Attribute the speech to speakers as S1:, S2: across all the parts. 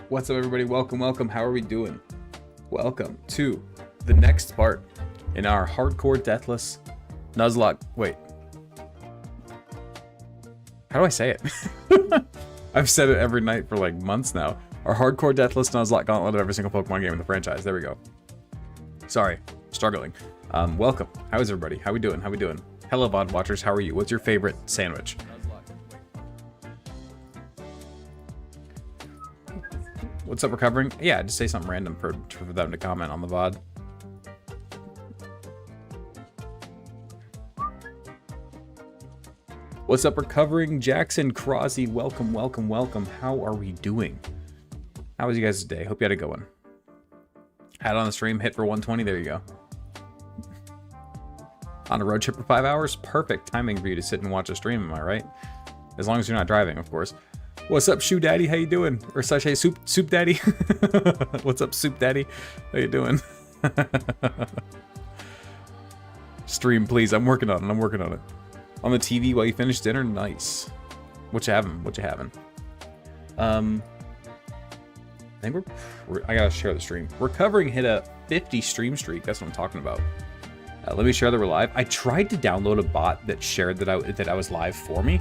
S1: What's up, everybody? Welcome. How are we doing? Welcome to the next part in our hardcore deathless Nuzlocke. Wait. How do I say it? I've said it every night for like months now. Our hardcore deathless Nuzlocke gauntlet of every single Pokemon game in the franchise. There we go. Sorry, struggling. Welcome. How is everybody? How we doing? Hello, VOD watchers. How are you? What's your favorite sandwich? What's up, recovering? Yeah, just say something random for them to comment on the VOD. What's up, recovering? Jackson, Crosby, welcome. How are we doing? How was you guys' day? Hope you had a good one. Had on the stream, hit for 120, there you go. On a road trip for 5 hours? Perfect timing for you to sit and watch a stream, am I right? As long as you're not driving, of course. What's up, Shoe Daddy? How you doing? Or Sachet Soup Daddy? What's up, Soup Daddy? How you doing? Stream, please. I'm working on it. On the TV while you finish dinner? Nice. What you having? I think I gotta share the stream. Recovering hit a 50 stream streak. That's what I'm talking about. Let me share that we're live. I tried to download a bot that shared that I was live for me.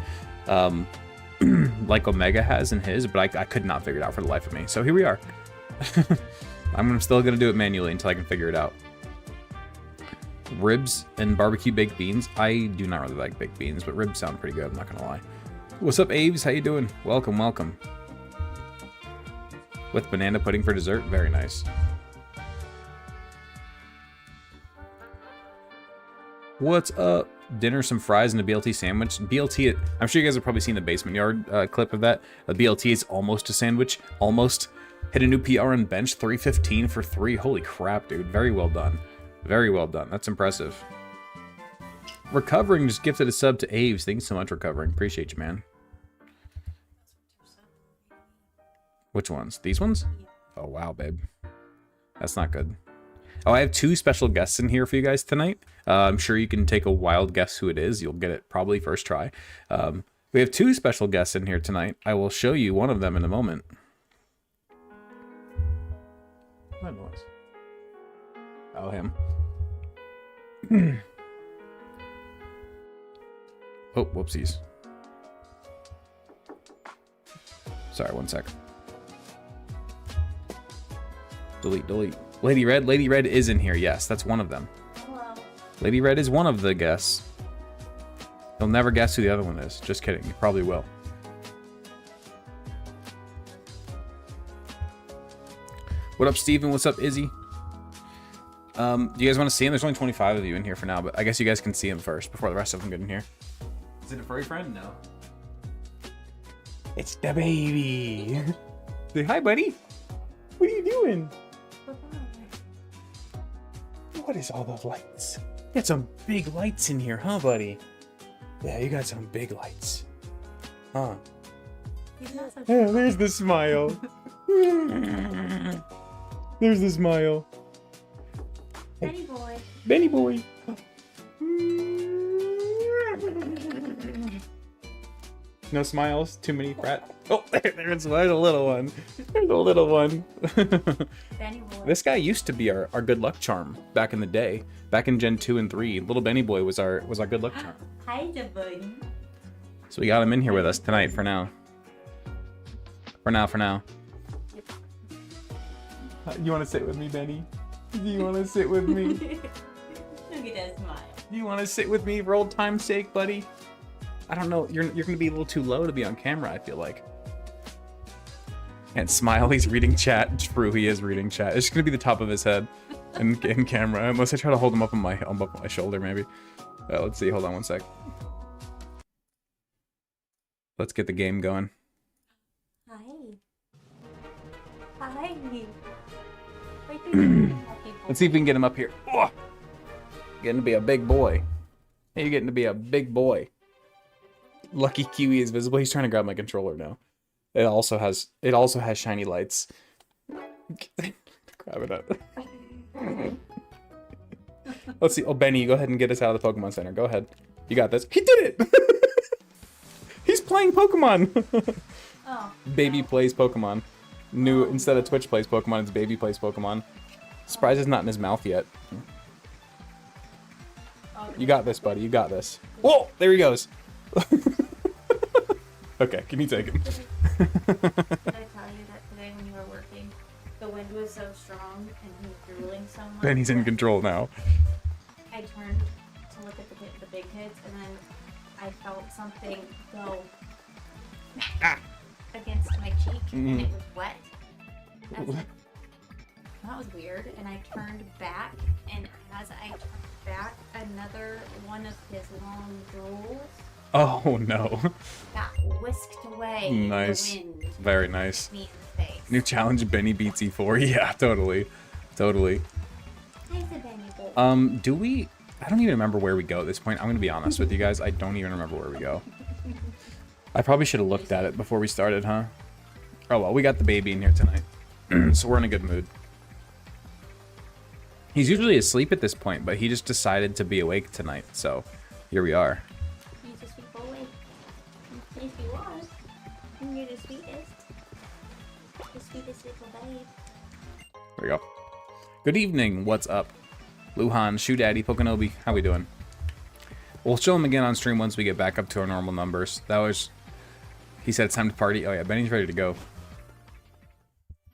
S1: Like Omega has in his, but I could not figure it out for the life of me. So here we are. I'm still gonna do it manually until I can figure it out. Ribs and barbecue baked beans. I do not really like baked beans, but ribs sound pretty good, I'm not gonna lie. What's up, Eeves? How you doing? Welcome. With banana pudding for dessert? Very nice. What's up? Dinner, some fries, and a BLT sandwich. BLT, I'm sure you guys have probably seen the Basement Yard clip of that. The BLT is almost a sandwich. Almost. Hit a new PR on bench, 315 for 3. Holy crap, dude. Very well done. Very well done. That's impressive. Recovering just gifted a sub to Eeves. Thanks so much, Recovering. Appreciate you, man. Which ones? These ones? Oh, wow, babe. That's not good. Oh, I have 2 special guests in here for you guys tonight. I'm sure you can take a wild guess who it is. You'll get it probably first try. We have 2 special guests in here tonight. I will show you one of them in a moment. What noise? Oh, him. Oh, whoopsies. Sorry, one sec. Delete. Lady Red is in here. Yes, that's one of them. Hello. Lady Red is one of the guests. You'll never guess who the other one is. Just kidding. You probably will. What up, Steven? What's up, Izzy? Do you guys want to see him? There's only 25 of you in here for now, but I guess you guys can see him first before the rest of them get in here. Is it a furry friend? No. It's the baby. Say hi, buddy. What are you doing? What is all those lights? You got some big lights in here, huh, buddy? Yeah, you got some big lights. Huh? Yeah, there's the smile. There's the smile. Hey. Benny boy. No smiles, too many frat. Oh, there's a little one. There's a little one. Benny boy. This guy used to be our good luck charm back in the day. Back in Gen 2 and 3. Little Benny boy was our good luck charm. Hi, buddy. So we got him in here with us tonight for now. For now. You want to sit with me, Benny? Do you want to sit with me? Look at that smile. Do you want to sit with me for old time's sake, buddy? I don't know. You're going to be a little too low to be on camera, I feel like. And smile, he's reading chat. True, he is reading chat. It's just going to be the top of his head in camera. Unless I try to hold him up on my shoulder, maybe. Let's see. Hold on one sec. Let's get the game going. Hi. Let's see if we can get him up here. Oh! Getting to be a big boy. Hey, you're getting to be a big boy. Lucky Kiwi is visible. He's trying to grab my controller now. It also has shiny lights. Grab it up. Let's see. Oh, Benny, go ahead and get us out of the Pokemon Center. Go ahead. You got this. He did it! He's playing Pokemon! Oh, baby plays Pokemon. New, instead of Twitch plays Pokemon, it's Baby plays Pokemon. Surprise is not in his mouth yet. You got this, buddy. You got this. Whoa! There he goes. Okay, can you take him?
S2: Did I tell you that today when you were working, the wind was so strong and he was drooling so much?
S1: Benny's in control now.
S2: I turned to look at the big kids, and then I felt something go against my cheek, and it was wet. I was like, that was weird, and I turned back, and as I turned back, another one of his long drools
S1: Oh no.
S2: got whisked away.
S1: Nice.
S2: The wind.
S1: Very nice.
S2: Me in the face.
S1: New challenge, Benny beats E4. Yeah, totally. Totally.
S2: Nice of Benny boy.
S1: Do we... I don't even remember where we go at this point. I'm going to be honest with you guys. I don't even remember where we go. I probably should have looked at it before we started, huh? Oh well, we got the baby in here tonight. So we're in a good mood. He's usually asleep at this point, but he just decided to be awake tonight. So here we are.
S2: He's a sweet boy. If you was, you're the sweetest. The sweetest little babe.
S1: There we go. Good evening. What's up? Luhan, Shoe Daddy, Pokénobi. How we doing? We'll show him again on stream once we get back up to our normal numbers. That was... He said it's time to party. Oh yeah, Benny's ready to go.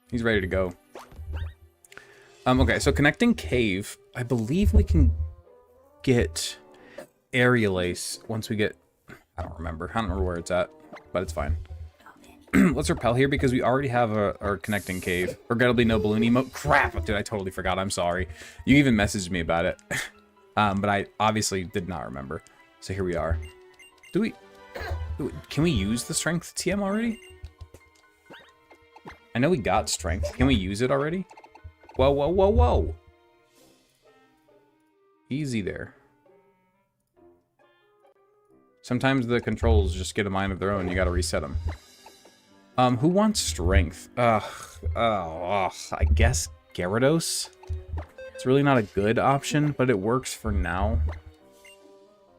S1: He's ready to go. Okay, so connecting cave. I believe we can get Aerial Ace once we get... I don't remember where it's at, but it's fine. Let's repel here because we already have our connecting cave. Regrettably no balloon emote. Crap, dude, I totally forgot. I'm sorry. You even messaged me about it. But I obviously did not remember. So here we are. Can we use the strength TM already? I know we got strength. Can we use it already? Whoa, whoa, whoa, whoa. Easy there. Sometimes the controls just get a mind of their own. You gotta reset them. Who wants strength? I guess Gyarados? It's really not a good option, but it works for now.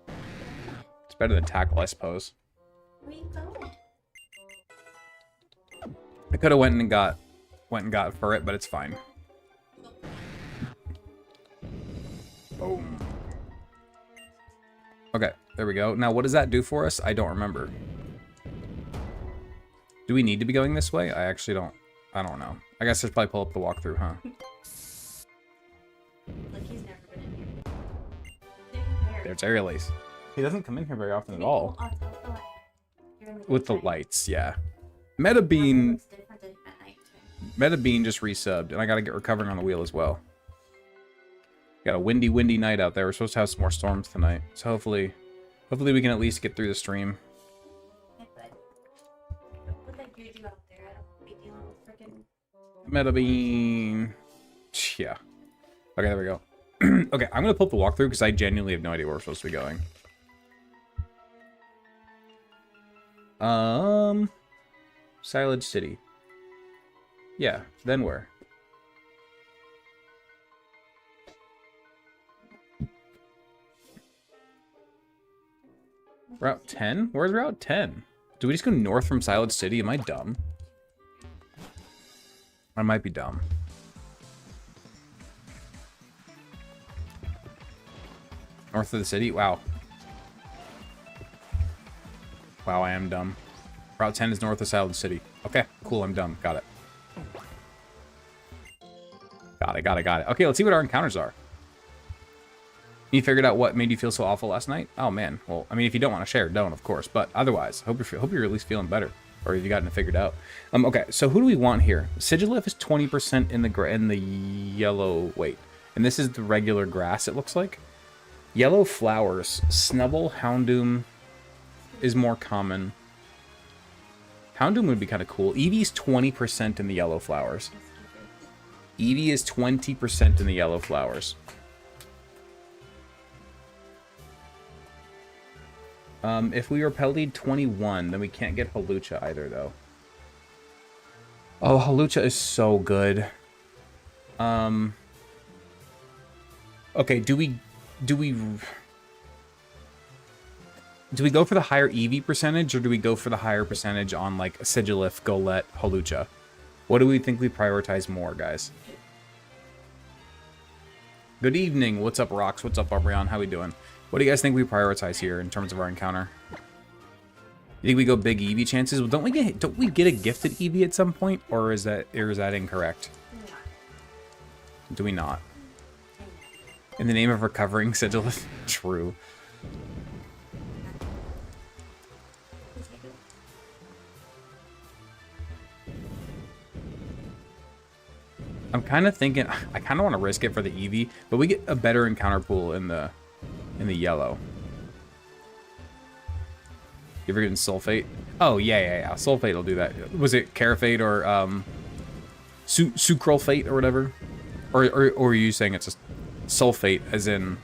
S1: It's better than Tackle, I suppose.
S2: Where you going?
S1: I could have went and got for it, but it's fine. Boom. Okay, there we go. Now, what does that do for us? I don't remember. Do we need to be going this way? I actually don't. I don't know. I guess there's probably pull up the walkthrough, huh?
S2: Like he's never been in here.
S1: There's Aerial Ace. He doesn't come in here very often at all. With the lights, yeah. Metabean just resubbed, and I gotta get recovering on the wheel as well. Got a windy night out there. We're supposed to have some more storms tonight, so hopefully we can at least get through the stream. Metabean. Yeah. Okay, there we go. Okay, I'm gonna pull up the walkthrough because I genuinely have no idea where we're supposed to be going. Silage City. Yeah, then where? Route 10? Where's Route 10? Do we just go north from Silage City? Am I dumb? I might be dumb. North of the city? Wow. Wow, I am dumb. Route 10 is north of Silage City. Okay, cool, I'm dumb. Got it. Got it. Okay, let's see what our encounters are. You figured out what made you feel so awful last night? Oh, man. Well, I mean, if you don't want to share, don't, of course. But otherwise, hope you're at least feeling better. Or have you gotten it figured out? Okay, so who do we want here? Sigilif is 20% in the yellow... Wait. And this is the regular grass, it looks like. Yellow flowers. Snubble, Houndoom is more common. Houndoom would be kind of cool. Eevee's 20% in the yellow flowers. Eevee is 20% in the yellow flowers. If we repel lead 21, then we can't get Hawlucha either, though. Oh, Hawlucha is so good. Okay, do we go for the higher Eevee percentage, or do we go for the higher percentage on, like, Sigilif, Golett, Hawlucha? What do we think we prioritize more, guys? Good evening. What's up, Rox? What's up, Aubryon? How we doing? What do you guys think we prioritize here in terms of our encounter? You think we go big Eevee chances? Well, don't we get a gifted Eevee at some point, or is that incorrect? No. Do we not? In the name of recovering Sigilith? True. I'm kind of thinking I kind of want to risk it for the Eevee, but we get a better encounter pool in the yellow. You ever getting Sulfate? Oh yeah. Sulfate will do that. Was it Carafate or Sucralfate or whatever? Or are you saying it's a Sulfate as in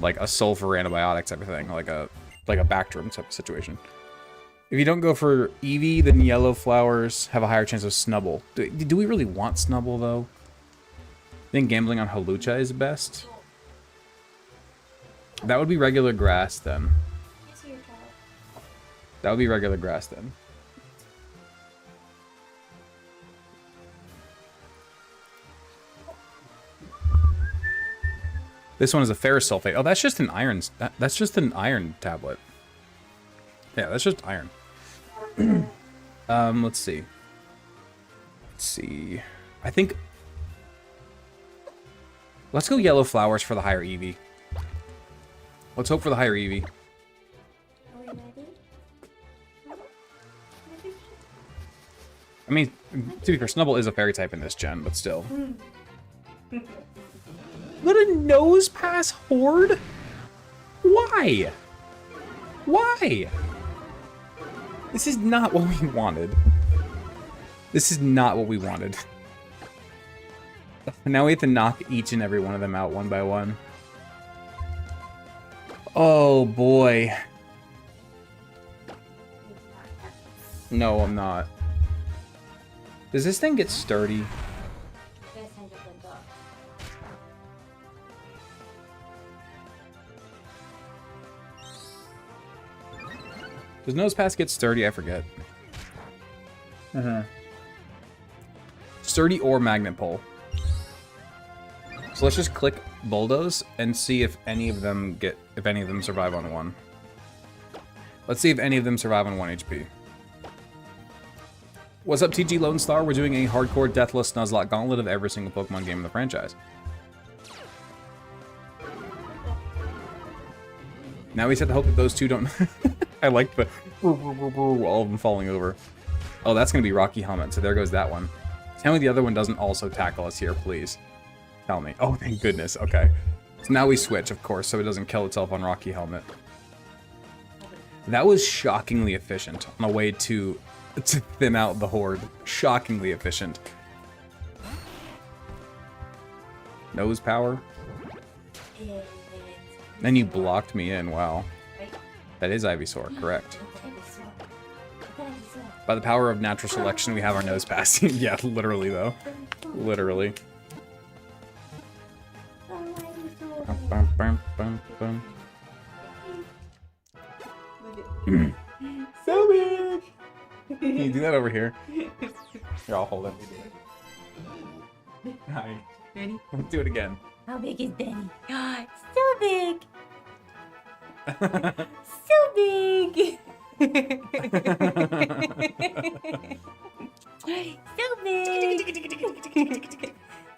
S1: like a sulfur antibiotics type of thing, like a Bactrim type of situation? If you don't go for Eevee, then yellow flowers have a higher chance of Snubble. Do we really want Snubble, though? I think gambling on Hawlucha is best. That would be regular grass, then. That would be regular grass, then. This one is a ferrous sulfate. Oh, that's just an iron. That's just an iron tablet. Yeah, that's just iron. Let's see. I think... Let's go yellow flowers for the higher Eevee. Let's hope for the higher Eevee. I mean, to be fair, Snubble is a fairy type in this gen, but still. Let a nose pass horde? Why? Why? This is not what we wanted. This is not what we wanted. Now we have to knock each and every one of them out one by one. Oh boy. No, I'm not. Does this thing get sturdy? Does Nosepass get sturdy? I forget. Sturdy or magnet pole. So let's just click bulldoze and see if any of them survive on 1. Let's see if any of them survive on 1 HP. What's up, TG Lone Star? We're doing a hardcore deathless Nuzlocke gauntlet of every single Pokemon game in the franchise. Now we just have to hope that those two don't... I like the... all of them falling over. Oh, that's going to be Rocky Helmet, so there goes that one. Tell me the other one doesn't also tackle us here, please. Tell me. Oh, thank goodness. Okay. So now we switch, of course, so it doesn't kill itself on Rocky Helmet. That was shockingly efficient on a way to thin out the horde. Shockingly efficient. Nose power. Then you blocked me in. Wow. That is Ivysaur, correct. By the power of natural selection, we have our nose passing. Yeah, literally, though. Literally. So big! Can you do that over here? Here, I'll hold it. Hi.
S2: Ready?
S1: Let's do it again.
S2: How big is Benny? So big! So big! So big!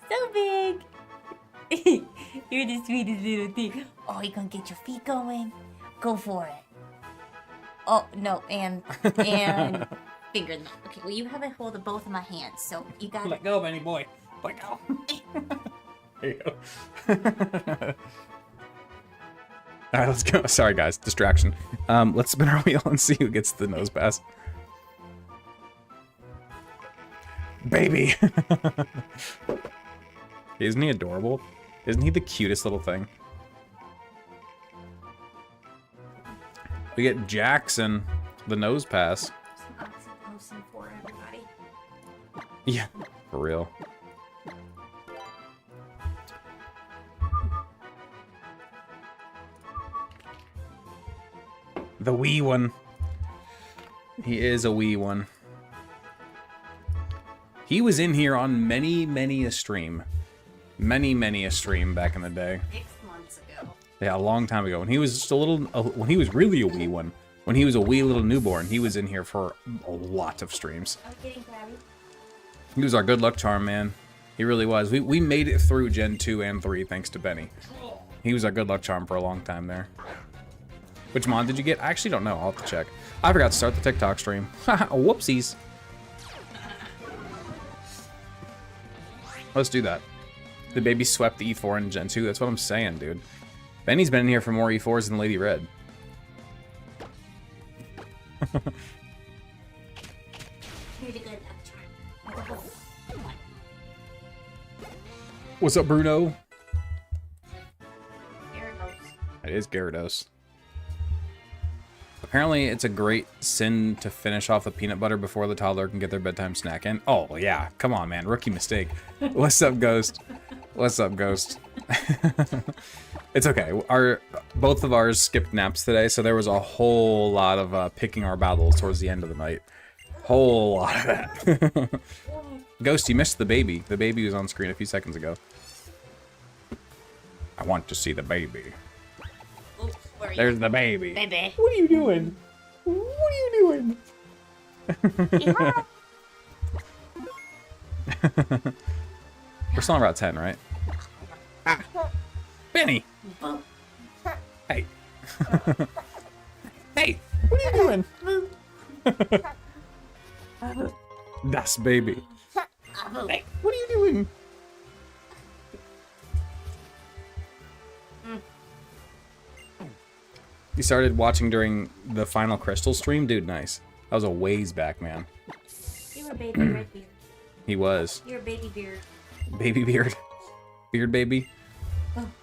S2: So big! You're the sweetest little thing. Oh, you gonna get your feet going? Go for it. Oh, no, and finger them. Okay, well, you have a hold of both of my hands, so you gotta...
S1: Let go, Benny boy. Let go. There you go. Alright, let's go. Sorry, guys. Distraction. Let's spin our wheel and see who gets the nose pass. Baby! Isn't he adorable? Isn't he the cutest little thing? We get Jackson, the nose pass.
S2: For everybody.
S1: Yeah, for real. The wee one. He is a wee one. He was in here on many a stream. Many a stream back in the day.
S2: 6 months ago.
S1: Yeah, a long time ago. When he was just a little, when he was really a wee one. When he was a wee little newborn, he was in here for a lot of streams.
S2: I was getting crabby.
S1: He was our good luck charm, man. He really was. We made it through Gen 2 and 3 thanks to Benny. He was our good luck charm for a long time there. Which mod did you get? I actually don't know. I'll have to check. I forgot to start the TikTok stream. Whoopsies. Let's do that. The baby swept the E4 in Gen 2. That's what I'm saying, dude. Benny's been in here for more E4s than Lady Red. What's up, Bruno? It is Gyarados. Apparently, it's a great sin to finish off the peanut butter before the toddler can get their bedtime snack in. Oh, yeah. Come on, man. Rookie mistake. What's up, Ghost? What's up, Ghost? It's okay. Both of ours skipped naps today, so there was a whole lot of picking our battles towards the end of the night. Whole lot of that. Ghost, you missed the baby. The baby was on screen a few seconds ago. I want to see the baby.
S2: Oops,
S1: There's the baby.
S2: Baby.
S1: What are you doing? What are you doing? We're still on Route 10, right? Ah. Benny! Hey. Hey! What are you doing? Das baby. Hey, what are you doing? You started watching during the final Crystal stream? Dude, nice. That was a ways back, man.
S2: You were a baby red beard.
S1: He was.
S2: You're a baby beard.
S1: Baby beard. Beard baby.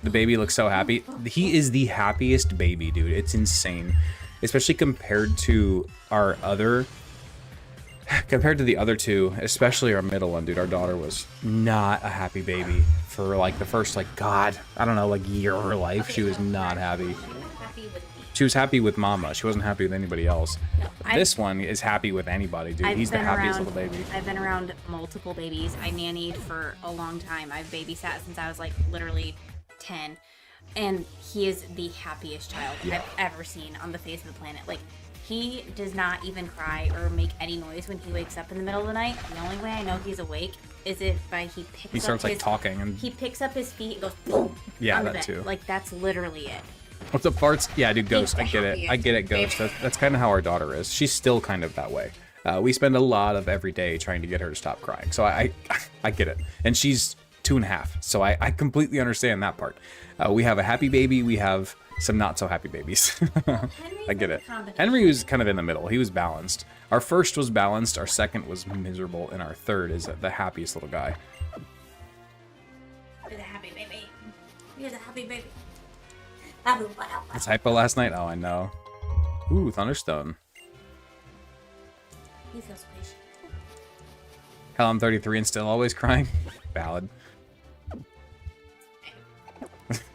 S1: The baby looks so happy. He is the happiest baby, dude. It's insane. Especially compared to our other... Compared to the other two, especially our middle one, dude. Our daughter was not a happy baby for, like, the first, like, God, I don't know, like, year of her life. She was not happy. She was happy with Mama. She wasn't happy with anybody else. No, this one is happy with anybody, dude. He's the happiest little baby.
S2: I've been around multiple babies. I nannied for a long time. I've babysat since I was like literally 10. And he is the happiest child I've ever seen on the face of the planet. Like, he does not even cry or make any noise when he wakes up in the middle of the night. The only way I know he's awake is if he
S1: starts like talking and
S2: he picks up his feet and goes boom.
S1: Yeah,
S2: on the
S1: that
S2: bed.
S1: too.
S2: Like, that's literally it.
S1: What's up, farts? Yeah, dude, Ghost. I get it. I get it, Ghost. That's kind of how our daughter is. She's still kind of that way. We spend a lot of every day trying to get her to stop crying. So I get it. And she's 2.5. So I completely understand that part. We have a happy baby. We have some not so happy babies. I get it. Henry was kind of in the middle. He was balanced. Our first was balanced. Our second was miserable. And our third is the happiest little guy.
S2: He's a happy baby. He's a happy baby.
S1: It's hypo last night? Oh, I know. Ooh, Thunderstone.
S2: He feels patient.
S1: Hell, I'm 33 and still always crying. Valid.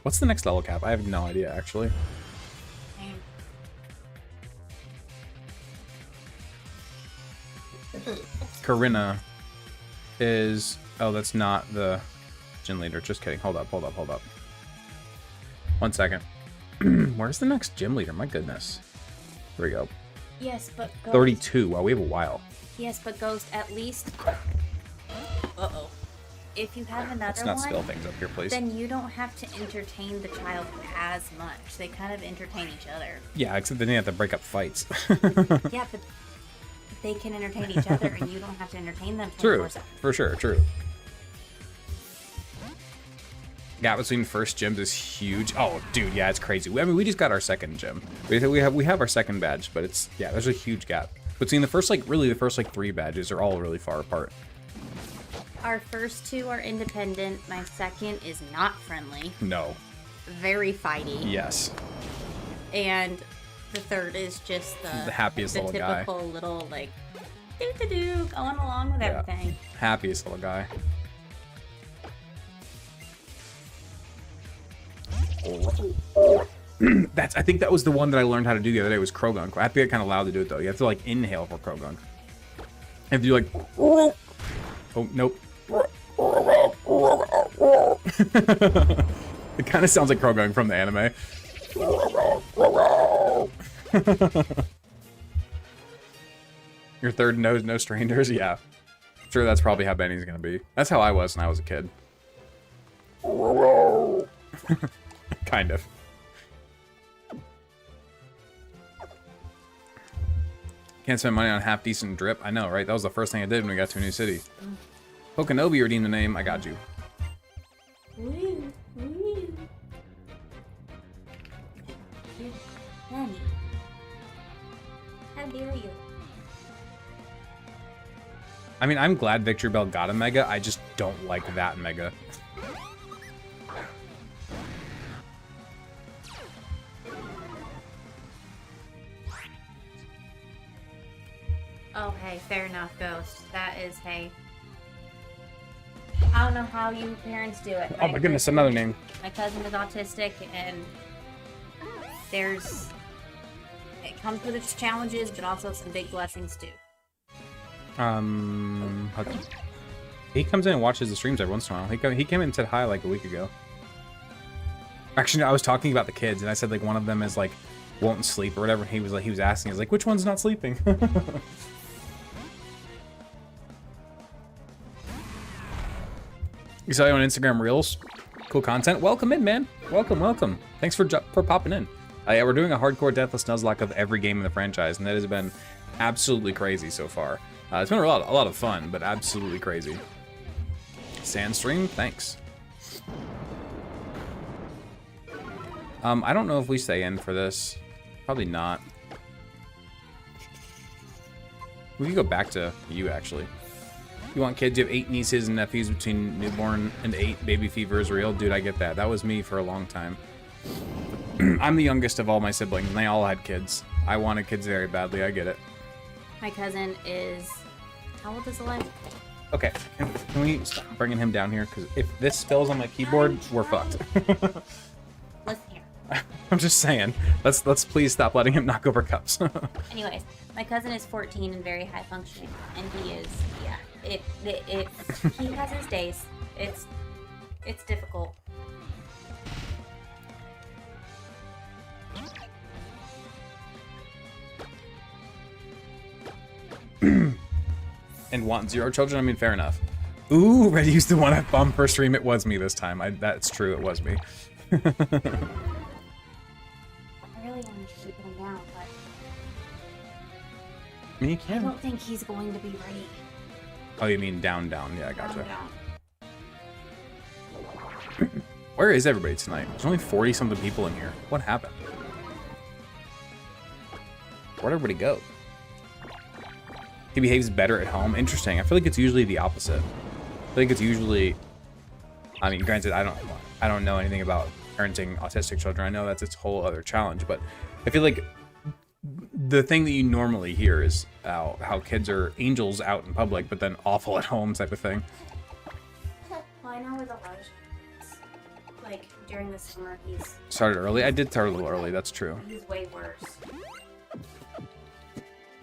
S1: What's the next level cap? I have no idea, actually. Corinna is... Oh, that's not the gym leader. Just kidding. Hold up. 1 second. Where's the next gym leader? My goodness. Here we go.
S2: Yes, but Ghost...
S1: 32. Wow, we have a while.
S2: Yes, but Ghost, at least... Uh-oh. If you have another
S1: Let's not spill things up here, please.
S2: Then you don't have to entertain the child as much. They kind of entertain each other.
S1: Yeah, except then they have to break up fights.
S2: Yeah, but they can entertain each other, and you don't have to entertain them.
S1: True, for sure, true. Gap between first gyms is huge. Oh, dude, yeah, it's crazy. I mean, we just got our second gym. We have our second badge, but it's, yeah, there's a huge gap between the first, like, really the first, like, 3 badges are all really far apart.
S2: Our first 2 are independent. My second is not friendly.
S1: No.
S2: Very fighty.
S1: Yes.
S2: And the third is just the
S1: happiest little guy.
S2: The typical little, like, doo-doo-doo, going along with everything.
S1: Happiest little guy. I think that was the one that I learned how to do the other day was Krogunk. I think I kind of allowed to do it though. You have to like inhale for Krogunk. You have to do like, Oh, nope. It kind of sounds like Crow going from the anime. Your third nose, no strangers? Yeah. Sure, that's probably how Benny's gonna be. That's how I was when I was a kid. Kind of. Can't spend money on half-decent drip. I know, right? That was the first thing I did when we got to a new city. Pokenobi redeemed the name. I got you.
S2: Benny. How dare you?
S1: I mean, I'm glad Victory Bell got a Mega. I just don't like that Mega.
S2: Oh, hey, fair enough, Ghost. That is, hey. I don't know how you parents do it.
S1: Oh my goodness, another name.
S2: My cousin is autistic, and there's... It comes with its challenges, but also some big blessings, too.
S1: He comes in and watches the streams every once in a while. He came in and said hi like a week ago. Actually, I was talking about the kids, and I said like one of them is like won't sleep or whatever. He was asking, he's like, which one's not sleeping? You saw you on Instagram Reels. Cool content. Welcome in, man. Welcome. Thanks for popping in. Yeah, we're doing a hardcore Deathless Nuzlocke of every game in the franchise, and that has been absolutely crazy so far. It's been a lot of fun, but absolutely crazy. Sandstream, thanks. I don't know if we stay in for this. Probably not. We could go back to you, actually. You want kids? You have 8 nieces and nephews between newborn and 8. Baby fever is real. Dude, I get that. That was me for a long time. I'm the youngest of all my siblings, and they all had kids. I wanted kids very badly. I get it.
S2: My cousin is... How old is Elijah?
S1: Okay, can we stop bringing him down here? Because if this spills on my keyboard, we're fucked.
S2: Listen here.
S1: I'm just saying. Let's please stop letting him knock over cups.
S2: Anyways, my cousin is 14 and very high functioning, and he is, yeah. He has his days. It's difficult.
S1: And want 0 children? I mean, fair enough. Ooh, Red used the one at bomb first stream. It was me this time. That's true. It was me.
S2: I really wanted to keep him down, but
S1: I mean, you can.
S2: I don't think he's going to be ready.
S1: Oh, you mean down? Yeah, I gotcha.
S2: Down.
S1: Where is everybody tonight? There's only 40-something people in here. What happened? Where'd everybody go? He behaves better at home. Interesting. I feel like it's usually the opposite. I think it's usually... I mean, granted, I don't know anything about parenting autistic children. I know that's its whole other challenge, but I feel like the thing that you normally hear is how kids are angels out in public, but then awful at home type of thing.
S2: Well, I know with Elijah, like, during the summer, he's...
S1: Started early? I did start a little early, that's true.
S2: He's way worse.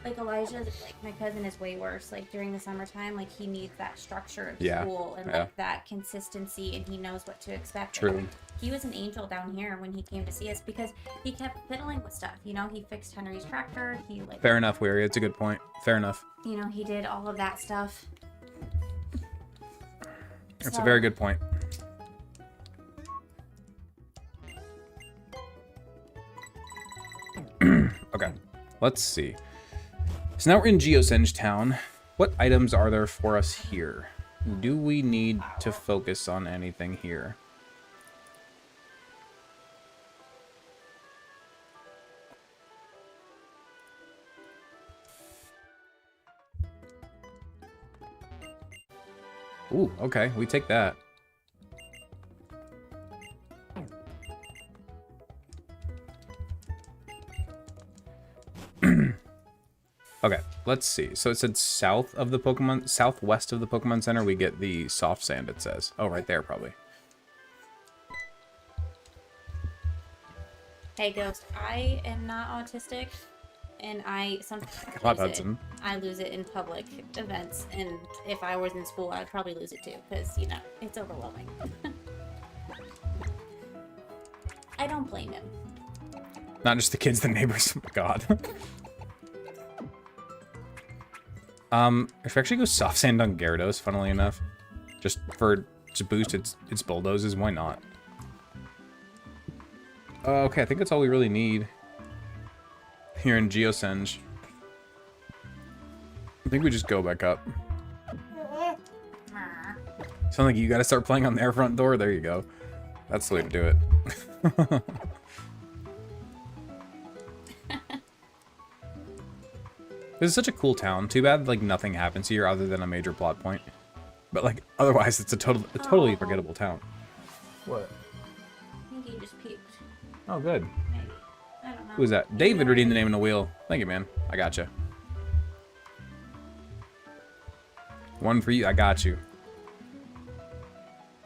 S2: Like, Elijah, like, my cousin is way worse. Like, during the summertime, like, he needs that structure of school and, like, that consistency, and he knows what to expect.
S1: True.
S2: And he was an angel down here when he came to see us because he kept fiddling with stuff. You know, he fixed Henry's tractor. He, like...
S1: Fair enough, Weary. It's a good point. Fair enough.
S2: You know, he did all of that stuff.
S1: It's a very good point. Okay, let's see. So now we're in Geosenge Town. What items are there for us here? Do we need to focus on anything here? Ooh, okay, we take that. Okay, let's see. So it said southwest of the Pokemon Center, we get the soft sand, it says. Oh, right there, probably.
S2: Hey, Ghost, I am not autistic, and I sometimes
S1: God, Hudson.
S2: I lose it in public events, and if I was in school, I'd probably lose it too, because, you know, it's overwhelming. I don't blame him.
S1: Not just the kids, the neighbors. Oh my God. If I actually go soft sand on Gyarados, funnily enough, just to boost its bulldozes, why not? Okay, I think that's all we really need here in Geosenge. I think we just go back up. Sound like you gotta start playing on their front door. There you go. That's the way to do it. This is such a cool town. Too bad like nothing happens here other than a major plot point. But like otherwise, it's a totally forgettable town. What?
S2: I think he just peeked.
S1: Oh, good.
S2: Maybe. I don't know.
S1: Who is that? David redeemed the name on the wheel. Thank you, man. I gotcha. One for you. I got you.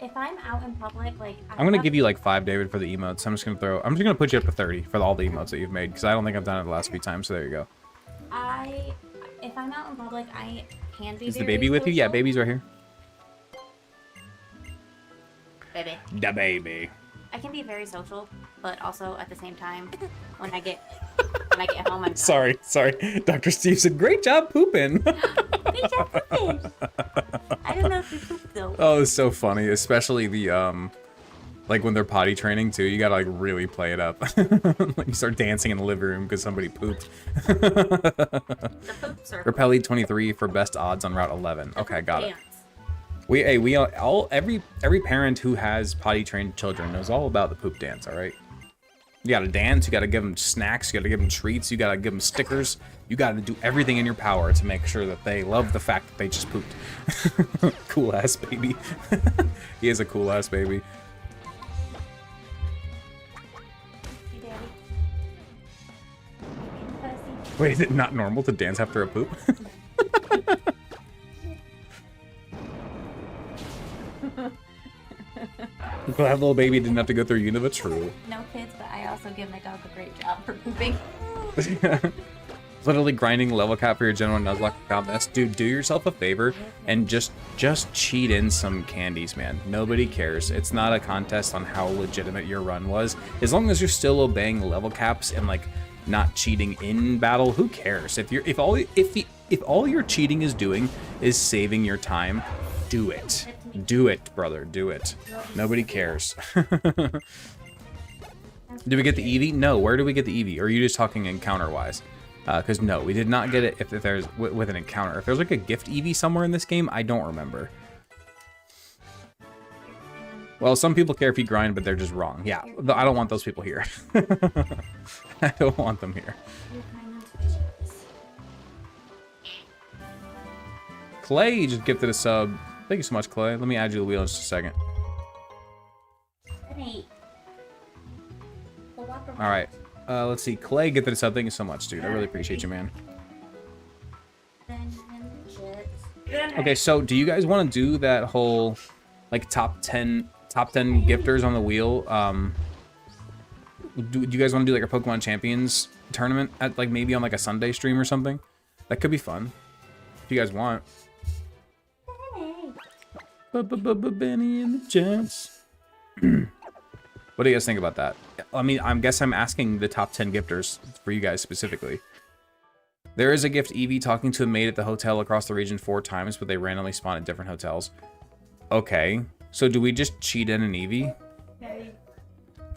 S2: If I'm out in public, like
S1: I'm gonna give you like 5, David, for the emotes. I'm just gonna put you up to 30 for all the emotes that you've made because I don't think I've done it the last few times. So there you go.
S2: If I'm out in public, I can be.
S1: Is the baby with you? Yeah, baby's right here.
S2: Baby.
S1: The baby.
S2: I can be very social, but also at the same time, when I get home, I'm done.
S1: Sorry. Dr. Steve said, "Great job pooping."
S2: Great job pooping. I don't know if you poop though.
S1: Oh, it's so funny, especially the like when they're potty training too. You gotta like really play it up. Like you start dancing in the living room because somebody pooped.
S2: The poop circle.
S1: Repelli 23 for best odds on Route 11. Okay, got it. Every parent who has potty trained children knows all about the poop dance. All right. You gotta dance. You gotta give them snacks. You gotta give them treats. You gotta give them stickers. You gotta do everything in your power to make sure that they love the fact that they just pooped. Cool ass baby. He is a cool ass baby. Wait, is it not normal to dance after a poop? Glad little baby didn't have to go through Unova. True.
S2: No kids, but I also give my dog a great job for pooping.
S1: Literally grinding level cap for your general Nuzlocke contest. Dude, do yourself a favor and just cheat in some candies, man. Nobody cares. It's not a contest on how legitimate your run was. As long as you're still obeying level caps and like not cheating in battle, who cares? If all your cheating is doing is saving your time, do it. Do it, brother. Do it. Nobody cares. Did we get the Eevee? No. Where do we get the Eevee? Or are you just talking encounter-wise? Because no, we did not get it if there's with an encounter. If there's like a gift Eevee somewhere in this game, I don't remember. Well, some people care if you grind, but they're just wrong. Yeah, I don't want those people here. I don't want them here. Clay just gifted a sub. Thank you so much, Clay. Let me add you to the wheel in just a second. All right. Let's see. Clay gifted a sub. Thank you so much, dude. I really appreciate you, man. Okay, so do you guys want to do that whole like top 10 gifters on the wheel? Do you guys want to do like a Pokemon Champions tournament at like maybe on like a Sunday stream or something? That could be fun if you guys want. Benny and the Jets. What do you guys think about that? I mean, I guess I'm asking the top 10 gifters for you guys specifically. There is a gift Eevee talking to a maid at the hotel across the region 4 times, but they randomly spawn at different hotels. Okay, so do we just cheat in an Eevee?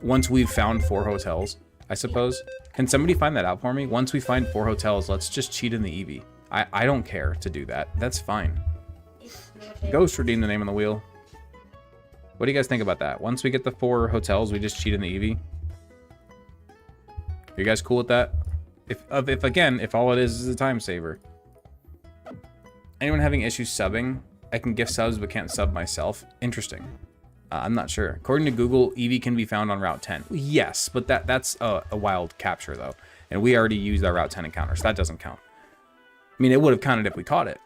S1: Once we've found 4 hotels, I suppose. Can somebody find that out for me? Once we find 4 hotels, let's just cheat in the Eevee. I don't care to do that. That's fine. Ghost redeemed the name on the wheel. What do you guys think about that? Once we get the 4 hotels, we just cheat in the Eevee. Are you guys cool with that? If all it is a time saver. Anyone having issues subbing? I can gift subs but can't sub myself. Interesting. I'm not sure. According to Google, Eevee can be found on Route 10. Yes, but that's a wild capture though. And we already used our Route 10 encounter, so that doesn't count. I mean, it would have counted if we caught it.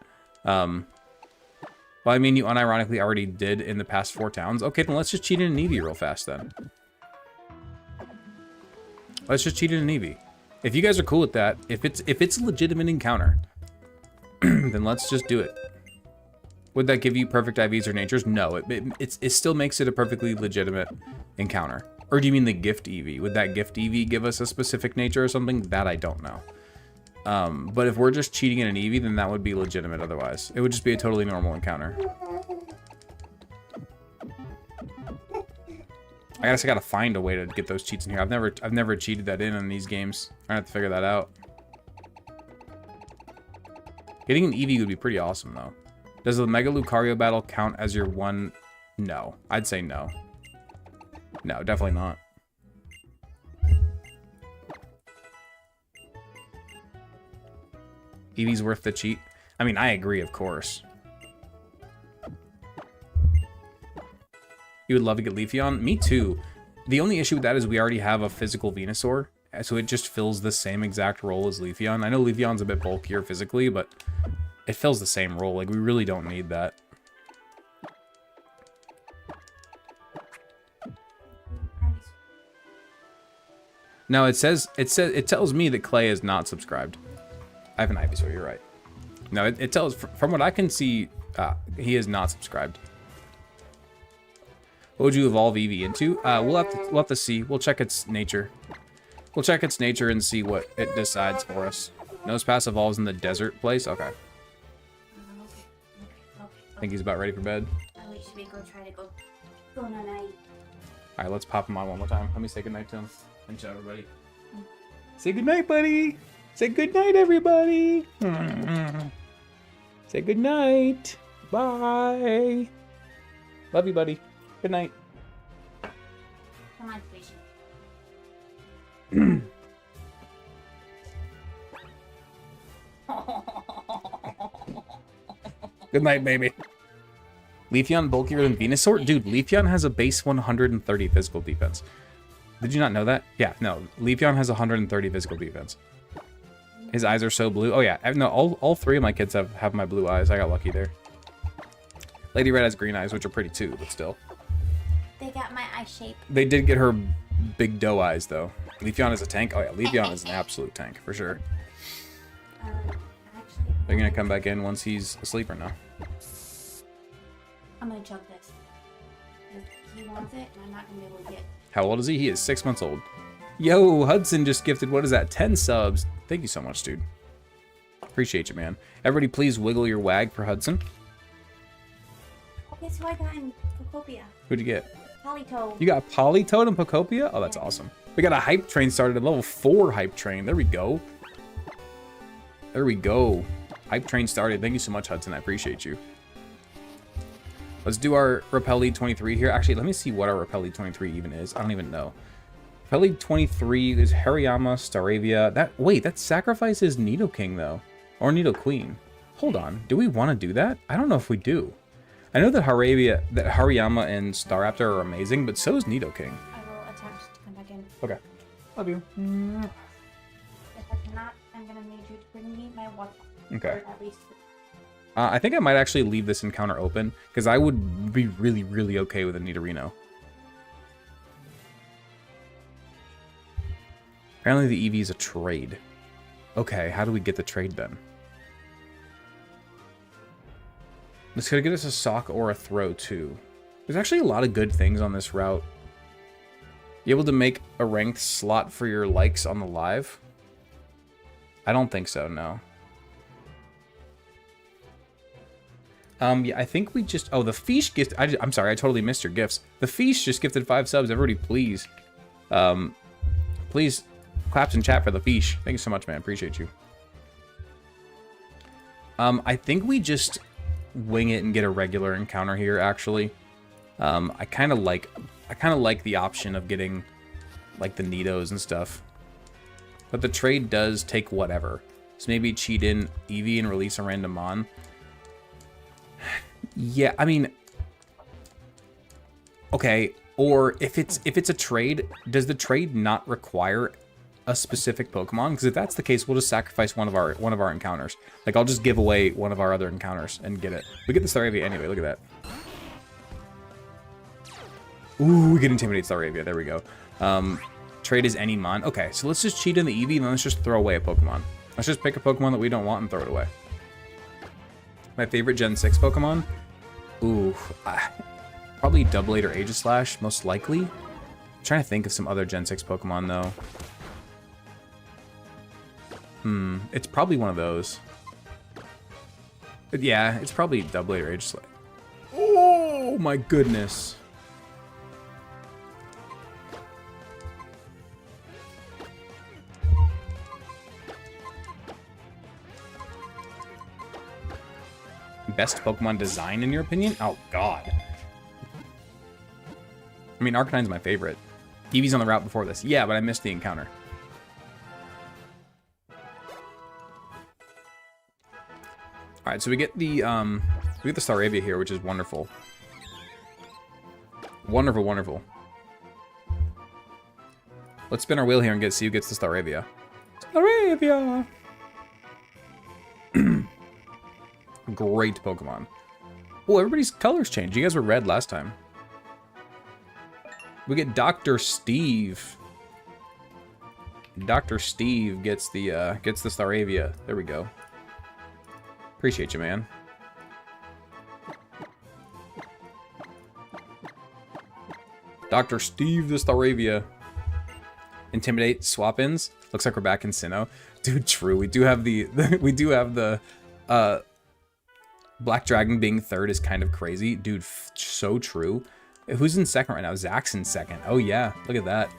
S1: Well, I mean, you unironically already did in the past 4 towns. Okay, then let's just cheat in an Eevee real fast then. Let's just cheat in an Eevee. If you guys are cool with that, if it's a legitimate encounter, then let's just do it. Would that give you perfect IVs or natures? No, it still makes it a perfectly legitimate encounter. Or do you mean the gift Eevee? Would that gift Eevee give us a specific nature or something? That I don't know. But if we're just cheating in an Eevee, then that would be legitimate otherwise. It would just be a totally normal encounter. I guess I gotta find a way to get those cheats in here. I've never cheated that in these games. I have to figure that out. Getting an Eevee would be pretty awesome though. Does the Mega Lucario battle count as your one? No. I'd say no. No, definitely not. Eevee's worth the cheat. I mean, I agree, of course. You would love to get Leafeon? Me too. The only issue with that is we already have a physical Venusaur, so it just fills the same exact role as Leafeon. I know Leafeon's a bit bulkier physically, but it fills the same role. Like, we really don't need that. No, it tells me that Clay is not subscribed. I have an Ivysaur, you're right. No, it tells, from what I can see, he is not subscribed. What would you evolve Eevee into? We'll have to see. We'll check its nature. We'll check its nature and see what it decides for us. Nosepass evolves in the desert place? Okay. I think he's about ready for bed.
S2: Should we go try to go night?
S1: Alright, let's pop him on one more time. Let me say goodnight to him. And show everybody. Say goodnight, buddy! Say goodnight, everybody! Say goodnight! Bye! Love you, buddy. Good night.
S2: Come on, fish.
S1: Good night, baby. Leafeon bulkier than Venusaur? Dude, Leafeon has a base 130 physical defense. Did you not know that? Yeah, no. Leafeon has 130 physical defense. His eyes are so blue. Oh, yeah. No, all three of my kids have my blue eyes. I got lucky there. Lady Red has green eyes, which are pretty too, but still.
S2: They got my eye shape.
S1: They did get her big doe eyes, though. Leafeon is a tank? Oh, yeah. Leafeon is an absolute tank, for sure.
S2: Actually,
S1: They're going to come back in once he's asleep or no?
S2: I'm going to chug this. He wants it, and I'm not going to be able to get it.
S1: How old is he? He is 6 months old. Yo, Hudson just gifted, what is that, 10 subs. Thank you so much, dude. Appreciate you, man. Everybody please wiggle your wag for Hudson.
S2: Oh, guess who I got in Pocopia?
S1: Who'd you get?
S2: Polytoad.
S1: You got Polytoad and Pocopia? Oh, that's awesome. We got a hype train started at level 4 hype train. There we go. There we go. Hype train started. Thank you so much, Hudson. I appreciate you. Let's do our Repel Lead 23 here. Actually, let me see what our Repel Lead 23 even is. I don't even know. Repel Lead 23 is Hariyama, Staravia. Wait, that sacrifices Nidoking, though. Or Nidoqueen. Hold on. Do we want to do that? I don't know if we do. I know that Hariyama and Staraptor are amazing, but so is Nidoking.
S2: I will attempt to come back in.
S1: Okay. Love you.
S2: If I cannot, I'm going to need you to bring me my water.
S1: Okay.
S2: Or at least...
S1: I think I might actually leave this encounter open, because I would be really, really okay with a Nidorino. Apparently the Eevee is a trade. Okay, how do we get the trade then? This could get us a sock or a throw too. There's actually a lot of good things on this route. You able to make a ranked slot for your likes on the live? I don't think so, no. Yeah, I think we just... Oh, the Fish gift... I'm sorry, I totally missed your gifts. The Fish just gifted 5 subs. Everybody, please. Please, claps in chat for the Fish. Thank you so much, man. Appreciate you. I think we just wing it and get a regular encounter here, actually. I kind of like the option of getting, like, the Nidos and stuff. But the trade does take whatever. So maybe cheat in Eevee and release a random Mon. Yeah, I mean, okay. Or if it's a trade, does the trade not require a specific Pokemon? Because if that's the case, we'll just sacrifice one of our encounters. Like, I'll just give away one of our other encounters and get it. We get the Staravia anyway. Look at that. Ooh, we can intimidate Staravia. There we go. Trade is any mon. Okay, so let's just cheat in the Eevee and then let's just throw away a Pokemon. Let's just pick a Pokemon that we don't want and throw it away. My favorite Gen 6 Pokemon? Ooh, probably Doublade or Aegislash, most likely. I'm trying to think of some other Gen 6 Pokemon, though. It's probably one of those. But yeah, it's probably Doublade or Aegislash. Oh my goodness. Best Pokemon design in your opinion? Oh god. I mean, Arcanine's my favorite. Eevee's on the route before this. Yeah, but I missed the encounter. Alright, so we get the Staravia here, which is wonderful. Wonderful, wonderful. Let's spin our wheel here and see who gets the Staravia. Staravia! Great Pokemon. Oh, everybody's colors changed. You guys were red last time. We get Dr. Steve. Dr. Steve gets the Staravia. There we go. Appreciate you, man. Dr. Steve the Staravia. Intimidate swap-ins. Looks like we're back in Sinnoh. Dude, true. We do have the Black Dragon being third is kind of crazy. Dude, so true. Who's in second right now? Zach's in second. Oh yeah, look at that.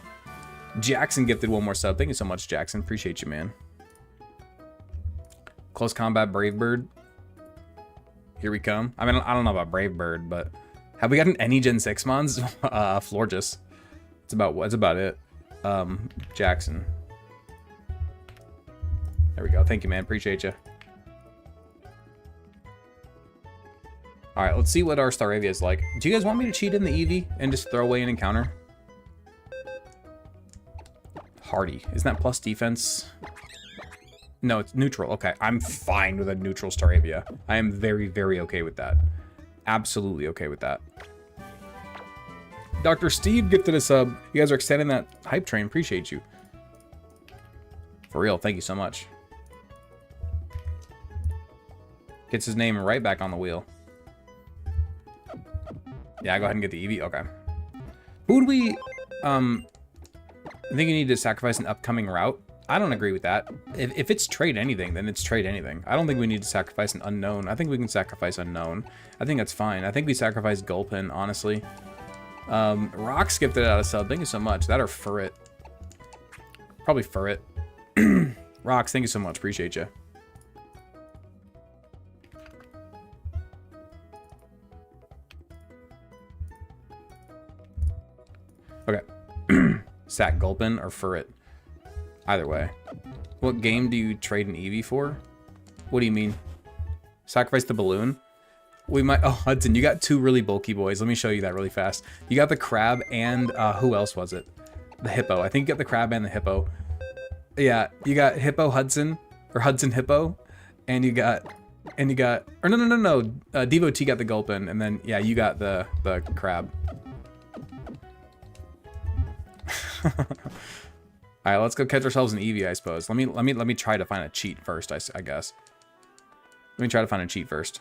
S1: Jackson gifted one more sub. Thank you so much, Jackson. Appreciate you, man. Close Combat Brave Bird. Here we come. I mean, I don't know about Brave Bird, but have we gotten any Gen 6 mons? Florges. That's about it. Jackson. There we go. Thank you, man. Appreciate you. Alright, let's see what our Staravia is like. Do you guys want me to cheat in the Eevee and just throw away an encounter? Hardy. Isn't that plus defense? No, it's neutral. Okay, I'm fine with a neutral Staravia. I am very, very okay with that. Absolutely okay with that. Dr. Steve gifted a sub. You guys are extending that hype train. Appreciate you. For real, thank you so much. Gets his name right back on the wheel. Yeah, go ahead and get the Eevee. Okay. Who would we... I think you need to sacrifice an upcoming route. I don't agree with that. If it's trade anything, then it's trade anything. I don't think we need to sacrifice an unknown. I think we can sacrifice unknown. I think that's fine. I think we sacrifice Gulpin, honestly. Rock skipped it out of sub. Thank you so much. That or Furret. Probably Furret. Rocks, thank you so much. Appreciate you. Okay. Sack Gulpin or Furret. Either way. What game do you trade an Eevee for? What do you mean? Sacrifice the balloon? We might... Oh, Hudson, you got two really bulky boys. Let me show you that really fast. You got the crab and... who else was it? The hippo. I think you got the crab and the hippo. Yeah, you got Hippo Hudson. Or Hudson Hippo. And you got... Or no. Devotee got the Gulpin. And then, yeah, you got the crab. All right, let's go catch ourselves an Eevee, I suppose. Let me try to find a cheat first, I guess. Let me try to find a cheat first.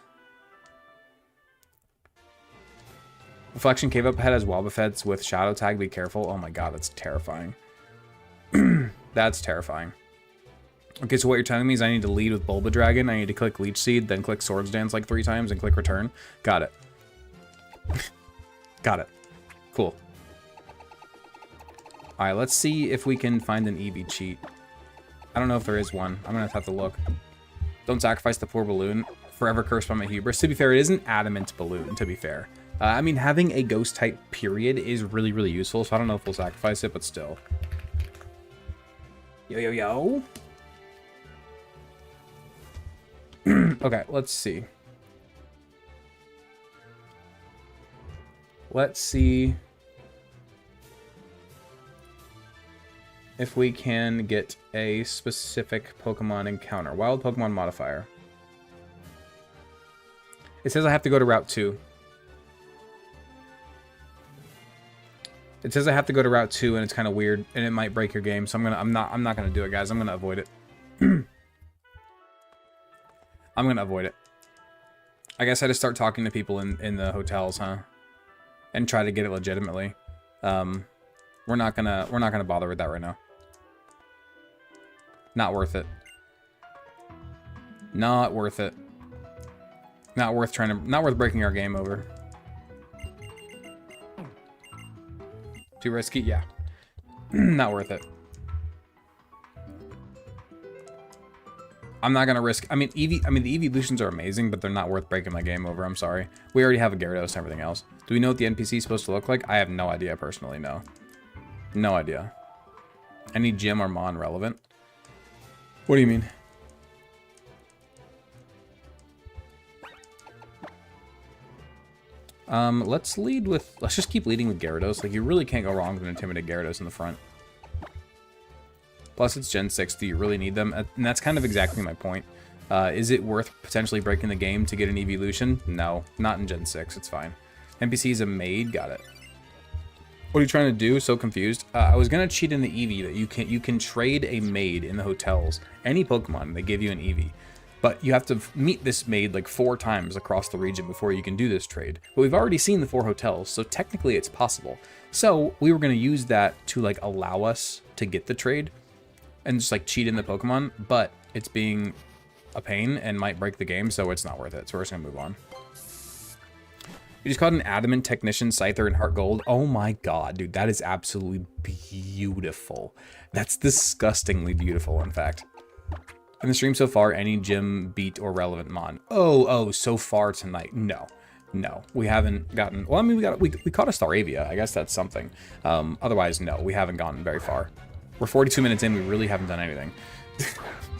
S1: Reflection Cave Up Head has Wobbuffets with Shadow Tag. Be careful. Oh my god, that's terrifying. That's terrifying. Okay, so what you're telling me is I need to lead with Bulba Dragon. I need to click Leech Seed, then click Swords Dance like 3 times, and click Return. Got it. Got it. Cool. Alright, let's see if we can find an Eevee cheat. I don't know if there is one. I'm gonna have to look. Don't sacrifice the poor balloon. Forever cursed by my hubris. To be fair, it is an adamant balloon, to be fair. I mean, having a ghost type period is really, really useful, so I don't know if we'll sacrifice it, but still. Yo. Okay, let's see. Let's see if we can get a specific Pokemon encounter. Wild Pokemon modifier. It says I have to go to Route 2. It says I have to go to Route 2, and it's kind of weird, and it might break your game. So I'm not gonna do it, guys. I'm gonna avoid it. I'm gonna avoid it. I guess I just start talking to people in the hotels, huh? And try to get it legitimately. We're not gonna bother with that right now. Not worth it. Not worth it. Not worth breaking our game over. Too risky? Yeah. Not worth it. I'm not gonna risk. I mean, the Eevee evolutions are amazing, but they're not worth breaking my game over. I'm sorry. We already have a Gyarados and everything else. Do we know what the NPC is supposed to look like? I have no idea personally. No. No idea. Any gym or mon relevant? What do you mean? Let's just keep leading with Gyarados. Like, you really can't go wrong with an Intimidate Gyarados in the front. Plus, it's Gen 6. Do you really need them? And that's kind of exactly my point. Is it worth potentially breaking the game to get an evolution? No, not in Gen 6. It's fine. NPC is a maid. Got it. What are you trying to do? So confused. I was gonna cheat in the Eevee that you can trade a maid in the hotels. Any Pokemon, they give you an Eevee. But you have to meet this maid like 4 times across the region before you can do this trade. But we've already seen the 4 hotels, so technically it's possible. So we were going to use that to like allow us to get the trade and just like cheat in the Pokemon, but it's being a pain and might break the game, so it's not worth it. So we're just going to move on. You just caught an Adamant Technician, Scyther, and Heart Gold. Oh my god, dude, that is absolutely beautiful. That's disgustingly beautiful, in fact. In the stream so far, any gym beat or relevant mon? Oh, so far tonight. No, we haven't gotten. Well, I mean, we caught a Staravia. I guess that's something. Otherwise, no, we haven't gotten very far. We're 42 minutes in. We really haven't done anything.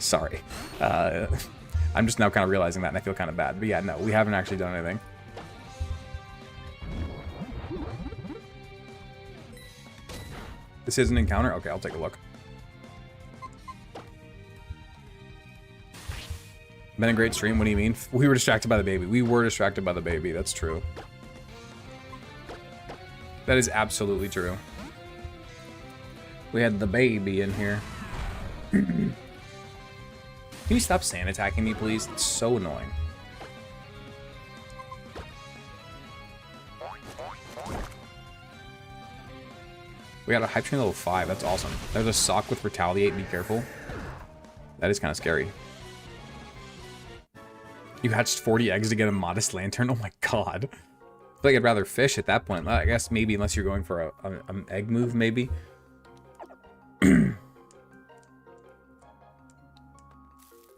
S1: Sorry. I'm just now kind of realizing that, and I feel kind of bad. But yeah, no, we haven't actually done anything. This is an encounter. Okay, I'll take a look. Been a great stream. What do you mean? We were distracted by the baby. We were distracted by the baby. That's true. That is absolutely true. We had the baby in here. Can you stop sand attacking me, please? It's so annoying. We got a Hype Train level 5. That's awesome. There's a sock with Retaliate. Be careful. That is kind of scary. You hatched 40 eggs to get a Modest Lantern? Oh my god. I feel like I'd rather fish at that point. I guess maybe unless you're going for an egg move, maybe.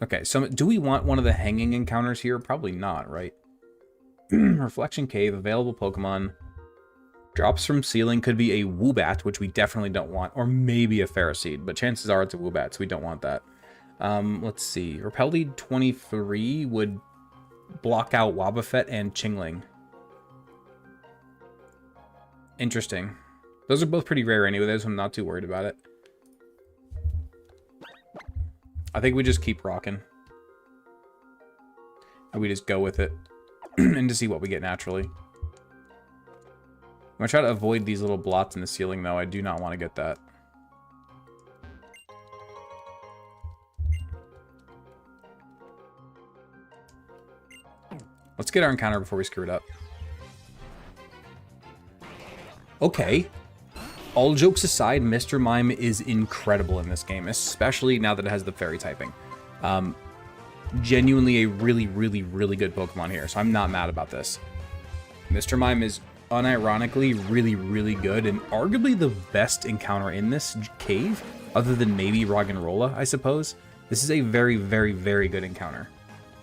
S1: Okay, so do we want one of the hanging encounters here? Probably not, right? Reflection Cave, available Pokemon. Drops from ceiling could be a Woobat, which we definitely don't want. Or maybe a Ferroseed, but chances are it's a Woobat, so we don't want that. Let's see. Repel Lead 23 would block out Wobbuffet and Chingling. Interesting. Those are both pretty rare anyway, so I'm not too worried about it. I think we just keep rocking. And we just go with it. And to see what we get naturally. I'm going to try to avoid these little blots in the ceiling, though. I do not want to get that. Let's get our encounter before we screw it up. Okay. All jokes aside, Mr. Mime is incredible in this game, especially now that it has the fairy typing. Genuinely a really, really, really good Pokemon here, so I'm not mad about this. Mr. Mime is unironically really, really good, and arguably the best encounter in this cave, other than maybe Roggenrola, I suppose. This is a very, very, very good encounter.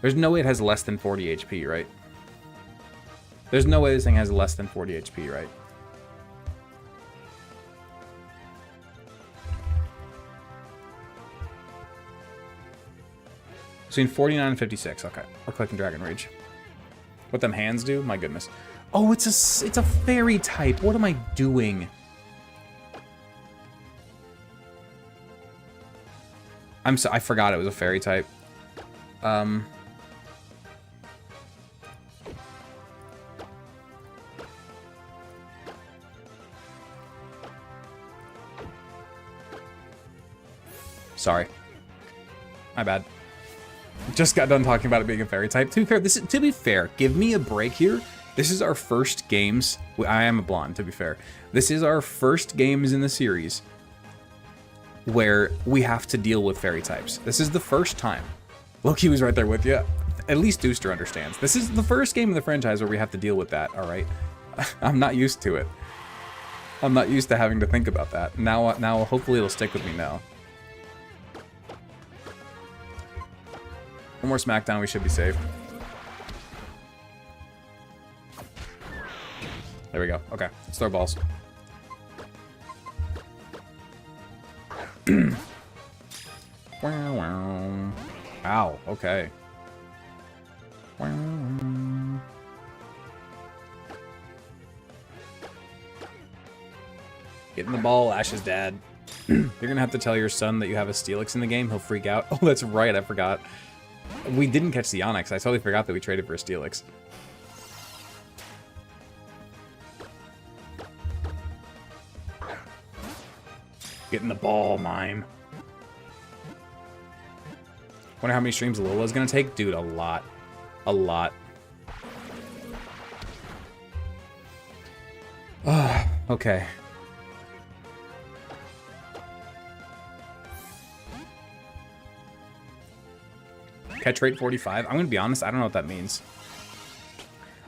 S1: There's no way it has less than 40 HP, right? There's no way this thing has less than 40 HP, right? Between 49 and 56. Okay, we're clicking Dragon Rage. What them hands do? My goodness. Oh, it's a fairy type. What am I doing? I forgot it was a fairy type. Sorry. My bad. Just got done talking about it being a fairy type. To be fair, give me a break here. This is our first games. I am a blonde, to be fair. This is our first games in the series where we have to deal with fairy types. This is the first time. Loki was right there with you. At least Dooster understands. This is the first game in the franchise where we have to deal with that, all right? I'm not used to it. I'm not used to having to think about that. Now hopefully it'll stick with me now. One more smackdown, we should be safe. There we go. Okay, let's throw balls. Ow, okay. Getting the ball, Ash's dad. You're gonna have to tell your son that you have a Steelix in the game. He'll freak out. Oh, that's right, I forgot. We didn't catch the Onyx. I totally forgot that we traded for a Steelix. Getting the ball, mime. Wonder how many streams Lola's gonna take? Dude, a lot. A lot. Okay. Catch rate 45. I'm gonna be honest, I don't know what that means.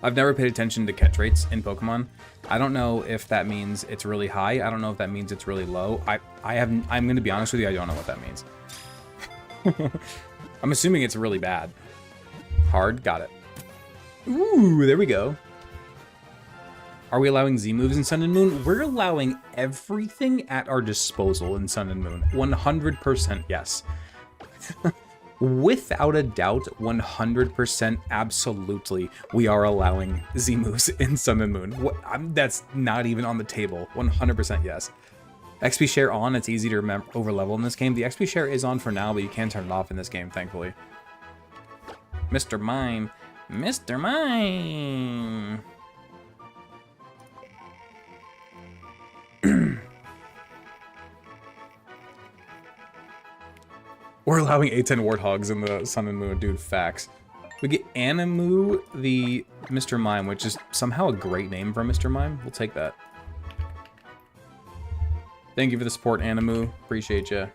S1: I've never paid attention to catch rates in Pokemon. I don't know if that means it's really high. I don't know if that means it's really low. I'm gonna be honest with you, I don't know what that means. I'm assuming it's really bad. Hard, got it. Ooh, there we go. Are we allowing Z moves in Sun and Moon? We're allowing everything at our disposal in Sun and Moon. 100% yes. Without a doubt, 100% absolutely, we are allowing Z moves in Sun and Moon. That's not even on the table. 100% yes. XP share on, it's easy to remember over level in this game. The XP share is on for now, but you can turn it off in this game, thankfully. Mr. Mime. Mr. Mime. We're allowing A10 Warthogs in the Sun and Moon, dude, facts. We get Animu, the Mr. Mime, which is somehow a great name for Mr. Mime. We'll take that. Thank you for the support, Animu. Appreciate you.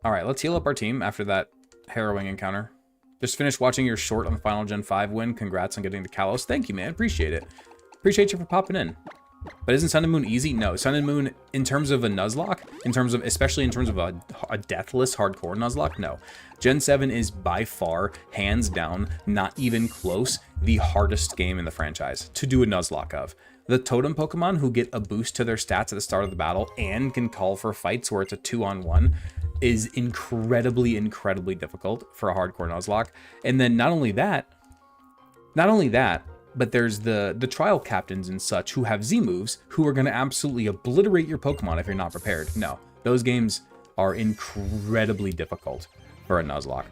S1: Alright, let's heal up our team after that harrowing encounter. Just finished watching your short on the final Gen 5 win. Congrats on getting the Kalos. Thank you, man. Appreciate it. Appreciate you for popping in. But isn't Sun and Moon easy? No. Sun and Moon, in terms of a Nuzlocke, especially in terms of a deathless hardcore Nuzlocke, no. Gen 7 is by far, hands down, not even close, the hardest game in the franchise to do a Nuzlocke of. The totem Pokemon who get a boost to their stats at the start of the battle and can call for fights where it's a 2-on-1 is incredibly, incredibly difficult for a hardcore Nuzlocke. And then not only that, but there's the trial captains and such who have Z moves who are going to absolutely obliterate your Pokemon if you're not prepared. No, those games are incredibly difficult for a Nuzlocke.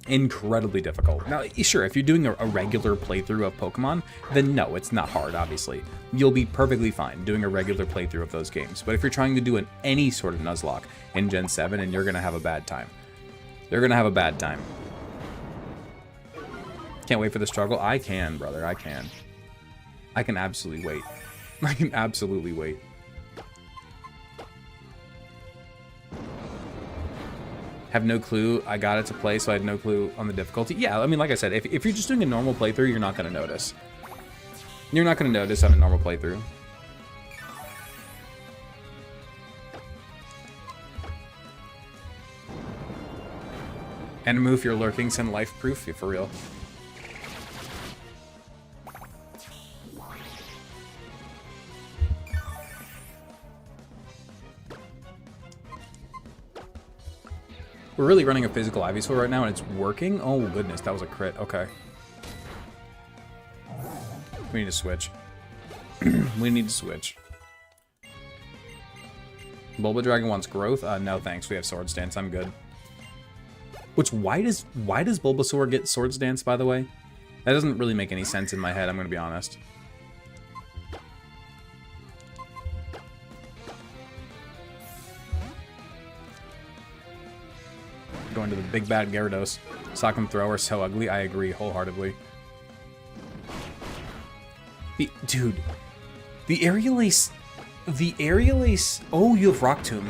S1: Incredibly difficult. Now, sure, if you're doing a regular playthrough of Pokemon, then no, it's not hard, obviously. You'll be perfectly fine doing a regular playthrough of those games. But if you're trying to do any sort of Nuzlocke in Gen 7, and you're going to have a bad time. You're going to have a bad time. Can't wait for the struggle. I can, brother. I can. I can absolutely wait. I can absolutely wait. Have no clue. I got it to play, so I had no clue on the difficulty. Yeah, I mean, like I said, if you're just doing a normal playthrough, you're not going to notice. You're not going to notice on a normal playthrough. Animu, if you're lurking, send life proof. Yeah, for real. We're really running a physical Ivysaur right now, and it's working. Oh, goodness, that was a crit. Okay. We need to switch. We need to switch. Bulba Dragon wants growth? No, thanks. We have Sword Stance. I'm good. Which, why does Bulbasaur get Sword Stance, by the way? That doesn't really make any sense in my head, I'm going to be honest. going to the big bad Gyarados. Sock and throw are so ugly. I agree wholeheartedly. Dude, the Aerial Ace. Oh, you have Rock Tomb.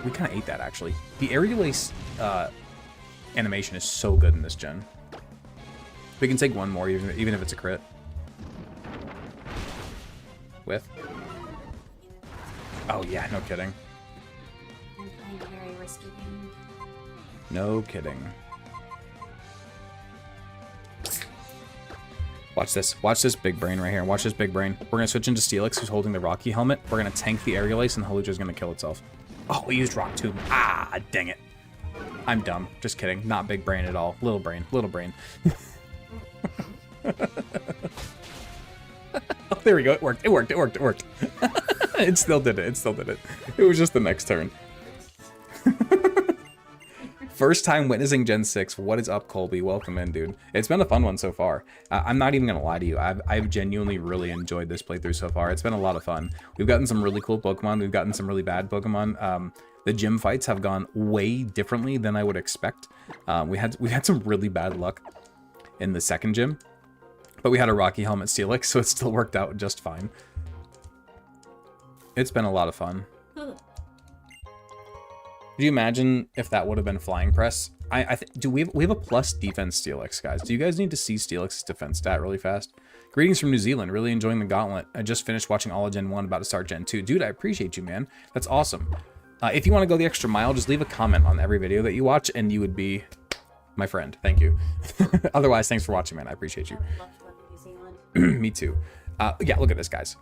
S1: We kind of ate that actually. The Aerial Ace animation is so good in this gen. We can take one more, even if it's a crit. With. Oh yeah, no kidding.
S2: I'm playing a very risky game.
S1: No kidding. Watch this. Watch this big brain right here. Watch this big brain. We're gonna switch into Steelix, who's holding the Rocky helmet. We're gonna tank the Aerial Ace, and the Holucha's gonna kill itself. Oh, we used Rock Tomb. Ah, dang it. I'm dumb. Just kidding. Not big brain at all. Little brain. Little brain. Oh, there we go. It worked. It worked. It worked. It worked. It still did it. It still did it. It was just the next turn. First time witnessing Gen 6. What is up, Colby? Welcome in, dude. It's been a fun one so far. I'm not even going to lie to you. I've genuinely really enjoyed this playthrough so far. It's been a lot of fun. We've gotten some really cool Pokemon. We've gotten some really bad Pokemon. The gym fights have gone way differently than I would expect. We had some really bad luck in the second gym. But we had a Rocky Helmet Steelix, so it still worked out just fine. It's been a lot of fun. Could you imagine if that would have been Flying Press? Do we have a plus defense Steelix, guys? Do you guys need to see Steelix's defense stat really fast? Greetings from New Zealand. Really enjoying the Gauntlet. I just finished watching all of Gen 1, about to start Gen 2. Dude, I appreciate you, man. That's awesome. If you want to go the extra mile, just leave a comment on every video that you watch, and you would be my friend. Thank you. Otherwise, thanks for watching, man. I appreciate you. Me too. Yeah, look at this, guys.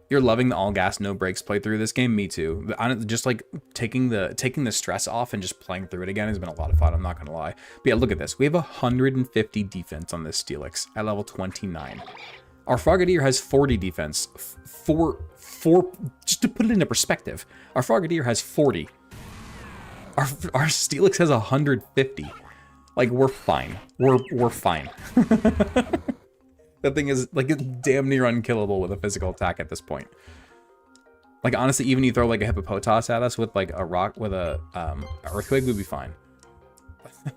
S1: You're loving the all gas, no brakes playthrough of this game. Me too. Just like taking the stress off and just playing through it again has been a lot of fun. I'm not gonna lie. But yeah, look at this. We have 150 defense on this Steelix at level 29. Our Frogadier has 40 defense. Just to put it into perspective, our Frogadier has 40. Our Steelix has 150. Like, we're fine. We're fine. That thing is like damn near unkillable with a physical attack at this point. Like, honestly, even you throw like a Hippopotas at us with like a rock with a Earthquake, we'd be fine.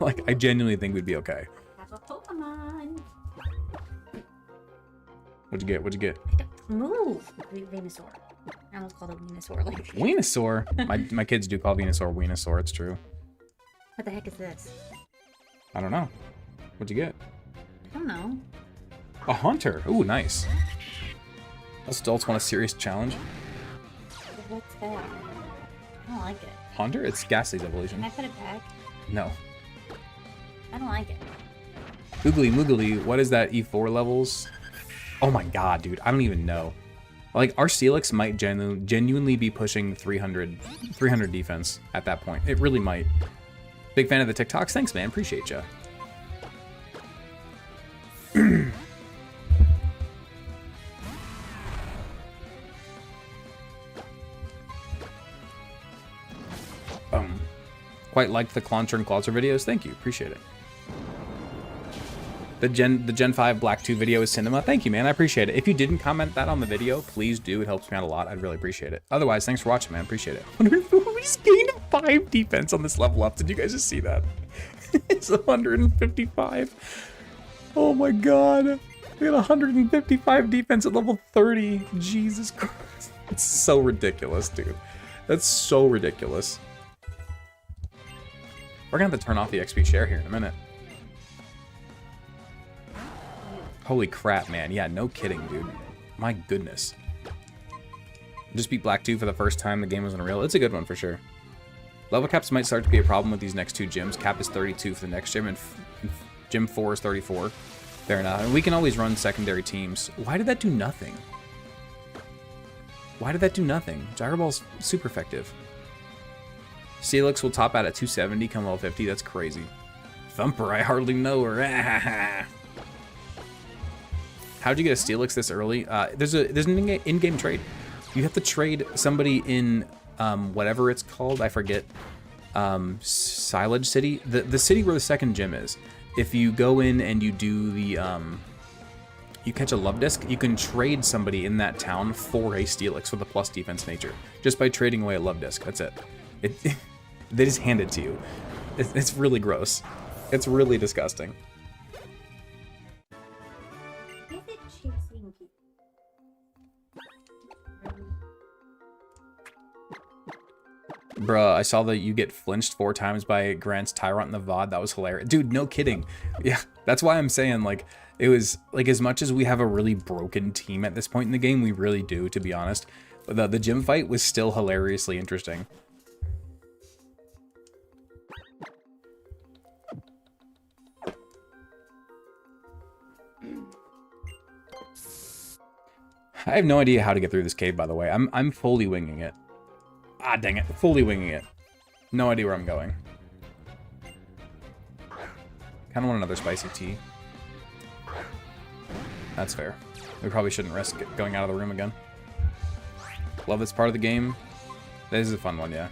S1: Like, I genuinely think we'd be okay.
S2: Have a Pokemon.
S1: What'd you get? What'd you get?
S2: Move, Venusaur. I almost called it Venusaur. Like
S1: Venusaur. My kids do call Venusaur Venusaur. It's true.
S2: What the heck is this?
S1: I don't know. What'd you get?
S2: I don't know.
S1: A Haunter. Ooh, nice. Most adults want a serious challenge.
S2: What's that? I don't like it.
S1: Haunter? It's Ghastly's evolution.
S2: Can I put it back?
S1: No.
S2: I don't like it.
S1: Googly Moogly, what is that E4 levels? Oh my god, dude. I don't even know. Like, our Steelix might genuinely be pushing 300 defense at that point. It really might. Big fan of the TikToks. Thanks, man. Appreciate ya. Quite liked the Clauncher and Clawser videos. Thank you. Appreciate it. The Gen 5 Black 2 video is cinema. Thank you, man. I appreciate it. If you didn't comment that on the video, please do. It helps me out a lot. I'd really appreciate it. Otherwise, thanks for watching, man. Appreciate it. We just gained 5 defense on this level up. Did you guys just see that? It's 155. Oh my god. We got 155 defense at level 30. Jesus Christ. It's so ridiculous, dude. That's so ridiculous. We're gonna have to turn off the XP share here in a minute. Holy crap, man. Yeah, no kidding, dude. My goodness. Just beat Black 2 for the first time. The game was unreal. It's a good one for sure. Level caps might start to be a problem with these next two gyms. Cap is 32 for the next gym, and gym 4 is 34. Fair enough. And we can always run secondary teams. Why did that do nothing? Why did that do nothing? Gyro Ball's super effective. Steelix will top out at 270, come level 50. That's crazy. Thumper, I hardly know her. How'd you get a Steelix this early? There's an in-game trade. You have to trade somebody in whatever it's called. I forget. Silage City, the city where the second gym is. If you go in and you do the you catch a love disc, you can trade somebody in that town for a Steelix with a plus defense nature just by trading away a love disc. That's it. They just hand it to you. It's really gross. It's really disgusting.
S2: Is it chasing people?
S1: Bruh, I saw that you get flinched 4 times by Grant's Tyrant in the VOD. That was hilarious. Dude, no kidding. Yeah, that's why I'm saying, like, it was, like, as much as we have a really broken team at this point in the game, we really do, to be honest. But the gym fight was still hilariously interesting. I have no idea how to get through this cave, by the way. I'm fully winging it. Ah, dang it. Fully winging it. No idea where I'm going. Kind of want another spicy tea. That's fair. We probably shouldn't risk going out of the room again. Love this part of the game. This is a fun one, yeah.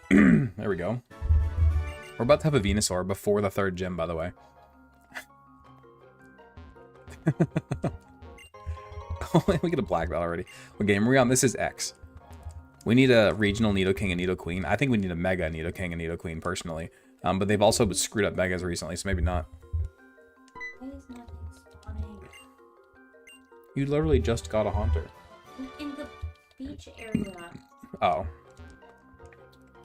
S1: There we go. We're about to have a Venusaur before the 3rd gym, by the way. Oh, we get a black belt already. What game are we on? This is X. We need a regional Nidoking and Nidoqueen. I think we need a Mega Nidoking and Nidoqueen, personally. But they've also screwed up Megas recently, so maybe not.
S2: Why is nothing spawning?
S1: You literally just got a Haunter.
S2: In the beach area.
S1: Oh.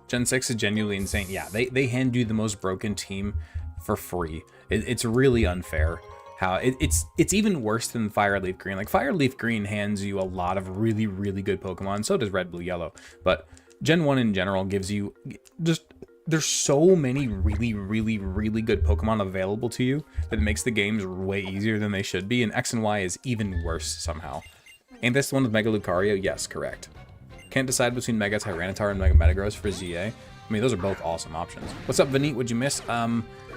S1: Gen 6 is genuinely insane. Yeah, they hand you the most broken team for free. It's really unfair. How it's even worse than Fire Leaf Green. Like, Fire Leaf Green hands you a lot of really, really good Pokemon. So does Red, Blue, Yellow. But Gen 1 in general gives you just... There's so many really, really, really good Pokemon available to you that it makes the games way easier than they should be. And X and Y is even worse somehow. Ain't this the one with Mega Lucario? Yes, correct. Can't decide between Mega Tyranitar and Mega Metagross for ZA. I mean, those are both awesome options. What's up, Vineet? What'd you miss?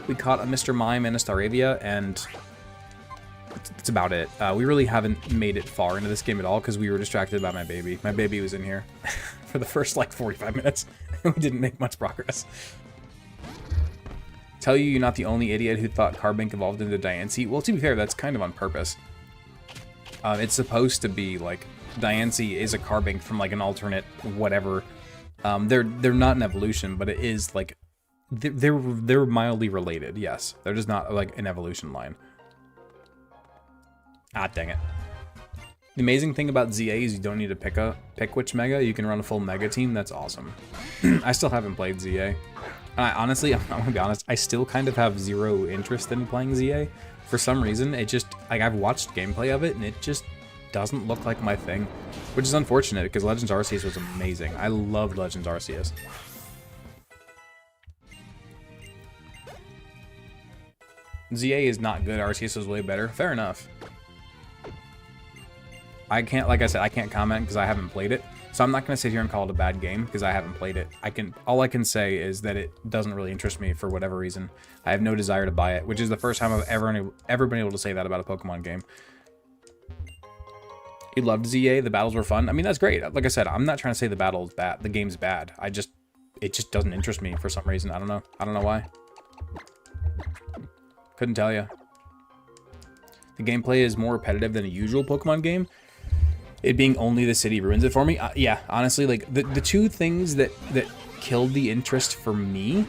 S1: We caught a Mr. Mime and a Staravia, and that's about it. We really haven't made it far into this game at all because we were distracted by my baby. My baby was in here for the first, like, 45 minutes, and we didn't make much progress. Tell you you're not the only idiot who thought Carbink evolved into Diancie. Well, to be fair, that's kind of on purpose. It's supposed to be, like, Diancie is a Carbink from, like, an alternate whatever. They're not an evolution, but it is, like, they're mildly related, yes. They're just not, like, an evolution line. Ah, dang it. The amazing thing about ZA is you don't need to pick which Mega. You can run a full Mega team. That's awesome. I still haven't played ZA. Honestly, I'm gonna be honest, I still kind of have zero interest in playing ZA. For some reason, it just, like, I've watched gameplay of it, and it just doesn't look like my thing. Which is unfortunate, because Legends Arceus was amazing. I loved Legends Arceus. ZA is not good, Arceus was way better. Fair enough. I can't, like I said, I can't comment because I haven't played it. So I'm not going to sit here and call it a bad game because I haven't played it. All I can say is that it doesn't really interest me for whatever reason. I have no desire to buy it, which is the first time I've ever been able to say that about a Pokemon game. You loved ZA, the battles were fun. I mean, that's great. Like I said, I'm not trying to say the battle is bad. The game's bad. It just doesn't interest me for some reason. I don't know. I don't know why. Couldn't tell you. The gameplay is more repetitive than a usual Pokemon game. It being only the city ruins it for me. Yeah, honestly, like the two things that killed the interest for me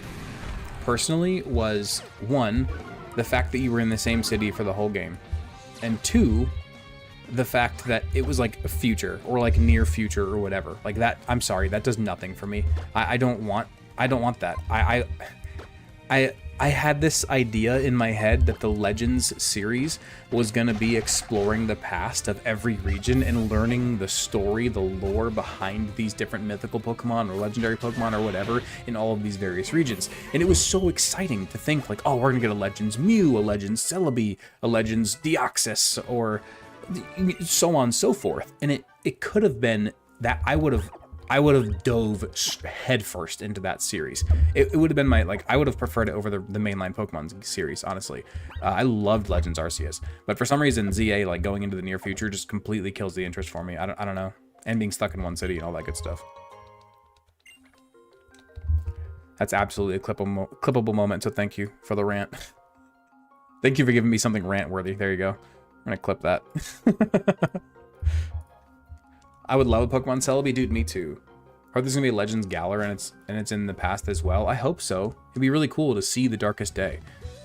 S1: personally was, one, the fact that you were in the same city for the whole game, and two, the fact that it was like a future or like near future or whatever. Like that, I'm sorry, that does nothing for me. I don't want that. I had this idea in my head that the Legends series was going to be exploring the past of every region and learning the story, the lore behind these different mythical Pokemon or legendary Pokemon or whatever in all of these various regions. And it was so exciting to think like, oh, we're going to get a Legends Mew, a Legends Celebi, a Legends Deoxys, or so on and so forth. And it could have been that I would have dove headfirst into that series. It would have been I would have preferred it over the mainline Pokemon series, honestly. I loved Legends Arceus, but for some reason ZA, like, going into the near future just completely kills the interest for me. I don't know. And being stuck in one city and all that good stuff. That's absolutely a clippable moment, so thank you for the rant. Thank you for giving me something rant worthy. There you go. gonna clip that. I would love a Pokemon Celebi, dude. Me too. Heard there's gonna be a Legends Galar and it's in the past as well. I hope so. It'd be really cool to see the Darkest Day,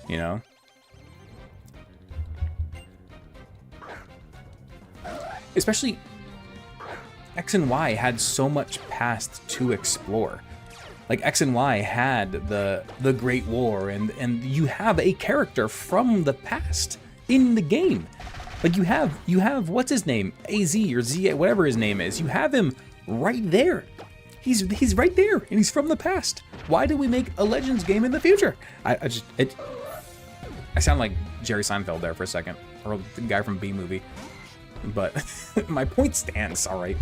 S1: you know. Especially X and Y had so much past to explore. Like X and Y had the Great War, and you have a character from the past in the game. Like you have what's his name, AZ or Z, whatever his name is. You have him right there. He's right there, and he's from the past. Why do we make a Legends game in the future? I sound like Jerry Seinfeld there for a second, or the guy from B Movie. But my point stands, all right.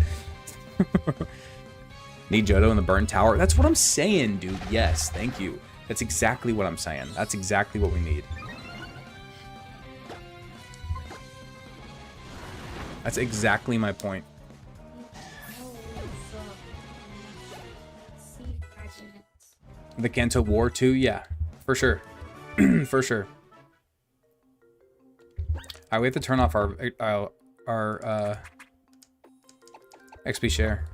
S1: Need Johto in the Burn Tower. That's what I'm saying, dude. Yes, thank you. That's exactly what I'm saying. That's exactly what we need. That's exactly my point. The Kanto War too? Yeah, for sure. For sure. Alright, we have to turn off our XP share.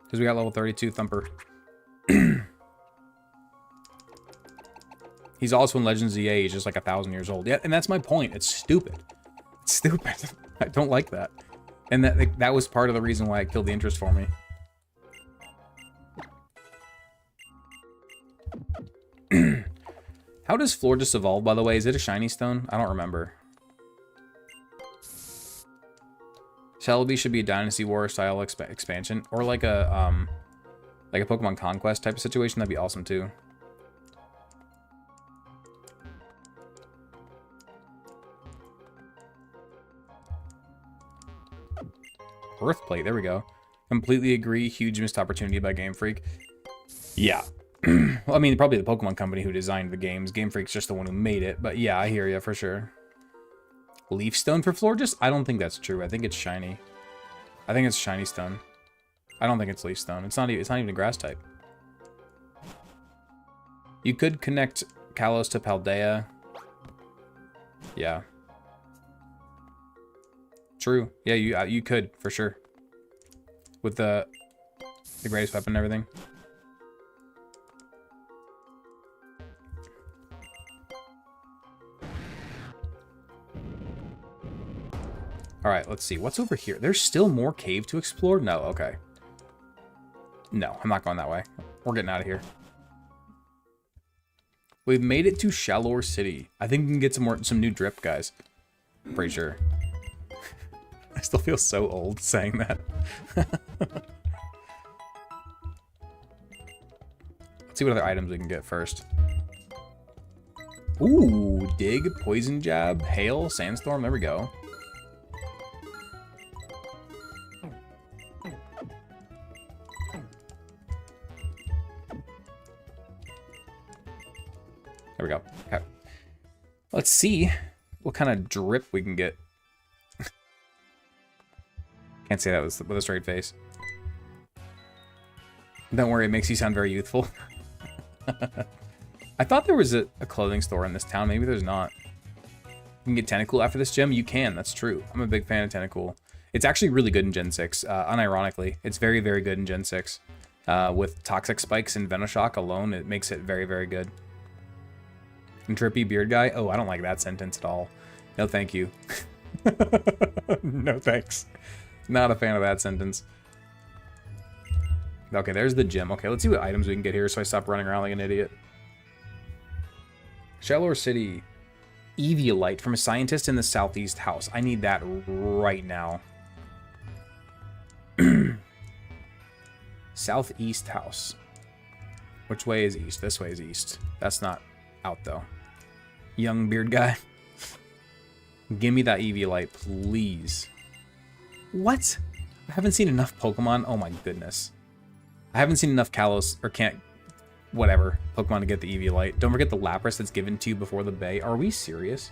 S1: Because we got level 32 Thumper. He's also in Legends ZA, he's just like 1,000 years old. Yeah, and that's my point. It's stupid. It's stupid. I don't like that. And that was part of the reason why it killed the interest for me. How does Florges evolve, by the way? Is it a shiny stone? I don't remember. Celebi should be a Dynasty War style expansion, or like a Pokemon Conquest type of situation. That'd be awesome too. Earthplate, there we go. Completely agree. Huge missed opportunity by Game Freak. Yeah. Well, I mean, probably the Pokemon company who designed the games. Game Freak's just the one who made it. But yeah, I hear you for sure. Leaf Stone for Florges? I don't think that's true. I think it's shiny. I think it's shiny stone. I don't think it's Leaf Stone. It's not even a grass type. You could connect Kalos to Paldea. Yeah. True. Yeah, you could for sure. With the greatest weapon and everything. Alright, let's see. What's over here? There's still more cave to explore? No, okay. No, I'm not going that way. We're getting out of here. We've made it to Shallower City. I think we can get some new drip, guys. I'm pretty sure. I still feel so old saying that. Let's see what other items we can get first. Ooh, Dig, Poison Jab, Hail, Sandstorm. There we go. There we go. Okay. Let's see what kind of drip we can get. Can't say that with a straight face. Don't worry, it makes you sound very youthful. I thought there was a clothing store in this town. Maybe there's not. You can get Tentacool after this gym? You can, that's true. I'm a big fan of Tentacool. It's actually really good in Gen 6, unironically. It's very, very good in Gen 6. With Toxic Spikes and Venoshock alone, it makes it very, very good. And Trippy Beard Guy? Oh, I don't like that sentence at all. No, thank you. No, thanks. Not a fan of that sentence. Okay, there's the gym. Okay, let's see what items we can get here so I stop running around like an idiot. Shallower City. Eevee from a scientist in the southeast house. I need that right now. Southeast house. Which way is east? This way is east. That's not out though. Young beard guy. Give me that Eevee, please. What? I haven't seen enough Pokemon. Oh my goodness. I haven't seen enough Kalos or whatever Pokemon to get the Eevee. Don't forget the Lapras that's given to you before the Bay. Are we serious?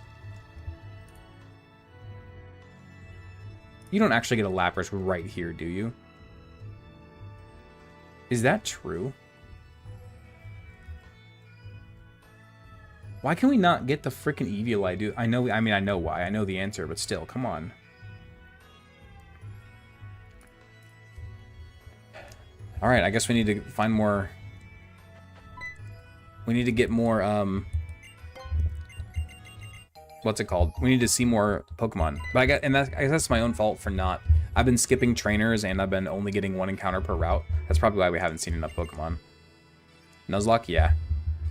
S1: You don't actually get a Lapras right here, do you? Is that true? Why can we not get the freaking Eevee, dude? I know why. I know the answer, but still, come on. Alright, I guess we need to find more... We need to get more, what's it called? We need to see more Pokemon. But I guess that's my own fault for not... I've been skipping trainers, and I've been only getting one encounter per route. That's probably why we haven't seen enough Pokemon. Nuzlocke, yeah.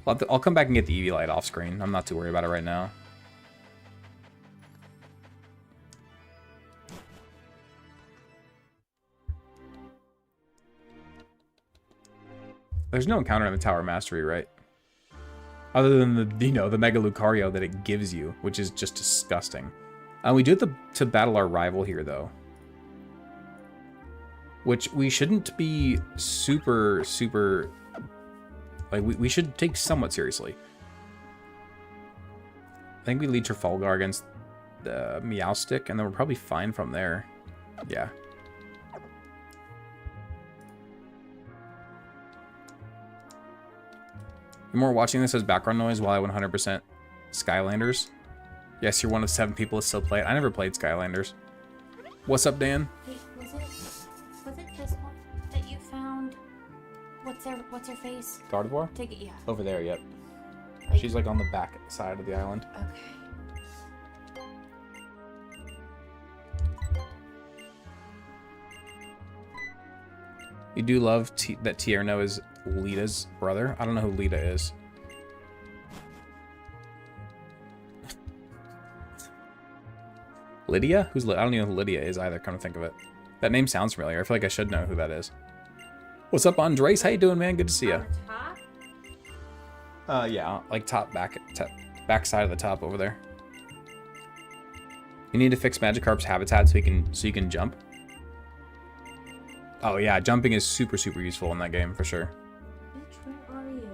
S1: I'll come back and get the Eevee light off screen. I'm not too worried about it right now. There's no encounter in the Tower Mastery, right? Other than the, you know, the Mega Lucario that it gives you, which is just disgusting. We do have to battle our rival here, though. Which we shouldn't be super... Like, we should take somewhat seriously. I think we lead Trafalgar against the Meowstic, and then we're probably fine from there. Yeah. You're more watching this as background noise while I 100% Skylanders. Yes, you're one of 7 people who still play it. I never played Skylanders. What's up, Dan?
S2: Wait, was it this one that you found? What's her face?
S1: Gardevoir?
S2: Take it, yeah.
S1: Over there, yep.
S2: Like,
S1: She's like on the back side of the island.
S2: Okay.
S1: You do love that Tierno is Lita's brother? I don't know who Lita is. Lydia? Who's Lydia? I don't even know who Lydia is either, come to think of it. That name sounds familiar. I feel like I should know who that is. What's up, Andres? How you doing, man? Good to see you. Yeah, like back side of the top over there. You need to fix Magikarp's habitat so you can jump. Oh yeah, jumping is super useful in that game for sure.
S2: Bitch, where are you?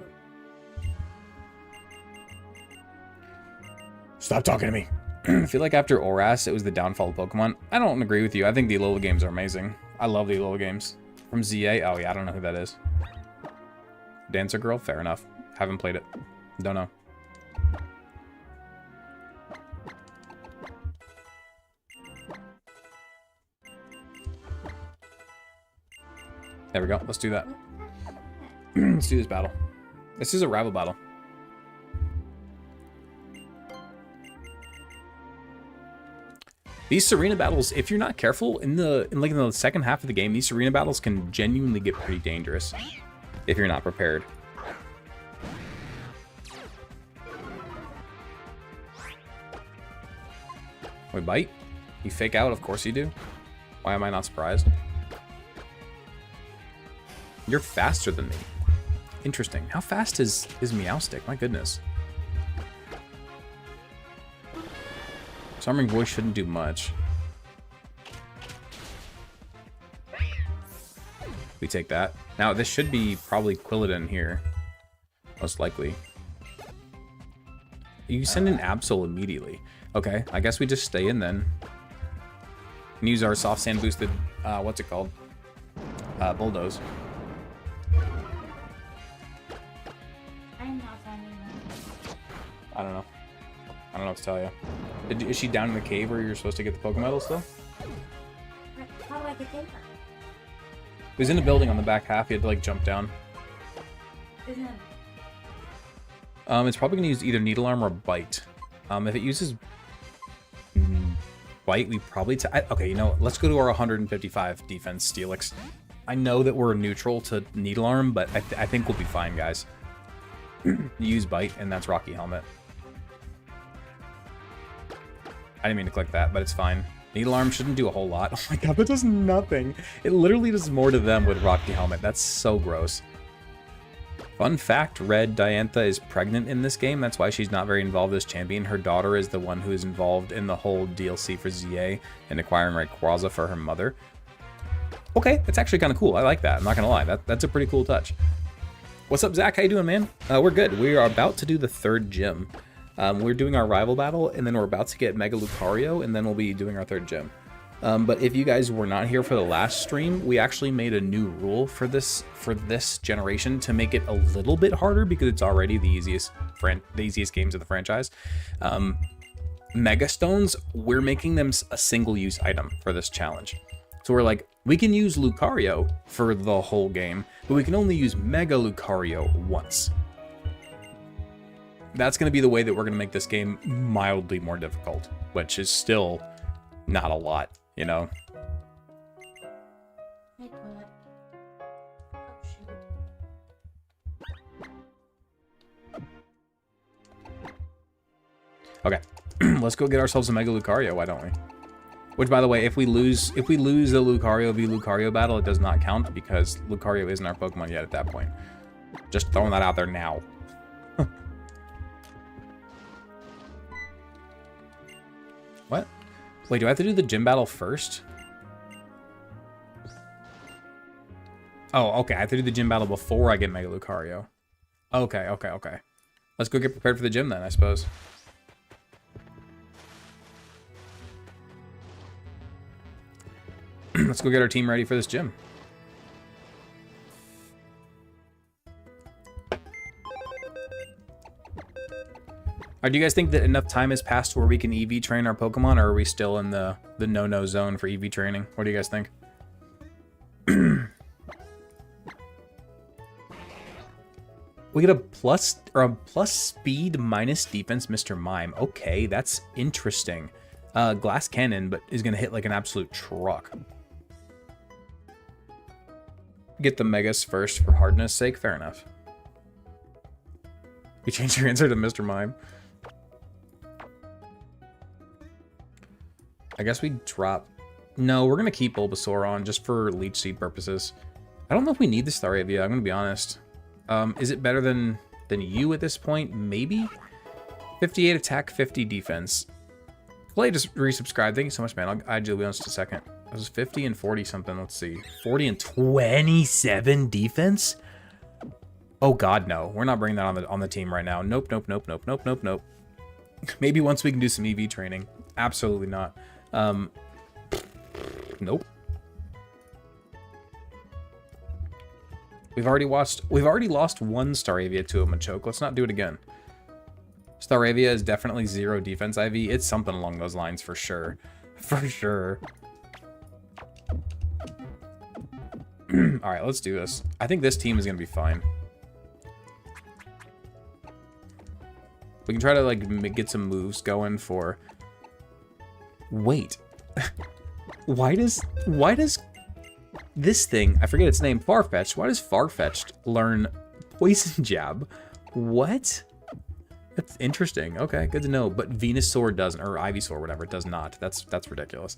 S1: Stop talking to me. I feel like after Oras, it was the downfall of Pokemon. I don't agree with you. I think the Alola games are amazing. I love the Alola games. From ZA? Oh yeah, I don't know who that is. Dancer Girl? Fair enough. Haven't played it. Don't know. There we go. Let's do that. Let's do this battle. This is a rival battle. These Serena battles, if you're not careful, in the second half of the game, these Serena battles can genuinely get pretty dangerous if you're not prepared. We bite? You fake out? Of course you do. Why am I not surprised? You're faster than me. Interesting. How fast is Meowstic? My goodness. Summoning Voice shouldn't do much. We take that. Now, this should be probably Quilladin here. Most likely. You send an Absol immediately. Okay, I guess we just stay in then. And use our soft sand boosted, what's it called? Bulldoze.
S2: I'm not finding them.
S1: I don't know. I don't know what to tell you. Is she down in the cave where you're supposed to get the Pokemon still?
S2: How do I get paper?
S1: It was in a building on the back half. You had to like jump down.
S2: Isn't it?
S1: It's probably gonna use either Needle Arm or Bite. If it uses Bite, we probably okay. You know what? Let's go to our 155 defense Steelix. I know that we're neutral to Needle Arm, but I think we'll be fine, guys. You use Bite, and that's Rocky Helmet. I didn't mean to click that, but it's fine. Needle Arm shouldn't do a whole lot. Oh my god, that does nothing. It literally does more to them with Rocky Helmet. That's so gross. Fun fact, Red Diantha is pregnant in this game. That's why she's not very involved as champion. Her daughter is the one who is involved in the whole DLC for ZA and acquiring Rayquaza for her mother. Okay, that's actually kind of cool. I like that. I'm not going to lie. That's a pretty cool touch. What's up, Zach? How you doing, man? We're good. We are about to do the third gym. We're doing our rival battle, and then we're about to get Mega Lucario, and then we'll be doing our third gym. But if you guys were not here for the last stream, we actually made a new rule for this generation to make it a little bit harder because it's already the easiest games of the franchise. Mega Stones, we're making them a single-use item for this challenge. So we're like, we can use Lucario for the whole game, but we can only use Mega Lucario once. That's going to be the way that we're going to make this game mildly more difficult, which is still not a lot, you know? Okay, let's go get ourselves a Mega Lucario, why don't we? Which, by the way, if we lose the Lucario v Lucario battle, it does not count because Lucario isn't our Pokemon yet at that point. Just throwing that out there now. What? Wait, do I have to do the gym battle first? Oh, okay. I have to do the gym battle before I get Mega Lucario. Okay. Let's go get prepared for the gym then, I suppose. Let's go get our team ready for this gym. Do you guys think that enough time has passed where we can Eevee train our Pokemon, or are we still in the no-no zone for Eevee training? What do you guys think? We get a plus speed minus defense, Mr. Mime. Okay, that's interesting. Glass cannon, but is gonna hit like an absolute truck. Get the Megas first for hardness sake. Fair enough. You changed your answer to Mr. Mime. I guess we drop... No, we're going to keep Bulbasaur on just for Leech Seed purposes. I don't know if we need the Staravia, I'm going to be honest. Is it better than you at this point? Maybe? 58 attack, 50 defense. Clay just resubscribed. Thank you so much, man. I'll add you in just a second. It was 50 and 40 something. Let's see. 40 and 27 defense? Oh, God, no. We're not bringing that on the team right now. Nope. Maybe once we can do some EV training. Absolutely not. Nope. We've already lost one Staravia to a Machoke. Let's not do it again. Staravia is definitely 0 defense IV. It's something along those lines for sure. For sure. Alright, let's do this. I think this team is going to be fine. We can try to, like, get some moves going for... Wait. Why does this thing, I forget its name, Farfetch'd, why does Farfetch'd learn Poison Jab? What? That's interesting. Okay, good to know. But Venusaur doesn't, or Ivysaur, whatever, it does not. That's ridiculous.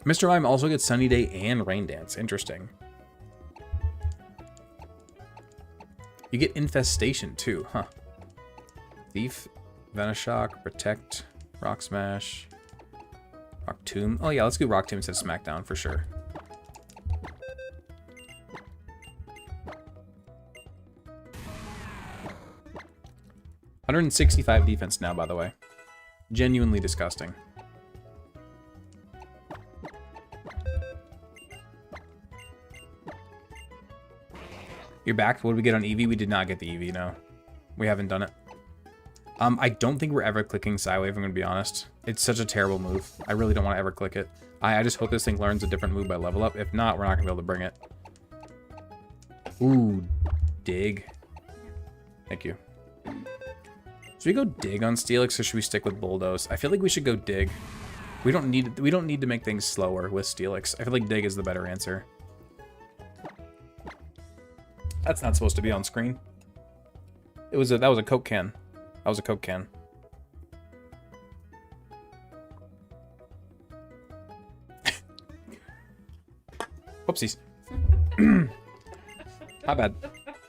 S1: Mr. Mime also gets Sunny Day and Rain Dance. Interesting. You get Infestation too, huh? Thief, Venoshock, Protect, Rock Smash, Rock Tomb. Oh yeah, let's do Rock Tomb instead of Smackdown for sure. $165 defense now, by the way. Genuinely disgusting. You're back. What did we get on Eevee? We did not get the Eevee, no. We haven't done it. I don't think we're ever clicking Psywave, I'm going to be honest. It's such a terrible move. I really don't want to ever click it. I just hope this thing learns a different move by level up. If not, we're not going to be able to bring it. Ooh, dig. Thank you. Should we go dig on Steelix, or should we stick with Bulldoze? I feel like we should go dig. We don't need to make things slower with Steelix. I feel like dig is the better answer. That's not supposed to be on screen. That was a Coke can. That was a Coke can. Whoopsies. Not bad.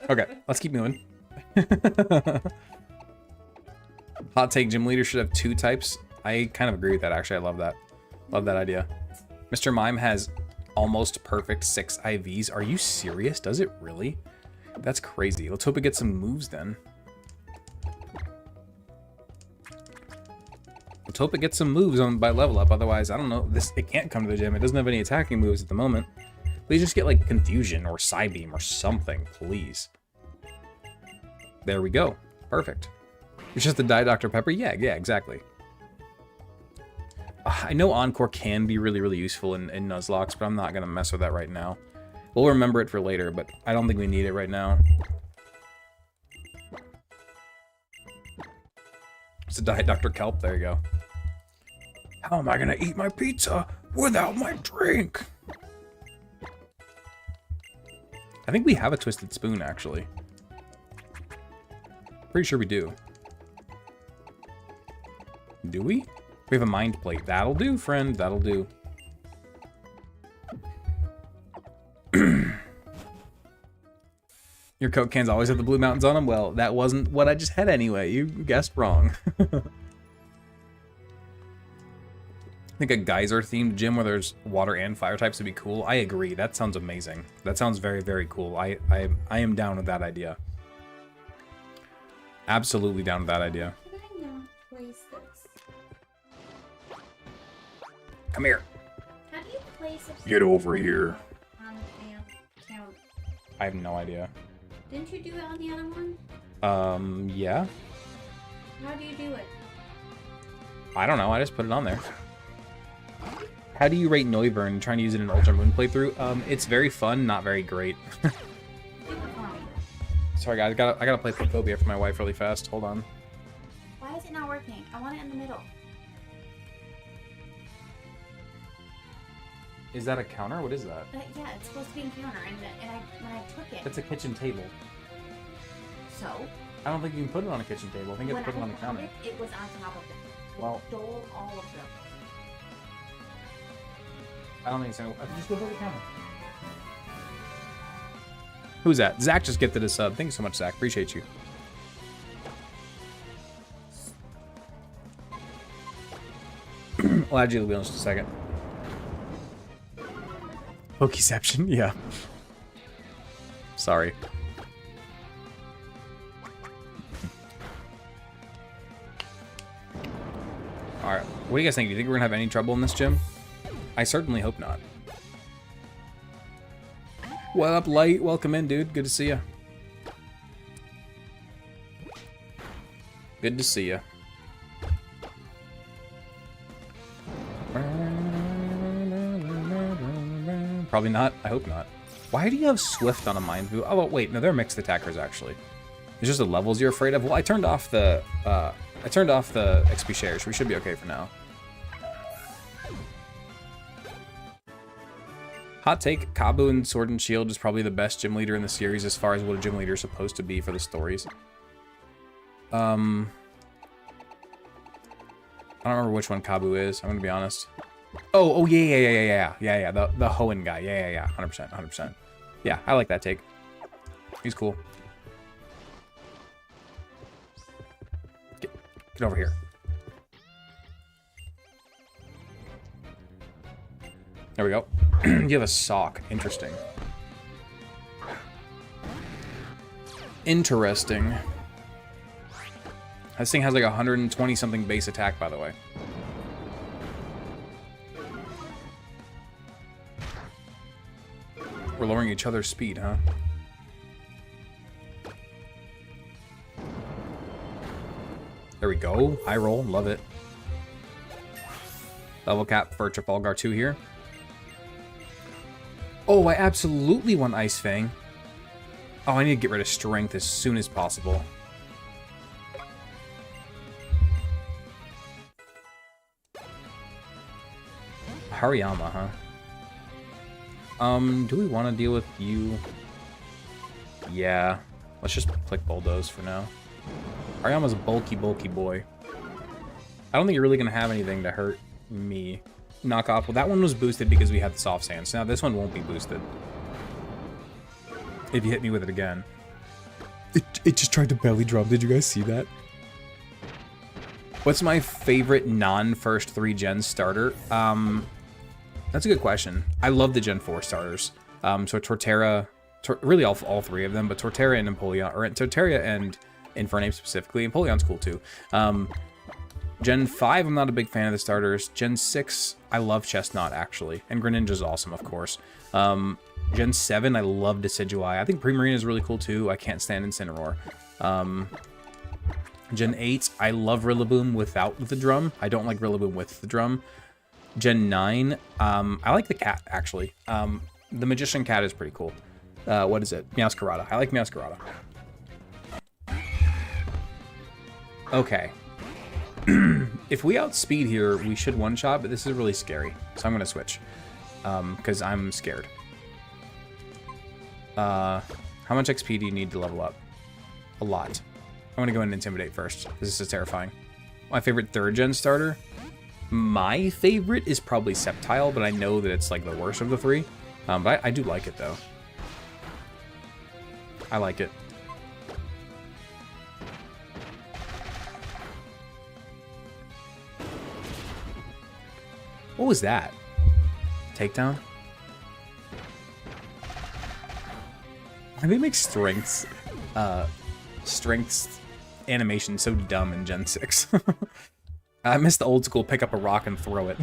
S1: Okay, let's keep moving. Hot take, gym leader should have 2 types. I kind of agree with that, actually. I love that. Love that idea. Mr. Mime has almost perfect 6 IVs. Are you serious? Does it really? That's crazy. Let's hope it gets some moves then. Let's hope it gets some moves on by level up. Otherwise, I don't know. It can't come to the gym. It doesn't have any attacking moves at the moment. Please just get like Confusion or Psybeam or something, please. There we go. Perfect. It's just a Diet Dr. Pepper? Yeah, exactly. I know Encore can be really, really useful in Nuzlocke, but I'm not going to mess with that right now. We'll remember it for later, but I don't think we need it right now. It's a Diet Dr. Kelp. There you go. How am I going to eat my pizza without my drink? I think we have a Twisted Spoon, actually. Pretty sure we do. Do we? We have a Mind Plate. That'll do, friend. That'll do. Your Coke cans always have the blue mountains on them? Well, that wasn't what I just had anyway. You guessed wrong. I think a geyser-themed gym where there's water and fire types would be cool. I agree. That sounds amazing. That sounds very, very cool. I am down with that idea. Absolutely down with that idea.
S2: Can I not place this?
S1: Come here.
S2: How do you place it?
S1: Get over here.
S2: On the count.
S1: I have no idea.
S2: Didn't you do it on the other one?
S1: Yeah.
S2: How do you do it?
S1: I don't know. I just put it on there. How do you rate Noivern trying to use it in Ultra Moon playthrough? It's very fun, not very great. Sorry guys, I gotta play Phobia for my wife really fast. Hold on.
S2: Why is it not working? I want it in the middle.
S1: Is that a counter? What is that?
S2: Yeah, it's supposed to be in counter, and when I took it...
S1: It's a kitchen table.
S2: So?
S1: I don't think you can put it on a kitchen table. I think it's put it on the counter.
S2: It was on top of it.
S1: Well...
S2: It stole all of them.
S1: I don't think so. I can just go to the counter. Who's that? Zach just gifted a sub. Thank you so much, Zach. Appreciate you. I'll add you to the wheel in just a second. Pokeception? Yeah. Sorry. Alright. What do you guys think? Do you think we're gonna have any trouble in this gym? I certainly hope not. What up, Light? Welcome in, dude. Good to see you. Good to see you. Probably not. I hope not. Why do you have Swift on a Mind View? Oh, wait. No, they're mixed attackers, actually. It's just the levels you're afraid of. Well, I turned off the XP shares. So we should be okay for now. Hot take, Kabu in Sword and Shield is probably the best gym leader in the series as far as what a gym leader is supposed to be for the stories. I don't remember which one Kabu is, I'm gonna be honest. Oh yeah, the Hoenn guy, yeah, 100%. Yeah, I like that take. He's cool. Get over here. There we go. You have a sock. Interesting. Interesting. This thing has like 120 something base attack, by the way. We're lowering each other's speed, huh? There we go. High roll. Love it. Level cap for Trafalgar 2 here. Oh, I absolutely want Ice Fang. Oh, I need to get rid of Strength as soon as possible. Hariyama, huh? Do we want to deal with you? Yeah. Let's just click Bulldoze for now. Hariyama's a bulky boy. I don't think you're really going to have anything to hurt me. Knock off. Well, that one was boosted because we had the soft sands. Now this one won't be boosted. If you hit me with it again. It just tried to belly drum. Did you guys see that? What's my favorite non-first 3 gen starter? That's a good question. I love the Gen 4 starters. So Torterra, really all 3 of them, but Torterra and Empoleon, or Torterra and Infernape specifically. Empoleon's cool too. Gen 5, I'm not a big fan of the starters. Gen 6, I love Chestnut, actually. And Greninja's awesome, of course. Gen 7, I love Decidueye. I think Primarina is really cool, too. I can't stand Incineroar. Gen 8, I love Rillaboom without the drum. I don't like Rillaboom with the drum. Gen 9, I like the cat, actually. The Magician Cat is pretty cool. What is it? Meowscarada. I like Meowscarada. Okay. If we outspeed here, we should one-shot, but this is really scary. So I'm going to switch. Because I'm scared. How much XP do you need to level up? A lot. I'm going to go and Intimidate first. This is terrifying. My favorite 3rd gen starter? My favorite is probably Sceptile, but I know that it's like the worst of the 3. But I do like it, though. I like it. What was that? Takedown? Why do they make strengths animation so dumb in Gen 6? I miss the old school pick up a rock and throw it.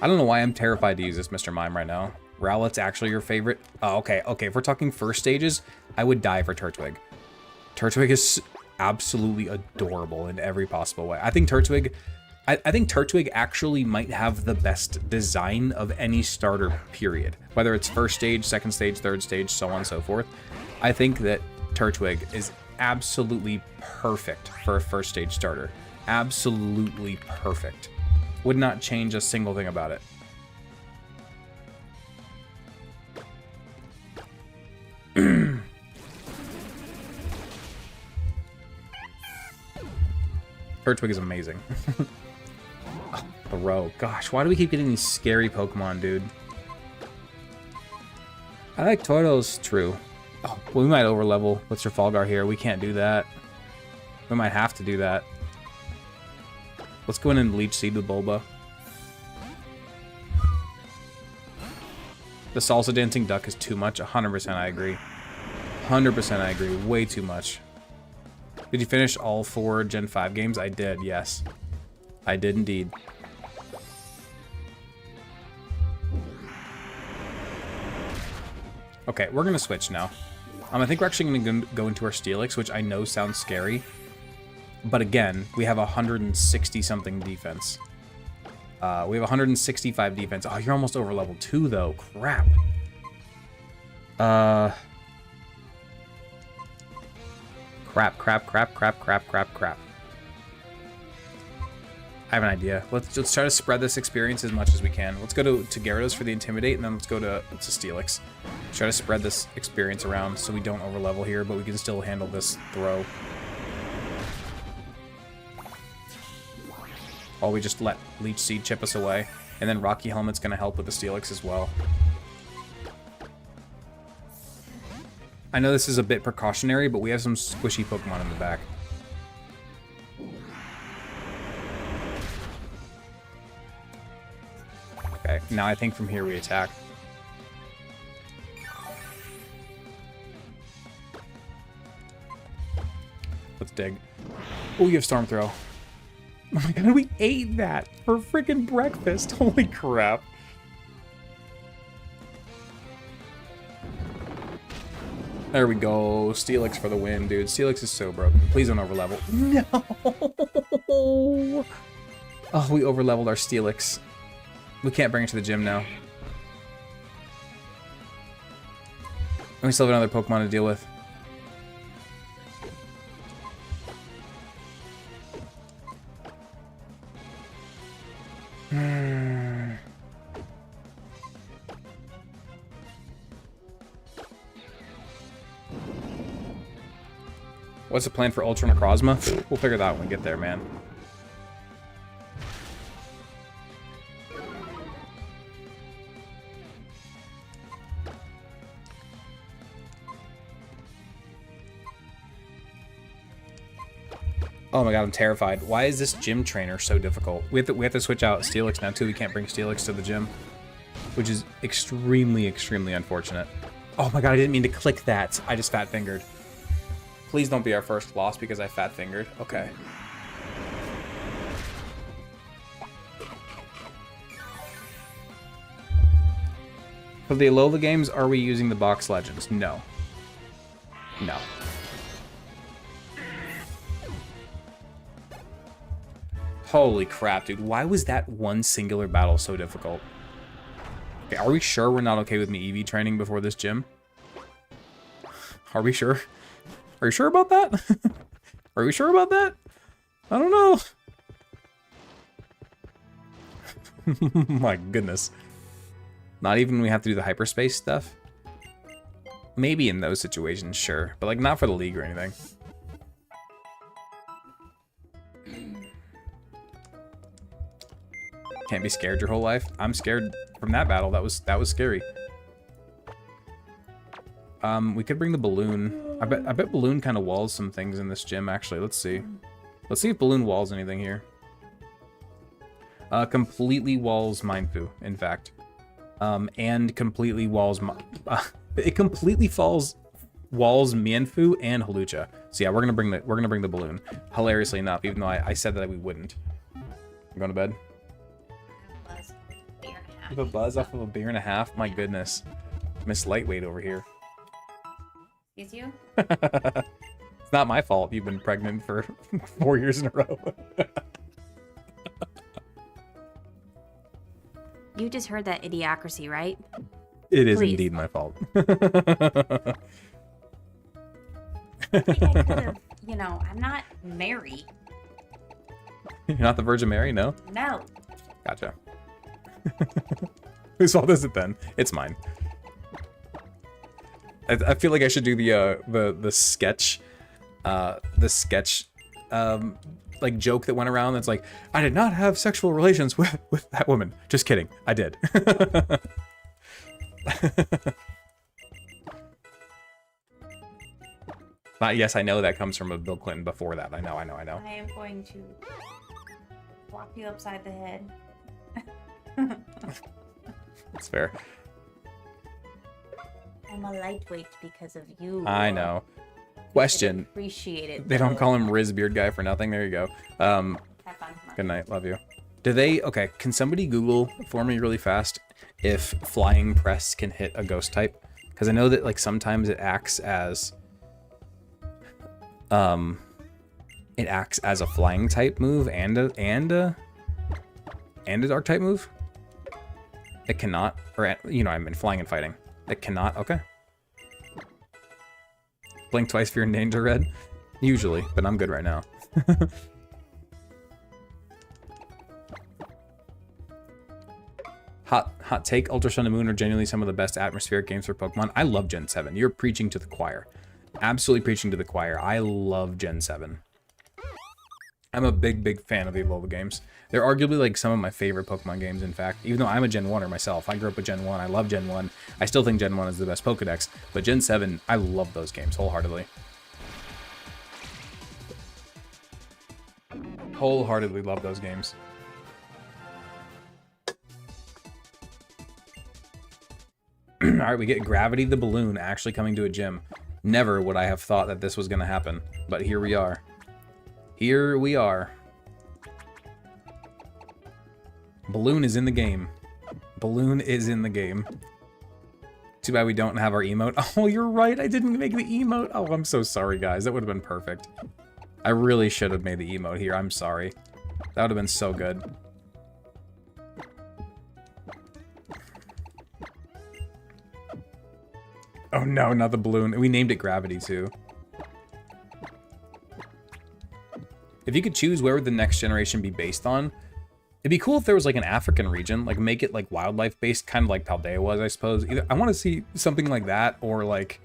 S1: I don't know why I'm terrified to use this Mr. Mime right now. Rowlet's actually your favorite? Oh, okay. Okay, if we're talking first stages, I would die for Turtwig. Turtwig is absolutely adorable in every possible way. I think Turtwig actually might have the best design of any starter, period. Whether it's first stage, second stage, third stage, so on and so forth. I think that Turtwig is absolutely perfect for a first stage starter. Absolutely perfect. Would not change a single thing about it. Turtwig is amazing. Oh, bro, gosh, why do we keep getting these scary Pokemon, dude? I like Tortoise, true. Oh, well, we might overlevel. What's your Falgar here? We can't do that. We might have to do that. Let's go in and Leech Seed the Bulba. The Salsa Dancing Duck is too much. 100% I agree. 100% I agree. Way too much. Did you finish all 4 Gen 5 games? I did, yes. I did indeed. Okay, we're going to switch now. I think we're actually going to go into our Steelix, which I know sounds scary. But again, we have 160-something defense. We have 165 defense. Oh, you're almost over level 2, though. Crap. Crap. I have an idea. Let's try to spread this experience as much as we can. Let's go to Gyarados for the Intimidate, and then let's go to Steelix. Try to spread this experience around so we don't overlevel here, but we can still handle this throw. While we just let Leech Seed chip us away. And then Rocky Helmet's going to help with the Steelix as well. I know this is a bit precautionary, but we have some squishy Pokemon in the back. Okay, now I think from here we attack. Let's dig. Oh, you have Storm Throw. Oh my god, we ate that for freaking breakfast. Holy crap. There we go. Steelix for the win, dude. Steelix is so broken. Please don't overlevel. No! Oh, we overleveled our Steelix. We can't bring it to the gym now. And we still have another Pokemon to deal with. What's the plan for Ultra Necrozma? We'll figure that out when we get there, man. Oh my god, I'm terrified. Why is this gym trainer so difficult? We have to switch out Steelix now too. We can't bring Steelix to the gym, which is extremely, extremely unfortunate. Oh my god, I didn't mean to click that. I just fat fingered. Please don't be our first loss because I fat fingered. Okay. For the Alola games, are we using the box legends? No. No. Holy crap, dude. Why was that one singular battle so difficult? Okay, are we sure we're not okay with me Eevee training before this gym? Are we sure? Are you sure about that? Are we sure about that? I don't know. My goodness. Not even when we have to do the hyperspace stuff? Maybe in those situations, sure. But, like, not for the league or anything. Can't be scared your whole life. I'm scared from that battle. That was scary. We could bring the balloon. I bet balloon kind of walls some things in this gym, actually. Let's see. Let's see if balloon walls anything here. Completely walls Mindfu, in fact. And completely walls... it completely walls Mienfoo and Hawlucha. So yeah, we're gonna bring the balloon. Hilariously enough, even though I said that we wouldn't. I'm going to bed. You have a buzz off of a beer and a half? My goodness. Miss Lightweight over here.
S2: Excuse you?
S1: It's not my fault you've been pregnant for 4 years in a row.
S2: You just heard that idiocracy, right?
S1: It is indeed my fault.
S2: I think I could have, you know, I'm not Mary.
S1: You're not the Virgin Mary, no?
S2: No.
S1: Gotcha. Whose fault is it then? It's mine. I feel like I should do the sketch, like joke that went around that's like, I did not have sexual relations with that woman. Just kidding, I did. Yes, I know that comes from a Bill Clinton before that. I know.
S2: I am going to whop you upside the head.
S1: That's fair.
S2: I'm a lightweight because of you.
S1: I know. Question.
S2: Appreciate it.
S1: They don't call him Riz Beard Guy for nothing. There you go.
S2: Have fun.
S1: Good night. Love you. Do they... Okay, can somebody Google for me really fast if Flying Press can hit a ghost type? Because I know that, like, sometimes it acts as... It acts as a flying type move and a dark type move. It cannot... Or, you know, I'm in flying and fighting. It cannot... Okay. Blink twice for your danger red? Usually, but I'm good right now. Hot take, Ultra Sun and Moon are genuinely some of the best atmospheric games for Pokemon. I love Gen 7. You're preaching to the choir. Absolutely preaching to the choir. I love Gen 7. I'm a big fan of the Alola games. They're arguably like some of my favorite Pokemon games, in fact. Even though I'm a Gen 1er myself. I grew up with Gen 1. I love Gen 1. I still think Gen 1 is the best Pokedex. But Gen 7, I love those games wholeheartedly. Wholeheartedly love those games. Alright, we get Gravity the Balloon actually coming to a gym. Never would I have thought that this was going to happen. But here we are. Here we are. Balloon is in the game. Balloon is in the game. Too bad we don't have our emote. Oh, you're right. I didn't make the emote. Oh, I'm so sorry, guys. That would have been perfect. I really should have made the emote here. I'm sorry. That would have been so good. Oh no, not the balloon. We named it Gravity too. If you could choose where would the next generation be based on, it'd be cool if there was like an African region, like make it like wildlife based, kind of like Paldea was, I suppose. Either I want to see something like that, or like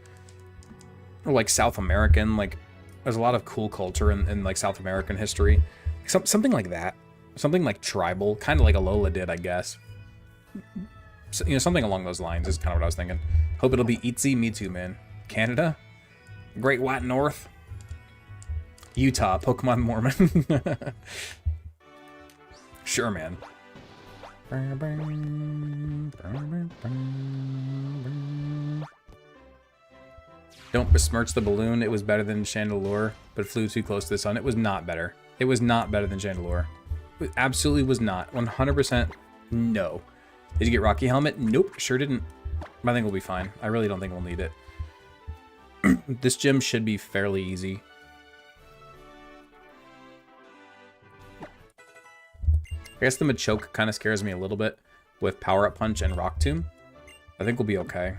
S1: South American. Like there's a lot of cool culture in like South American history. Something like that. Something like tribal, kind of like Alola did, I guess. So, you know, something along those lines is kind of what I was thinking. Hope it'll be Itzy. Me too, man. Canada? Great White North? Utah, Pokemon Mormon. Sure, man. Don't besmirch the balloon. It was better than Chandelure, but flew too close to the sun. It was not better. It was not better than Chandelure. It absolutely was not. 100% no. Did you get Rocky Helmet? Nope, sure didn't. I think we'll be fine. I really don't think we'll need it. This gym should be fairly easy. I guess the Machoke kind of scares me a little bit with Power Up Punch and Rock Tomb. I think we'll be okay.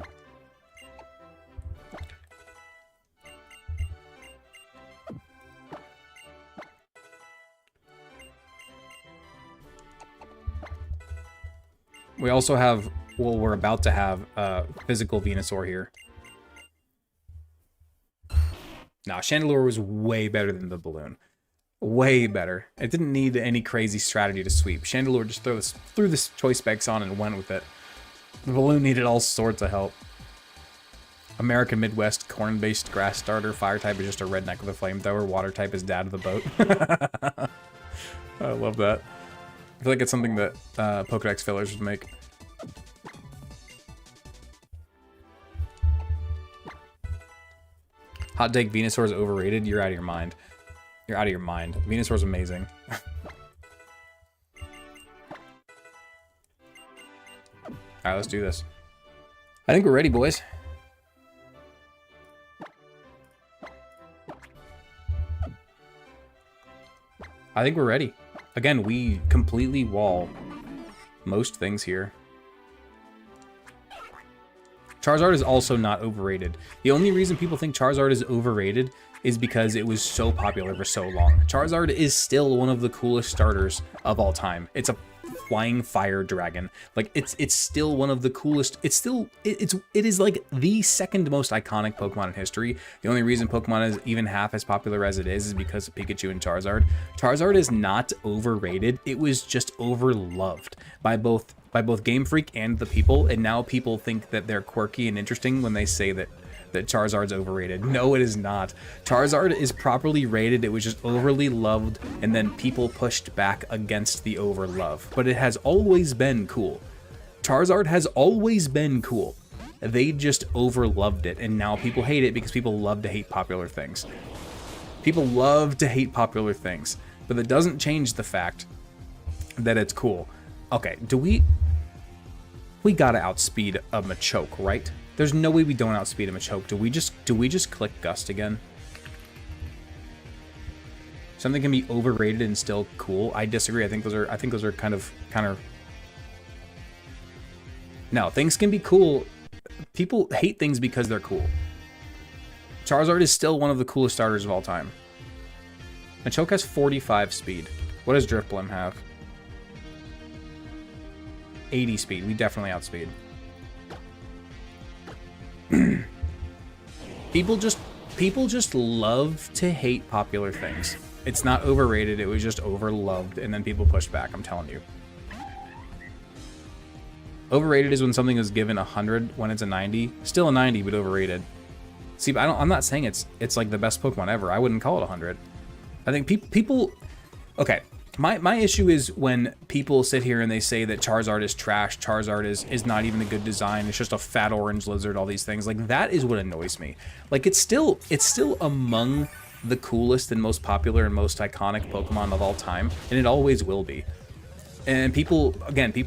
S1: We also have, well, we're about to have physical Venusaur here. Nah, Chandelure was way better than the balloon. Way better. It didn't need any crazy strategy to sweep. Chandelure just threw this choice specs on and went with it. The balloon needed all sorts of help. American Midwest corn-based grass starter. Fire type is just a redneck with a flamethrower. Water type is dad of the boat. I love that. I feel like it's something that Pokedex fillers would make. Hot take, Venusaur is overrated. You're out of your mind. You're out of your mind. Venusaur's amazing. Alright, let's do this. I think we're ready, boys. I think we're ready. Again, we completely wall most things here. Charizard is also not overrated. The only reason people think Charizard is overrated is because it was so popular for so long. Charizard is still one of the coolest starters of all time. It's a flying fire dragon. Like it's still one of the coolest. It is like the second most iconic Pokemon in history. The only reason Pokemon is even half as popular as it is because of Pikachu and Charizard. Charizard is not overrated. It was just overloved by both Game Freak and the people, and now people think that they're quirky and interesting when they say that Charizard's overrated. No, it is not. Charizard is properly rated. It was just overly loved, and then people pushed back against the overlove. But it has always been cool. Charizard has always been cool. They just overloved it, and now people hate it because people love to hate popular things. People love to hate popular things, but that doesn't change the fact that it's cool. Okay, we gotta outspeed a Machoke, right? There's no way we don't outspeed a Machoke. Do we just click Gust again? Something can be overrated and still cool. I disagree. I think those are kind of No, things can be cool. People hate things because they're cool. Charizard is still one of the coolest starters of all time. Machoke has 45 speed. What does Drifblim have? 80 speed. We definitely outspeed. People just love to hate popular things. It's not overrated, it was just overloved, and then people pushed back, I'm telling you. Overrated is when something is given 100 when it's a 90. Still a 90, but overrated. See, I'm not saying it's like the best Pokemon ever. I wouldn't call it 100. I think people... Okay, my issue is when people sit here and they say that Charizard is trash, Charizard is not even a good design, it's just a fat orange lizard, all these things. Like, that is what annoys me. Like, it's still among the coolest and most popular and most iconic Pokemon of all time, and it always will be. And people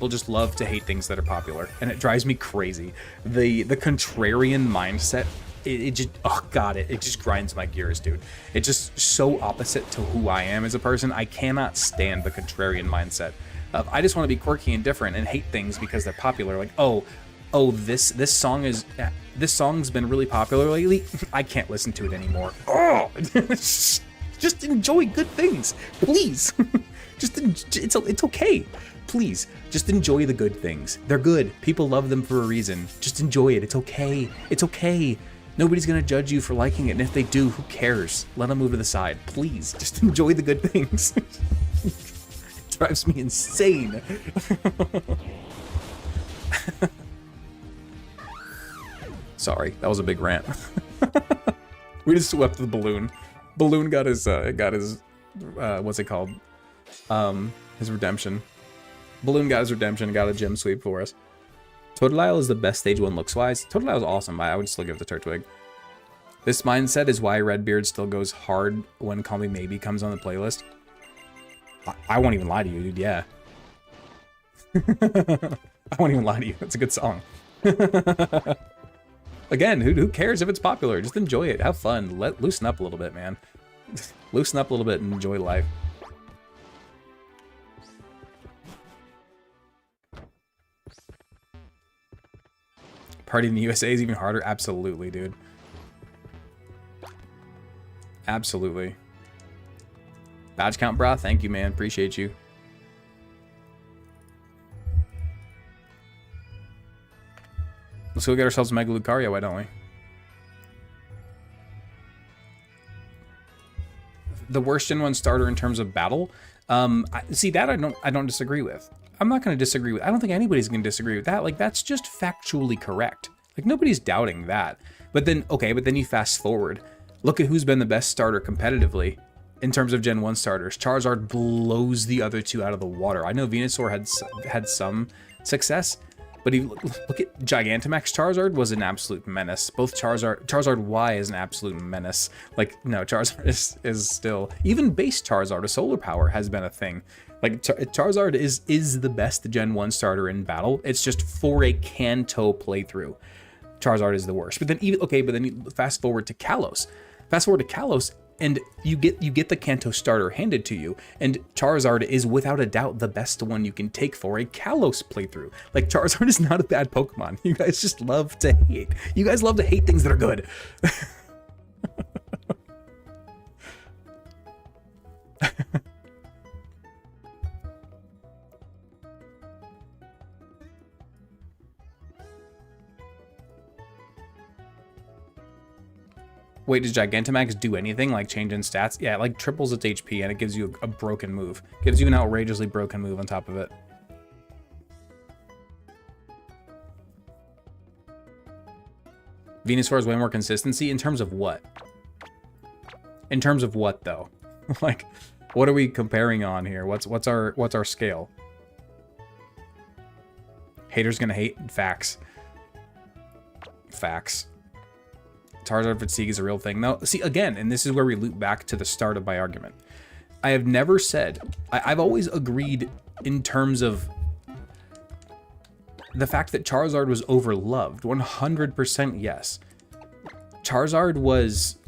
S1: just love to hate things that are popular, and it drives me crazy. The contrarian mindset, it just, oh god, it just grinds my gears, dude. It's just so opposite to who I am as a person. I cannot stand the contrarian mindset of, I just want to be quirky and different and hate things because they're popular. Like, oh, this song's been really popular lately. I can't listen to it anymore. Oh, just enjoy good things, please. It's okay. Please, just enjoy the good things. They're good. People love them for a reason. Just enjoy it. It's okay. It's okay. Nobody's gonna judge you for liking it, and if they do, who cares? Let them move to the side. Please, just enjoy the good things. It drives me insane. Sorry, that was a big rant. We just swept the balloon. Balloon got his what's it called? His redemption. Balloon got his redemption, got a gym sweep for us. Totodile is the best stage 1 looks-wise. Totodile is awesome. I would still give it to Turtwig. This mindset is why Redbeard still goes hard when Call Me Maybe comes on the playlist. I won't even lie to you, dude. Yeah. I won't even lie to you. It's a good song. Again, who cares if it's popular? Just enjoy it. Have fun. Loosen up a little bit, man. Loosen up a little bit and enjoy life. Party in the USA is even harder. Absolutely, dude. Absolutely. Badge count, brah. Thank you, man. Appreciate you. Let's go get ourselves a Mega Lucario, why don't we? The worst Gen 1 starter in terms of battle? See, that I don't disagree with. I'm not going to disagree with. I don't think anybody's going to disagree with that. Like, that's just factually correct. Like, nobody's doubting that. But then, okay, but then you fast forward. Look at who's been the best starter competitively in terms of Gen 1 starters. Charizard blows the other two out of the water. I know Venusaur had some success, but look at Gigantamax Charizard was an absolute menace. Both Charizard Y is an absolute menace. Like, no, Charizard is still, even base Charizard, a solar power has been a thing. Like, Charizard is the best Gen 1 starter in battle. It's just for a Kanto playthrough. Charizard is the worst. But then you fast forward to Kalos. And you get the Kanto starter handed to you, and Charizard is without a doubt the best one you can take for a Kalos playthrough. Like, Charizard is not a bad Pokemon. You guys just love to hate. You guys love to hate things that are good. Wait, does Gigantamax do anything like change in stats? Yeah, it like triples its HP and it gives you a broken move. Gives you an outrageously broken move on top of it. Venusaur has way more consistency in terms of what? In terms of what though? Like, what are we comparing on here? What's our scale? Haters gonna hate? Facts. Facts. Charizard fatigue is a real thing. Now, see, again, and this is where we loop back to the start of my argument. I have never said, I've always agreed in terms of the fact that Charizard was overloved. 100% yes. Charizard was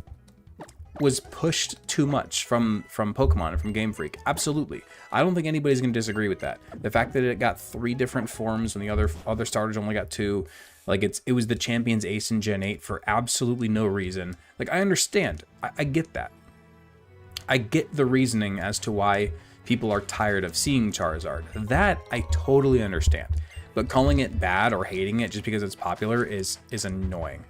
S1: pushed too much from Pokemon and from Game Freak. Absolutely. I don't think anybody's going to disagree with that. The fact that it got 3 different forms when the other starters only got 2. Like, it was the Champion's Ace in Gen 8 for absolutely no reason. Like, I understand. I get that. I get the reasoning as to why people are tired of seeing Charizard. That I totally understand. But calling it bad or hating it just because it's popular is annoying.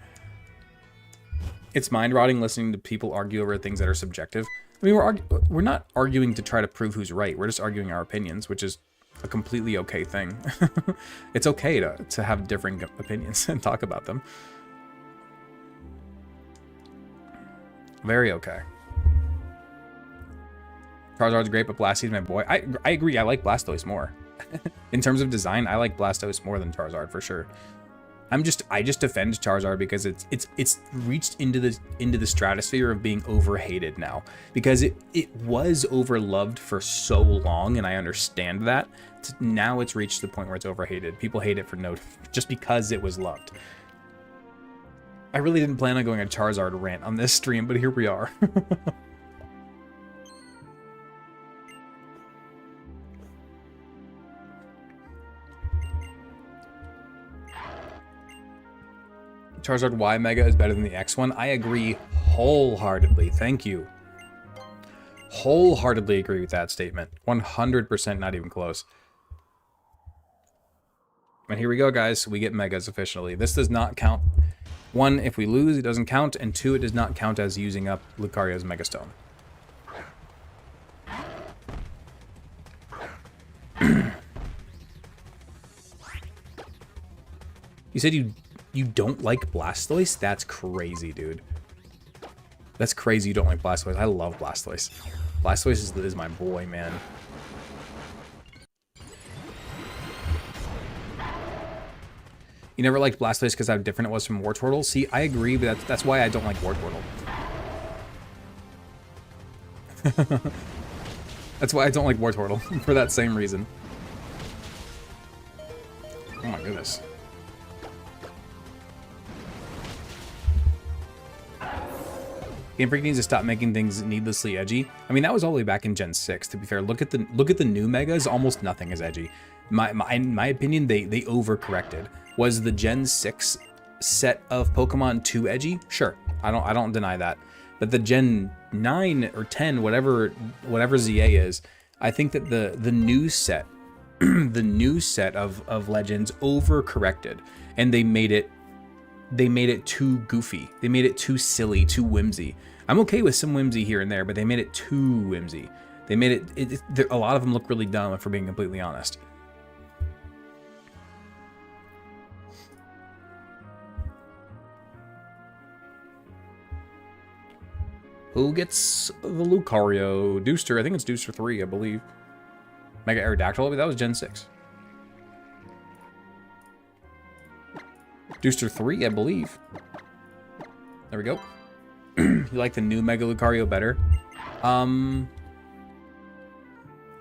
S1: It's mind-rotting listening to people argue over things that are subjective. I mean, we're not arguing to try to prove who's right. We're just arguing our opinions, which is a completely okay thing. It's okay to have differing opinions and talk about them. Very okay. Charizard's great, but Blastoise, my boy. I agree. I like Blastoise more. In terms of design, I like Blastoise more than Charizard for sure. I just defend Charizard because it's reached into the stratosphere of being overhated now, because it was overloved for so long, and I understand that. Now it's reached the point where it's overhated. People hate it for just because it was loved. I really didn't plan on going a Charizard rant on this stream, but here we are. Charizard Y Mega is better than the X one. I agree wholeheartedly. Thank you. Wholeheartedly agree with that statement. 100%, not even close. And here we go, guys. We get Megas officially. This does not count. 1, if we lose, it doesn't count. And 2, it does not count as using up Lucario's Megastone. You said you don't like Blastoise? That's crazy, dude. That's crazy you don't like Blastoise. I love Blastoise. Blastoise is my boy, man. You never liked Blastoise because how different it was from Wartortle? See, I agree, but that's why I don't like Wartortle. That's why I don't like Wartortle, for that same reason. Oh my goodness. Game Freak needs to stop making things needlessly edgy. I mean, that was all the way back in Gen 6, to be fair. Look at the new Megas, almost nothing is edgy. In my opinion, they overcorrected. Was the Gen 6 set of Pokemon too edgy? Sure, I don't deny that. But the Gen 9 or 10, whatever ZA is, I think that the new set, the new set of Legends overcorrected, and they made it too goofy. They made it too silly, too whimsy. I'm okay with some whimsy here and there, but they made it too whimsy. They made a lot of them look really dumb, if we're being completely honest. Who gets the Lucario? Dooster, I think it's Dooster 3, I believe. Mega Aerodactyl, that was Gen 6. Dooster 3, I believe. There we go. You like the new Mega Lucario better? I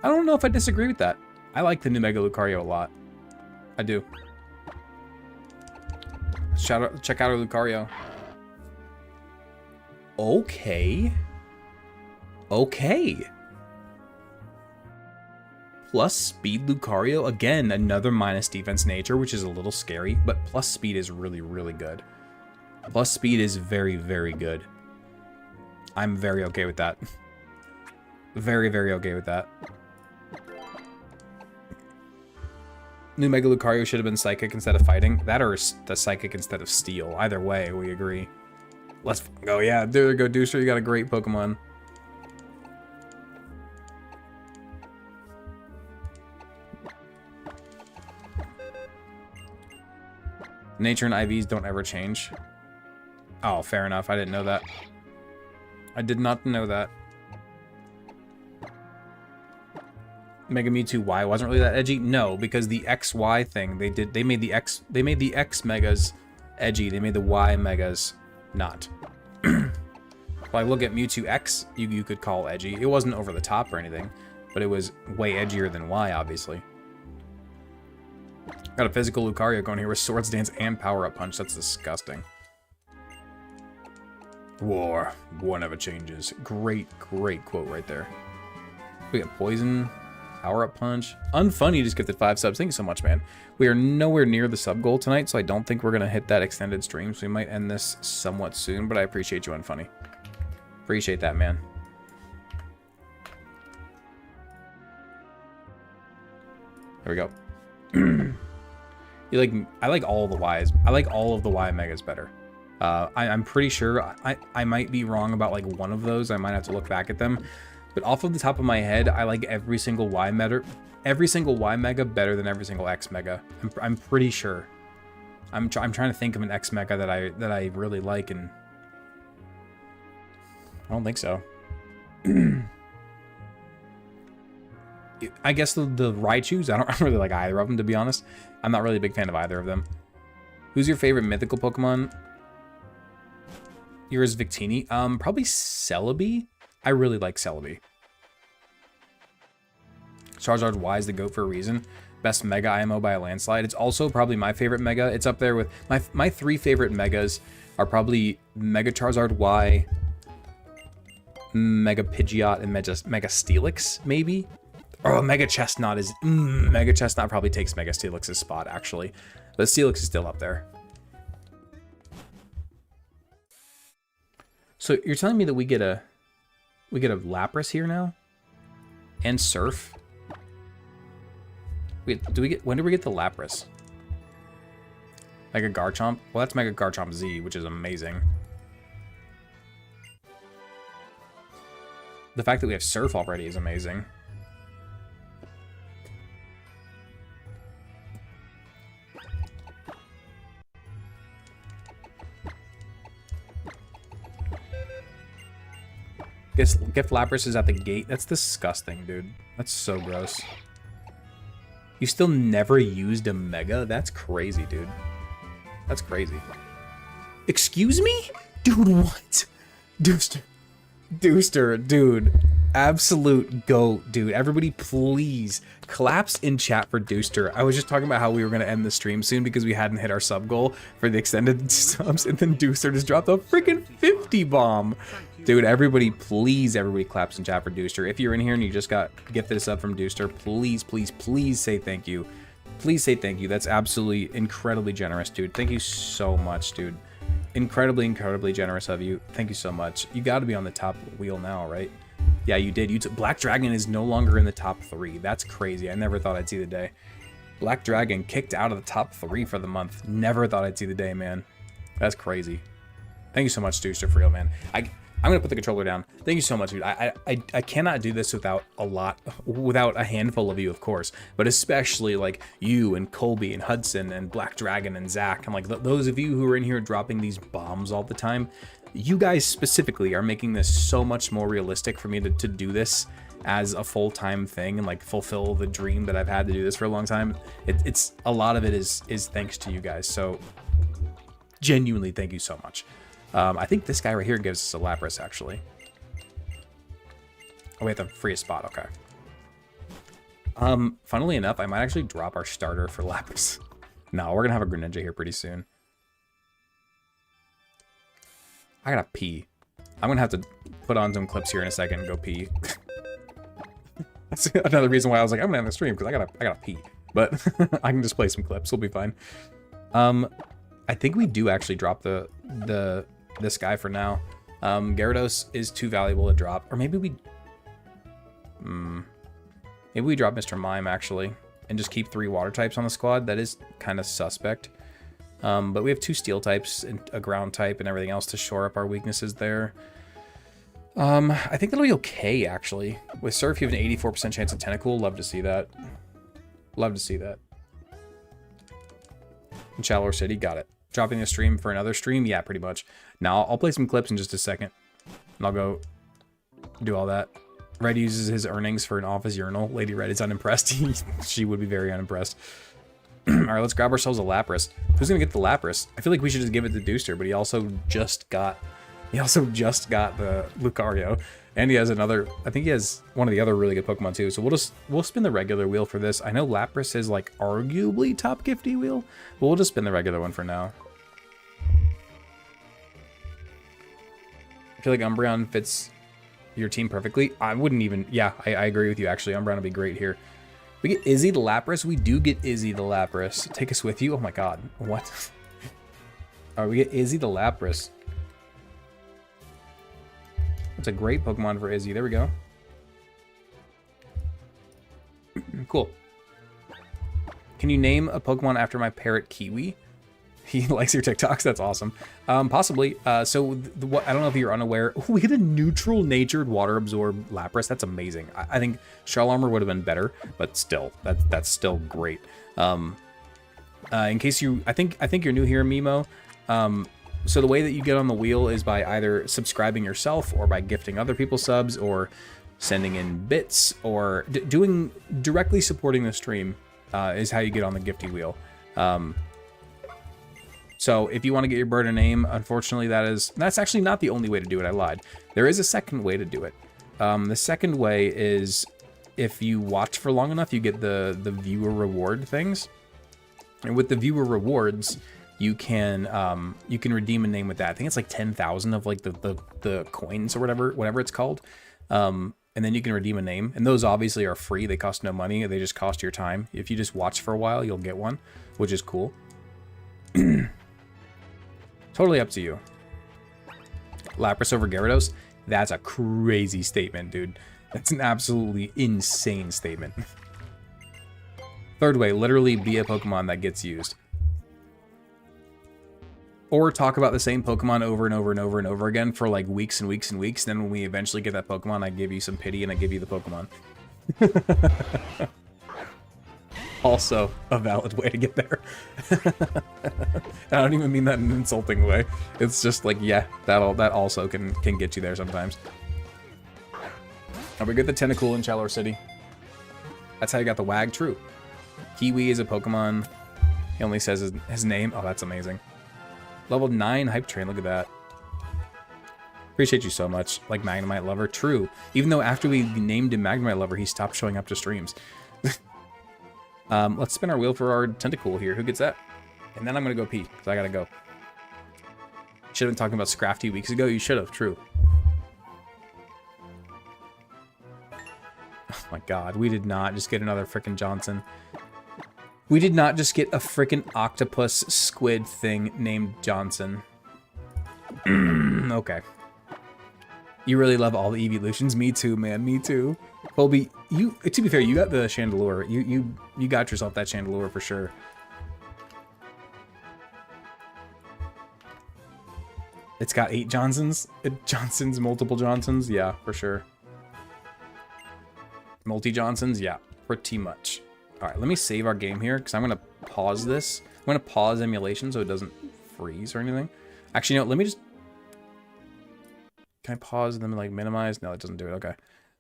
S1: don't know if I disagree with that. I like the new Mega Lucario a lot. I do. Check out our Lucario. Okay. Okay. Plus speed Lucario, again, another minus defense nature, which is a little scary, but plus speed is really, really good. Plus speed is very, very good. I'm very okay with that. Very, very okay with that. New Mega Lucario should have been Psychic instead of Fighting. That or the Psychic instead of Steel. Either way, we agree. Let's go. Yeah, there you go, Dooster. You got a great Pokemon. Nature and IVs don't ever change. Oh, fair enough. I didn't know that. I did not know that. Mega Mewtwo Y wasn't really that edgy. No, because the XY thing they made the X Megas edgy. They made the Y Megas not. Like, look at Mewtwo X, you could call edgy. It wasn't over the top or anything, but it was way edgier than Y, obviously. Got a physical Lucario going here with Swords Dance and Power Up Punch. That's disgusting. War never changes. Great, great quote right there. We got Poison, Power Up Punch. Unfunny just gifted 5 subs. Thank you so much, man. We are nowhere near the sub goal tonight, so I don't think we're going to hit that extended stream, so we might end this somewhat soon, but I appreciate you, Unfunny. Appreciate that, man. There we go. I like all the Ys. I like all of the Y Megas better. I'm pretty sure I might be wrong about like one of those. I might have to look back at them. But off of the top of my head, I like every single Y Mega better than every single X Mega. I'm pretty sure. I'm trying to think of an X Mega that I really like, and I don't think so. I guess the Raichus, I don't really like either of them, to be honest. I'm not really a big fan of either of them. Who's your favorite mythical Pokemon? Yours, Victini. Probably Celebi. I really like Celebi. Charizard Y is the GOAT for a reason. Best Mega IMO by a landslide. It's also probably my favorite Mega. It's up there with my 3 favorite Megas are probably Mega Charizard Y, Mega Pidgeot, and Mega Steelix, maybe. Oh, Mega Chestnut is... Mega Chestnut probably takes Mega Steelix's spot, actually. But Steelix is still up there. So you're telling me that we get a Lapras here now? And Surf? Wait, when do we get the Lapras? Mega Garchomp? Well, that's Mega Garchomp Z, which is amazing. The fact that we have Surf already is amazing. Gift Lapras is at the gate. That's disgusting, dude. That's so gross. You still never used a Mega? That's crazy, dude. That's crazy. Excuse me? Dude, what? Dooster, dude. Absolute GOAT, dude. Everybody, please collapse in chat for Dooster. I was just talking about how we were going to end the stream soon because we hadn't hit our sub goal for the extended subs, and then Dooster just dropped a freaking 50 bomb. Dude, everybody, please, everybody claps in chat for Dooster. If you're in here and you just got gifted a sub from Dooster, please, please, please say thank you. Please say thank you. That's absolutely incredibly generous, dude. Thank you so much, dude. Incredibly, incredibly generous of you. Thank you so much. You got to be on the top wheel now, right? Yeah, you did. Black Dragon is no longer in the top 3. That's crazy. I never thought I'd see the day. Black Dragon kicked out of the top 3 for the month. Never thought I'd see the day, man. That's crazy. Thank you so much, Dooster, for real, man. I'm gonna put the controller down. Thank you so much, dude. I cannot do this without a handful of you, of course, but especially like you and Colby and Hudson and Black Dragon and Zach, and like those of you who are in here dropping these bombs all the time. You guys specifically are making this so much more realistic for me to do this as a full-time thing and like fulfill the dream that I've had to do this for a long time. It's a lot of it is thanks to you guys. So genuinely, thank you so much. I think this guy right here gives us a Lapras, actually. Oh, we have to free a spot. Okay. Funnily enough, I might actually drop our starter for Lapras. No, we're gonna have a Greninja here pretty soon. I gotta pee. I'm gonna have to put on some clips here in a second and go pee. That's another reason why I was like, I'm gonna have a stream, because I gotta pee. But I can just play some clips. We'll be fine. I think we do actually drop this guy for now. Gyarados is too valuable to drop, or maybe we drop Mr. Mime actually, and just keep 3 water types on the squad. That is kind of suspect. But we have 2 steel types and a ground type and everything else to shore up our weaknesses there. I think that'll be okay, actually. With Surf, you have an 84% chance of Tentacool. Love to see that. Love to see that. In Shallower City, got it. Dropping the stream for another stream? Yeah, pretty much. Now, I'll play some clips in just a second. And I'll go do all that. Red uses his earnings for an office urinal. Lady Red is unimpressed. She would be very unimpressed. Alright, let's grab ourselves a Lapras. Who's gonna get the Lapras? I feel like we should just give it to Dooster, but he also just got the Lucario. And he has another, I think he has one of the other really good Pokemon too. So we'll spin the regular wheel for this. I know Lapras is like arguably top gifty wheel, but we'll just spin the regular one for now. I feel like Umbreon fits your team perfectly. I wouldn't even, yeah, I agree with you actually. Umbreon would be great here. We get Izzy the Lapras. We do get Izzy the Lapras. Take us with you. Oh my god. What? Alright, we get Izzy the Lapras. That's a great Pokemon for Izzy. There we go. Cool. Can you name a Pokemon after my parrot Kiwi? He likes your TikToks. That's awesome. Possibly. So I don't know if you're unaware. Oh, we get a neutral natured water absorb Lapras. That's amazing. I think Shell Armor would have been better, but still, that's still great. In case you, I think you're new here, Mimo. So the way that you get on the wheel is by either subscribing yourself or by gifting other people subs or sending in bits or doing directly supporting the stream is how you get on the gifty wheel. So if you want to get your bird a name, unfortunately that's actually not the only way to do it. I lied. There is a second way to do it. The second way is if you watch for long enough, you get the viewer reward things. And with the viewer rewards, you can redeem a name with that. I think it's like 10,000 of like the coins or whatever it's called. And then you can redeem a name. And those obviously are free. They cost no money. They just cost your time. If you just watch for a while, you'll get one, which is cool. Totally up to you. Lapras over Gyarados? That's a crazy statement, dude. That's an absolutely insane statement. Third way, literally be a Pokemon that gets used. Or talk about the same Pokemon over and over and over and over again for like weeks and weeks and weeks. Then when we eventually get that Pokemon, I give you some pity and I give you the Pokemon. Also a valid way to get there. I don't even mean that in an insulting way. It's just like, yeah, that also can get you there sometimes. Oh, we get the Tentacool in Shallower City. That's how you got the Wag. True. Kiwi is a Pokemon. He only says his name. Oh, that's amazing. Level 9 hype train. Look at that. Appreciate you so much. Like Magnemite Lover. True. Even though after we named him Magnemite Lover, he stopped showing up to streams. Let's spin our wheel for our Tentacool here. Who gets that? And then I'm going to go pee, because I got to go. Should have been talking about Scrafty weeks ago. You should have. True. Oh my god. We did not just get another frickin' Johnson. We did not just get a frickin' octopus squid thing named Johnson. Okay. You really love all the evolutions? Me too, man. Me too. Colby, you, to be fair, you got the Chandelure. You got yourself that Chandelure for sure. It's got 8 Johnsons. Johnsons, multiple Johnsons. Yeah, for sure. Multi-Johnsons? Yeah, pretty much. All right, let me save our game here because I'm going to pause this. I'm going to pause emulation so it doesn't freeze or anything. Actually, no, let me just... Can I pause and then like minimize? No, it doesn't do it. Okay.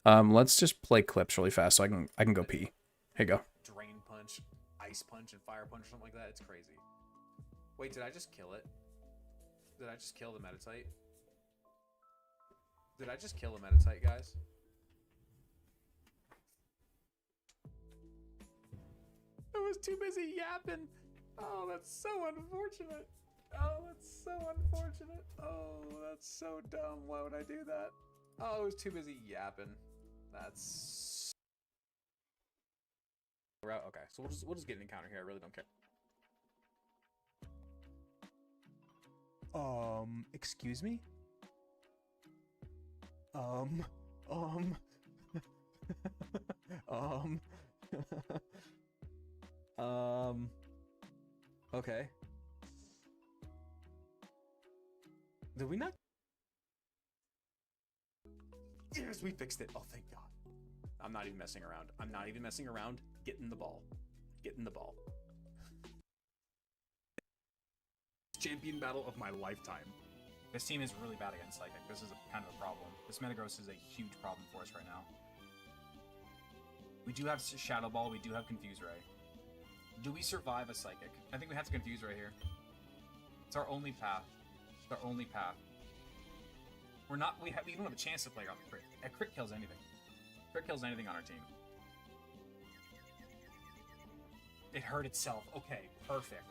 S1: Let's just play clips really fast so I can go pee. Here you go. Drain punch, ice punch, and fire punch or something like that. It's crazy. Wait, did I just kill it? Did I just kill the Meditite? Did I just kill the Meditite, guys? I was too busy yapping. Oh, that's so unfortunate. Oh, that's so unfortunate. Oh, that's so dumb. Why would I do that? Oh, I was too busy yapping. That's... Okay, so we'll just get an encounter here. I really don't care. Excuse me? Okay. Did we not? Yes, we fixed it. Oh, thank God. I'm not even messing around. I'm not even messing around. Get in the ball. Get in the ball. Champion battle of my lifetime. This team is really bad against Psychic. This is kind of a problem. This Metagross is a huge problem for us right now. We do have Shadow Ball. We do have Confuse Ray. Do we survive a Psychic? I think we have to Confuse Ray here. It's our only path. It's our only path. We're not. We don't have a chance to play on the crit. A crit kills anything. Crit kills anything on our team. It hurt itself. Okay, perfect.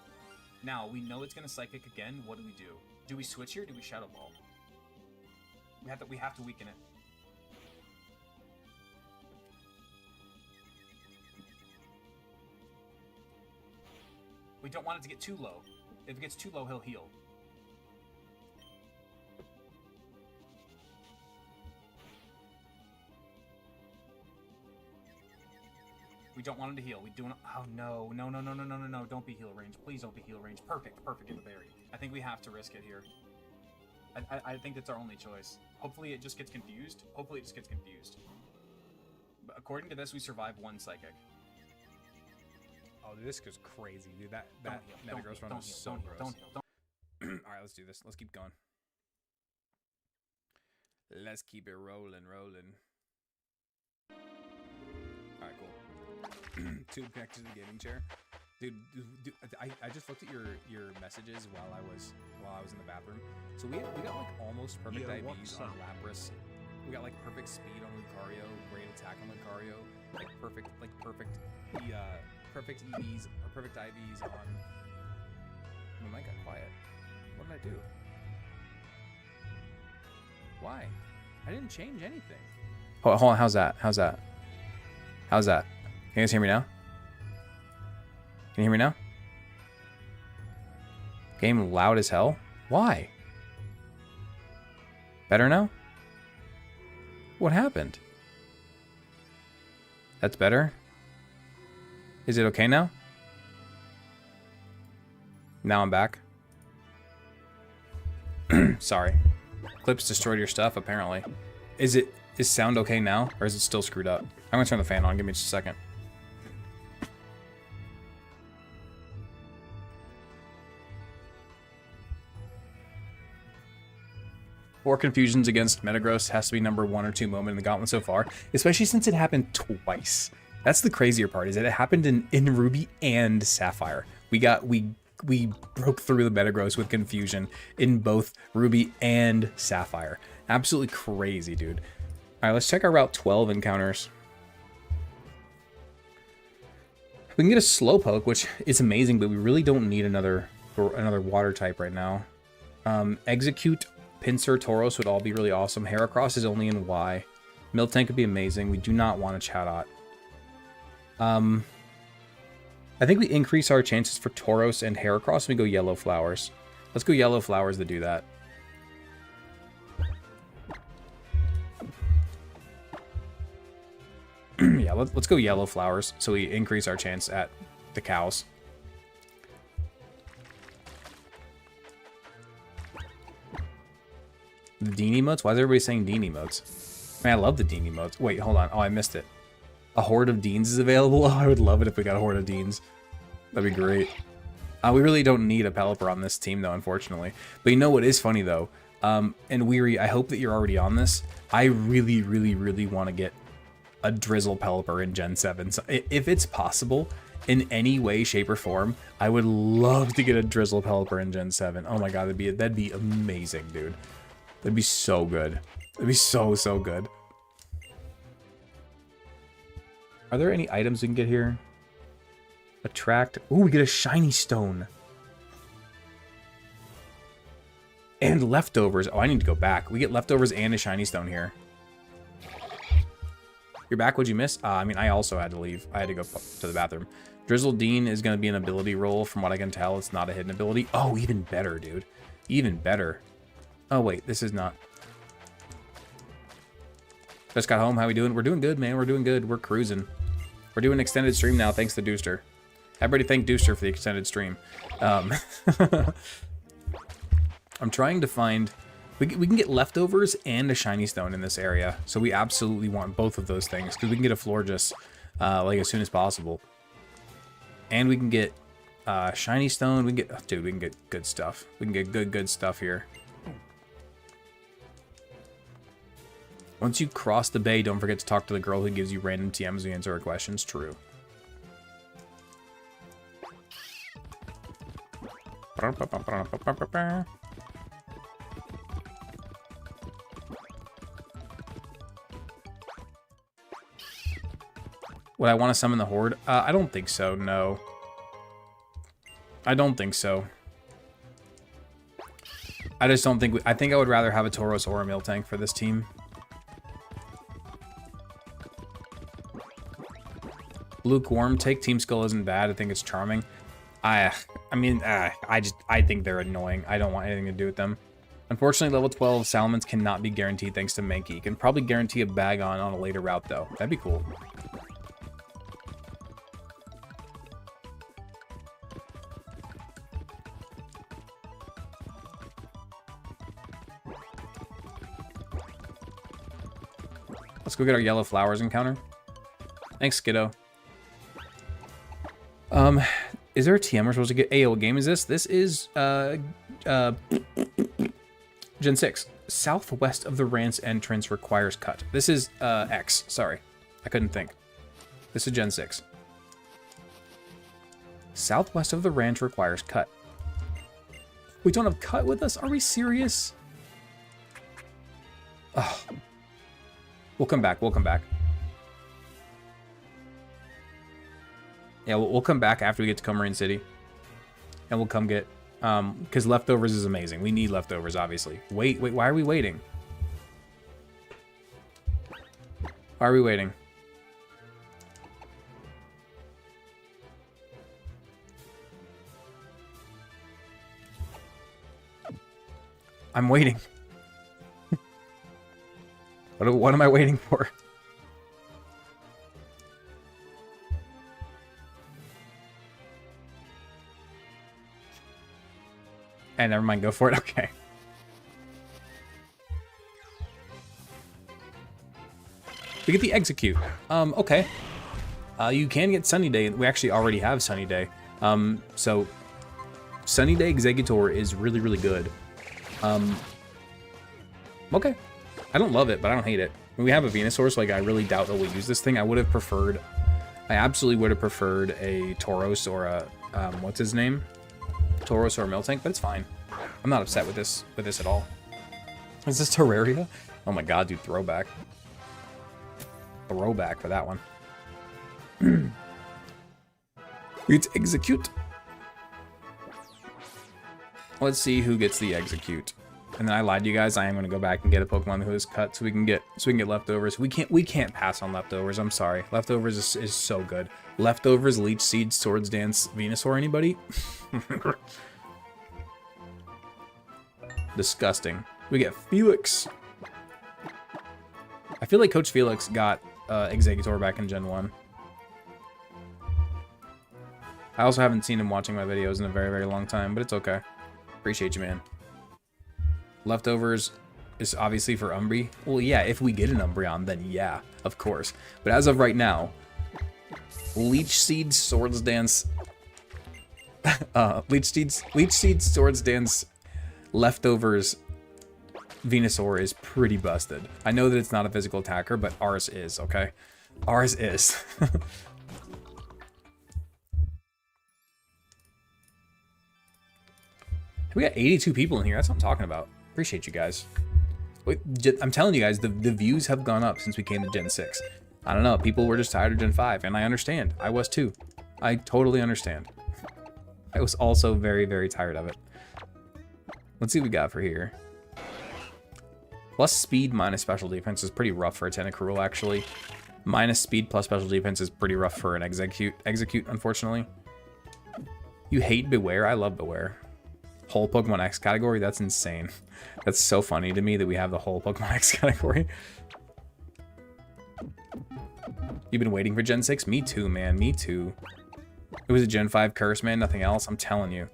S1: Now we know it's gonna Psychic again. What do we do? Do we switch here? Or do we Shadow Ball? We have to weaken it. We don't want it to get too low. If it gets too low, he'll heal. We don't want him to heal. We do not. Oh no. No. Don't be heal range. Please don't be heal range. Perfect. Get the berry. I think we have to risk it here. I think that's our only choice. Hopefully it just gets confused. But according to this, we survive one Psychic. Oh, dude, this goes crazy, dude. That Metagross run was so gross. Don't heal. Alright, let's do this. Let's keep going. Let's keep it rolling. Alright, cool. Tube connected to the gaming chair. Dude, I just looked at your messages while I was in the bathroom. So we got like almost perfect IVs on Lapras. We got like perfect speed on Lucario, great attack on Lucario, like perfect perfect EVs or perfect IVs on. My mic got quiet. What did I do? Why? I didn't change anything. Hold on. How's that? Can you guys hear me now? Can you hear me now? Game loud as hell? Why? Better now? What happened? That's better? Is it okay now? Now I'm back. Sorry. Clips destroyed your stuff, apparently. Is sound okay now? Or is it still screwed up? I'm gonna turn the fan on. Give me just a second. Four confusions against Metagross has to be number 1 or 2 moment in the Gauntlet so far, especially since it happened twice. That's the crazier part, is that it happened in Ruby and Sapphire. We we broke through the Metagross with confusion in both Ruby and Sapphire. Absolutely crazy, dude. All right, let's check our Route 12 encounters. We can get a Slowpoke, which is amazing, but we really don't need another water type right now. Execute, Pinsir, Tauros would all be really awesome. Heracross is only in Y. Miltank would be amazing. We do not want a Chatot. I think we increase our chances for Tauros and Heracross and we go Yellow Flowers. Let's go Yellow Flowers to do that. Yeah, let's go Yellow Flowers so we increase our chance at the cows. The Dean emotes? Why is everybody saying Dean emotes? Man, I love the Dean emotes. Wait, hold on. Oh, I missed it. A horde of Deans is available? Oh, I would love it if we got a horde of Deans. That'd be great. We really don't need a Pelipper on this team, though, unfortunately. But you know what is funny, though? And Weary, I hope that you're already on this. I really, really, really want to get a Drizzle Pelipper in Gen 7. So if it's possible, in any way, shape, or form, I would love to get a Drizzle Pelipper in Gen 7. Oh my god, that'd be amazing, dude. That'd be so good. That'd be so, so good. Are there any items we can get here? Attract. Ooh, we get a shiny stone. And leftovers. Oh, I need to go back. We get leftovers and a shiny stone here. You're back, what'd you miss? I mean, I also had to leave. I had to go to the bathroom. Drizzle Dean is going to be an ability roll. From what I can tell, it's not a hidden ability. Oh, even better, dude. Even better. Oh, wait, this is not. Just got home. How we doing? We're doing good, man. We're doing good. We're cruising. We're doing an extended stream now, thanks to Dooster. Everybody thank Dooster for the extended stream. I'm trying to find... We can get leftovers and a shiny stone in this area. So we absolutely want both of those things. Because we can get a Florges like as soon as possible. And we can get shiny stone. We can get... Oh, dude, we can get good stuff. We can get good stuff here. Once you cross the bay, don't forget to talk to the girl who gives you random TMs to answer her questions. True. Would I want to summon the Horde? I don't think so, no. I don't think so. I just don't think... I think I would rather have a Tauros or a Miltank for this team. Lukewarm take. Team Skull isn't bad. I think it's charming. I think they're annoying. I don't want anything to do with them. Unfortunately, level 12 Salamence cannot be guaranteed thanks to Mankey. Can probably guarantee a Bagon on a later route, though. That'd be cool. Let's go get our Yellow Flowers encounter. Thanks, Skiddo. Is there a TM we're supposed to get? Hey, what game is this? This is, Gen 6. Southwest of the Rance entrance requires cut. This is, X. Sorry. I couldn't think. This is Gen 6. Southwest of the ranch requires cut. We don't have cut with us? Are we serious? Oh. We'll come back. We'll come back. Yeah, we'll come back after we get to Comarine City. And we'll come get... because leftovers is amazing. We need leftovers, obviously. Wait, why are we waiting? Why are we waiting? I'm waiting. What am I waiting for? And never mind, go for it. Okay. We get the execute. Okay. You can get Sunny Day. We actually already have Sunny Day. So Sunny Day Executor is really, really good. Okay. I don't love it, but I don't hate it. When we have a Venusaur, so like I really doubt that we'll use this thing. I would have preferred, I absolutely would have preferred a Tauros or a, what's his name? Tauros or Miltank, but it's fine. I'm not upset with this at all. Is this Terraria? Oh my god, dude, throwback. Throwback for that one. We get to execute. Let's see who gets the execute. And then I lied to you guys. I am going to go back and get a Pokemon who is cut so we can get leftovers. We can't pass on leftovers. I'm sorry. Leftovers is so good. Leftovers, Leech Seed, Swords Dance, Venusaur. Anybody? Disgusting. We get Felix. I feel like Coach Felix got Exeggutor back in Gen 1. I also haven't seen him watching my videos in a very, very long time, but it's okay. Appreciate you, man. Leftovers is obviously for Umbreon. Well, yeah, if we get an Umbreon, then yeah, of course. But as of right now, Leech Seed, Swords Dance, Leech Seed, Swords Dance, Leftovers, Venusaur is pretty busted. I know that it's not a physical attacker, but ours is, okay? Ours is. We got 82 people in here. That's what I'm talking about. Appreciate you guys. Wait, I'm telling you guys, the views have gone up since we came to Gen 6. I don't know. People were just tired of Gen 5, and I understand. I was too. I totally understand. I was also very, very tired of it. Let's see what we got for here. Plus speed minus special defense is pretty rough for a Tentacruel, actually. Minus speed plus special defense is pretty rough for an Execute, unfortunately. You hate Beware? I love Beware. Whole Pokemon X category? That's insane. That's so funny to me that we have the whole Pokemon X category. You've been waiting for Gen 6? Me too, man. Me too. It was a Gen 5 curse, man. Nothing else. I'm telling you.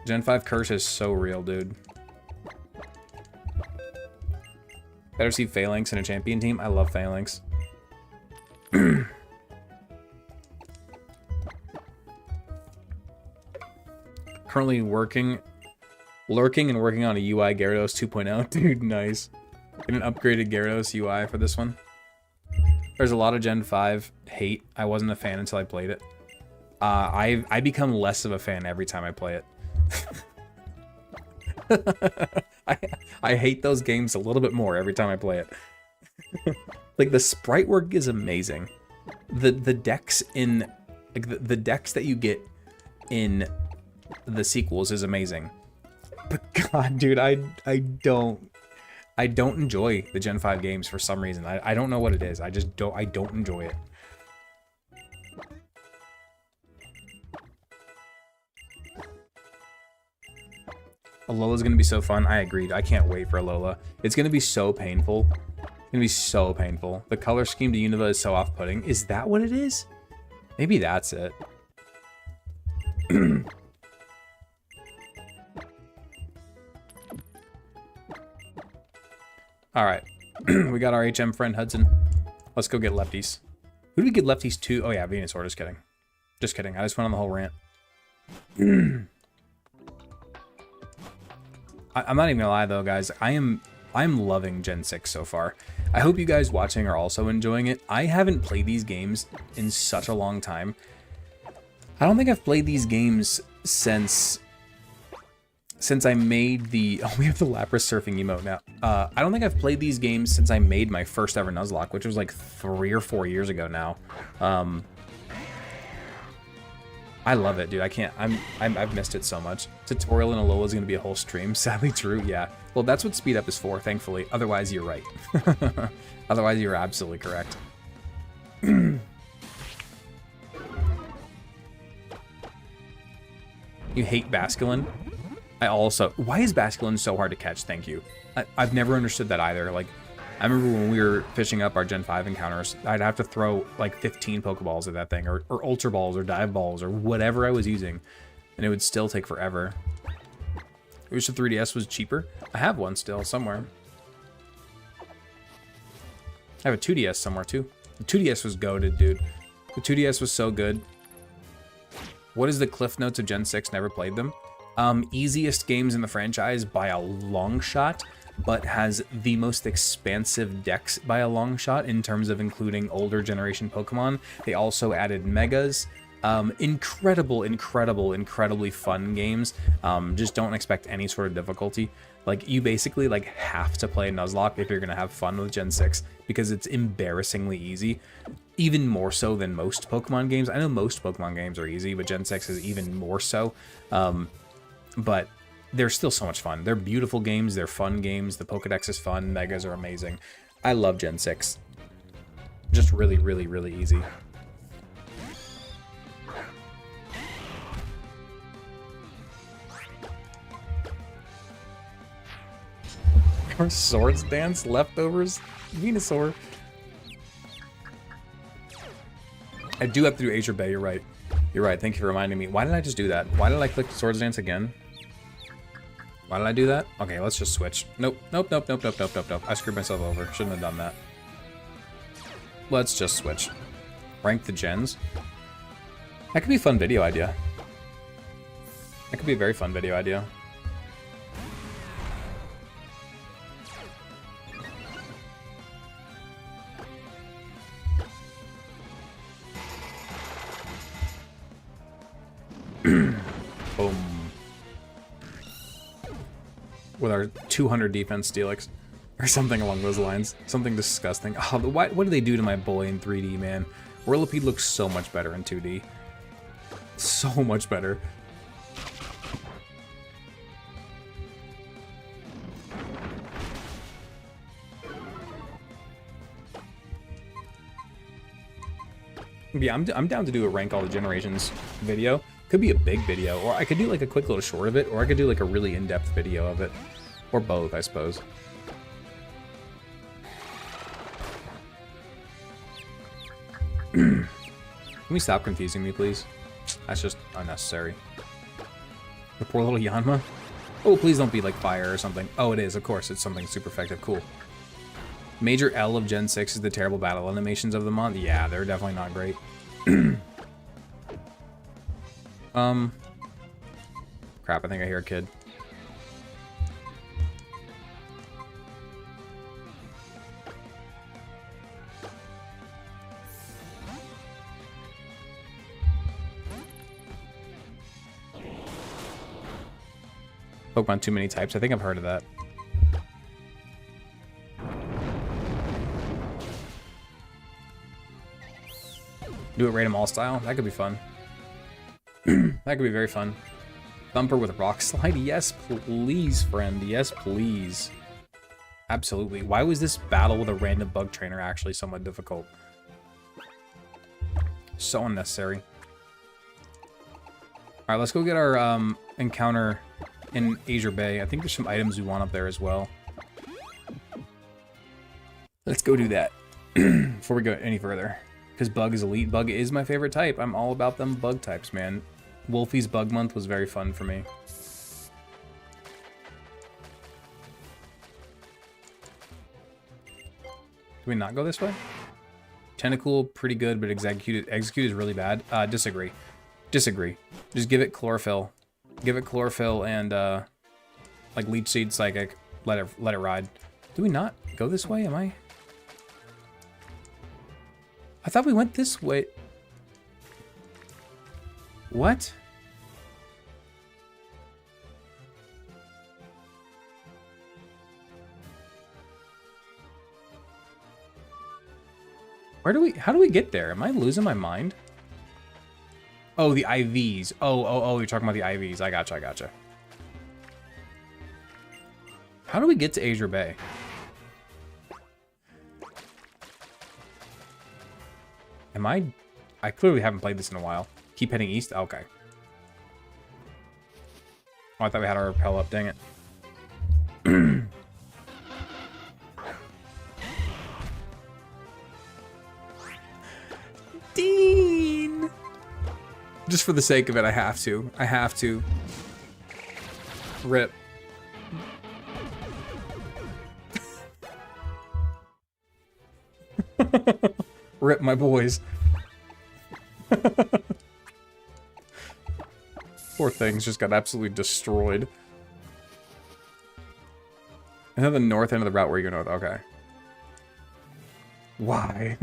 S1: Gen 5 curse is so real, dude. Better see Phalanx in a champion team. I love Phalanx. Currently lurking and working on a UI Gyarados 2.0. Dude, nice. Get an upgraded Gyarados UI for this one. There's a lot of Gen 5 hate. I wasn't a fan until I played it. I become less of a fan every time I play it. I hate those games a little bit more every time I play it. Like, the sprite work is amazing. The decks in... Like, the decks that you get in the sequels is amazing. But god, dude, I don't enjoy the Gen 5 games for some reason. I don't know what it is. I don't enjoy it. Alola's gonna be so fun. I agreed. I can't wait for Alola. It's gonna be so painful. It's gonna be so painful. The color scheme to Unova is so off-putting. Is that what it is? Maybe that's it. Alright. We got our HM friend Hudson. Let's go get lefties. Who do we get lefties to? Oh yeah, Venusaur. Just kidding. Just kidding. I just went on the whole rant. I'm not even gonna lie though, guys. I'm loving Gen 6 so far. I hope you guys watching are also enjoying it. I haven't played these games in such a long time. I don't think I've played these games since I made the... Oh, we have the Lapras surfing emote now. I don't think I've played these games since I made my first ever Nuzlocke, which was like 3 or 4 years ago now. I love it, dude. I've missed it so much. Tutorial and Alola is going to be a whole stream. Sadly true, yeah. Well, that's what speed up is for, thankfully. Otherwise, you're right. Otherwise, you're absolutely correct. You hate Basculin? I also... Why is Basculin so hard to catch? Thank you. I've never understood that either. Like, I remember when we were fishing up our Gen 5 encounters, I'd have to throw like 15 Pokeballs at that thing, or Ultra Balls, or Dive Balls, or whatever I was using, and it would still take forever. I wish the 3DS was cheaper. I have one still somewhere. I have a 2DS somewhere too. The 2DS was goated, dude. The 2DS was so good. What is the Cliff Notes of Gen 6? Never played them. Easiest games in the franchise by a long shot, but has the most expansive decks by a long shot in terms of including older generation Pokemon. They also added Megas. Incredibly fun games. Just don't expect any sort of difficulty. Like, you basically, like, have to play Nuzlocke if you're gonna have fun with Gen 6, because it's embarrassingly easy. Even more so than most Pokemon games. I know most Pokemon games are easy, but Gen 6 is even more so. But they're still so much fun. They're beautiful games, they're fun games, the Pokedex is fun, Megas are amazing. I love Gen 6. Just really easy. Our Swords Dance leftovers? Venusaur. I do have to do Azure Bay, you're right. You're right, thank you for reminding me. Why did I just do that? Why did I click Swords Dance again? Why did I do that? Okay, let's just switch. Nope. I screwed myself over. Shouldn't have done that. Let's just switch. Rank the gens. That could be a fun video idea. That could be a very fun video idea. Boom. With our 200 defense Steelix. Or something along those lines. Something disgusting. Oh, what do they do to my boy in 3D, man? Whirlipede looks so much better in 2D. So much better. Yeah, I'm down to do a rank all the generations video. Could be a big video, or I could do like a quick little short of it, or I could do like a really in-depth video of it. Or both, I suppose. Can we stop confusing me, please? That's just unnecessary. The poor little Yanma? Oh, please don't be like fire or something. Oh, it is, of course. It's something super effective. Cool. Major L of Gen 6 is the terrible battle animations of the month. Yeah, they're definitely not great. Crap, I think I hear a kid. Pokemon too many types. I think I've heard of that. Do it rate 'em all style. That could be fun. That could be very fun. Thumper with Rock Slide. Yes, please, friend. Yes, please. Absolutely. Why was this battle with a random bug trainer actually somewhat difficult? So unnecessary. Alright, let's go get our encounter in Azure Bay. I think there's some items we want up there as well. Let's go do that before we go any further. Because Bug is elite. Bug is my favorite type. I'm all about them bug types, man. Wolfie's Bug Month was very fun for me. Do we not go this way? Tentacool, pretty good, but execute is really bad. Disagree. Disagree. Just give it chlorophyll. Give it chlorophyll and like Leech Seed Psychic. Let it ride. Do we not go this way? Am I thought we went this way. What? How do we get there? Am I losing my mind? Oh, the IVs. Oh, you're talking about the IVs. I gotcha. How do we get to Azure Bay? I clearly haven't played this in a while. Keep heading east? Okay. Oh, I thought we had our rappel up. Dang it. Dean! Just for the sake of it, I have to. I have to. Rip. Rip my boys. Poor things just got absolutely destroyed. And then the north end of the route where you go north. Okay. Why?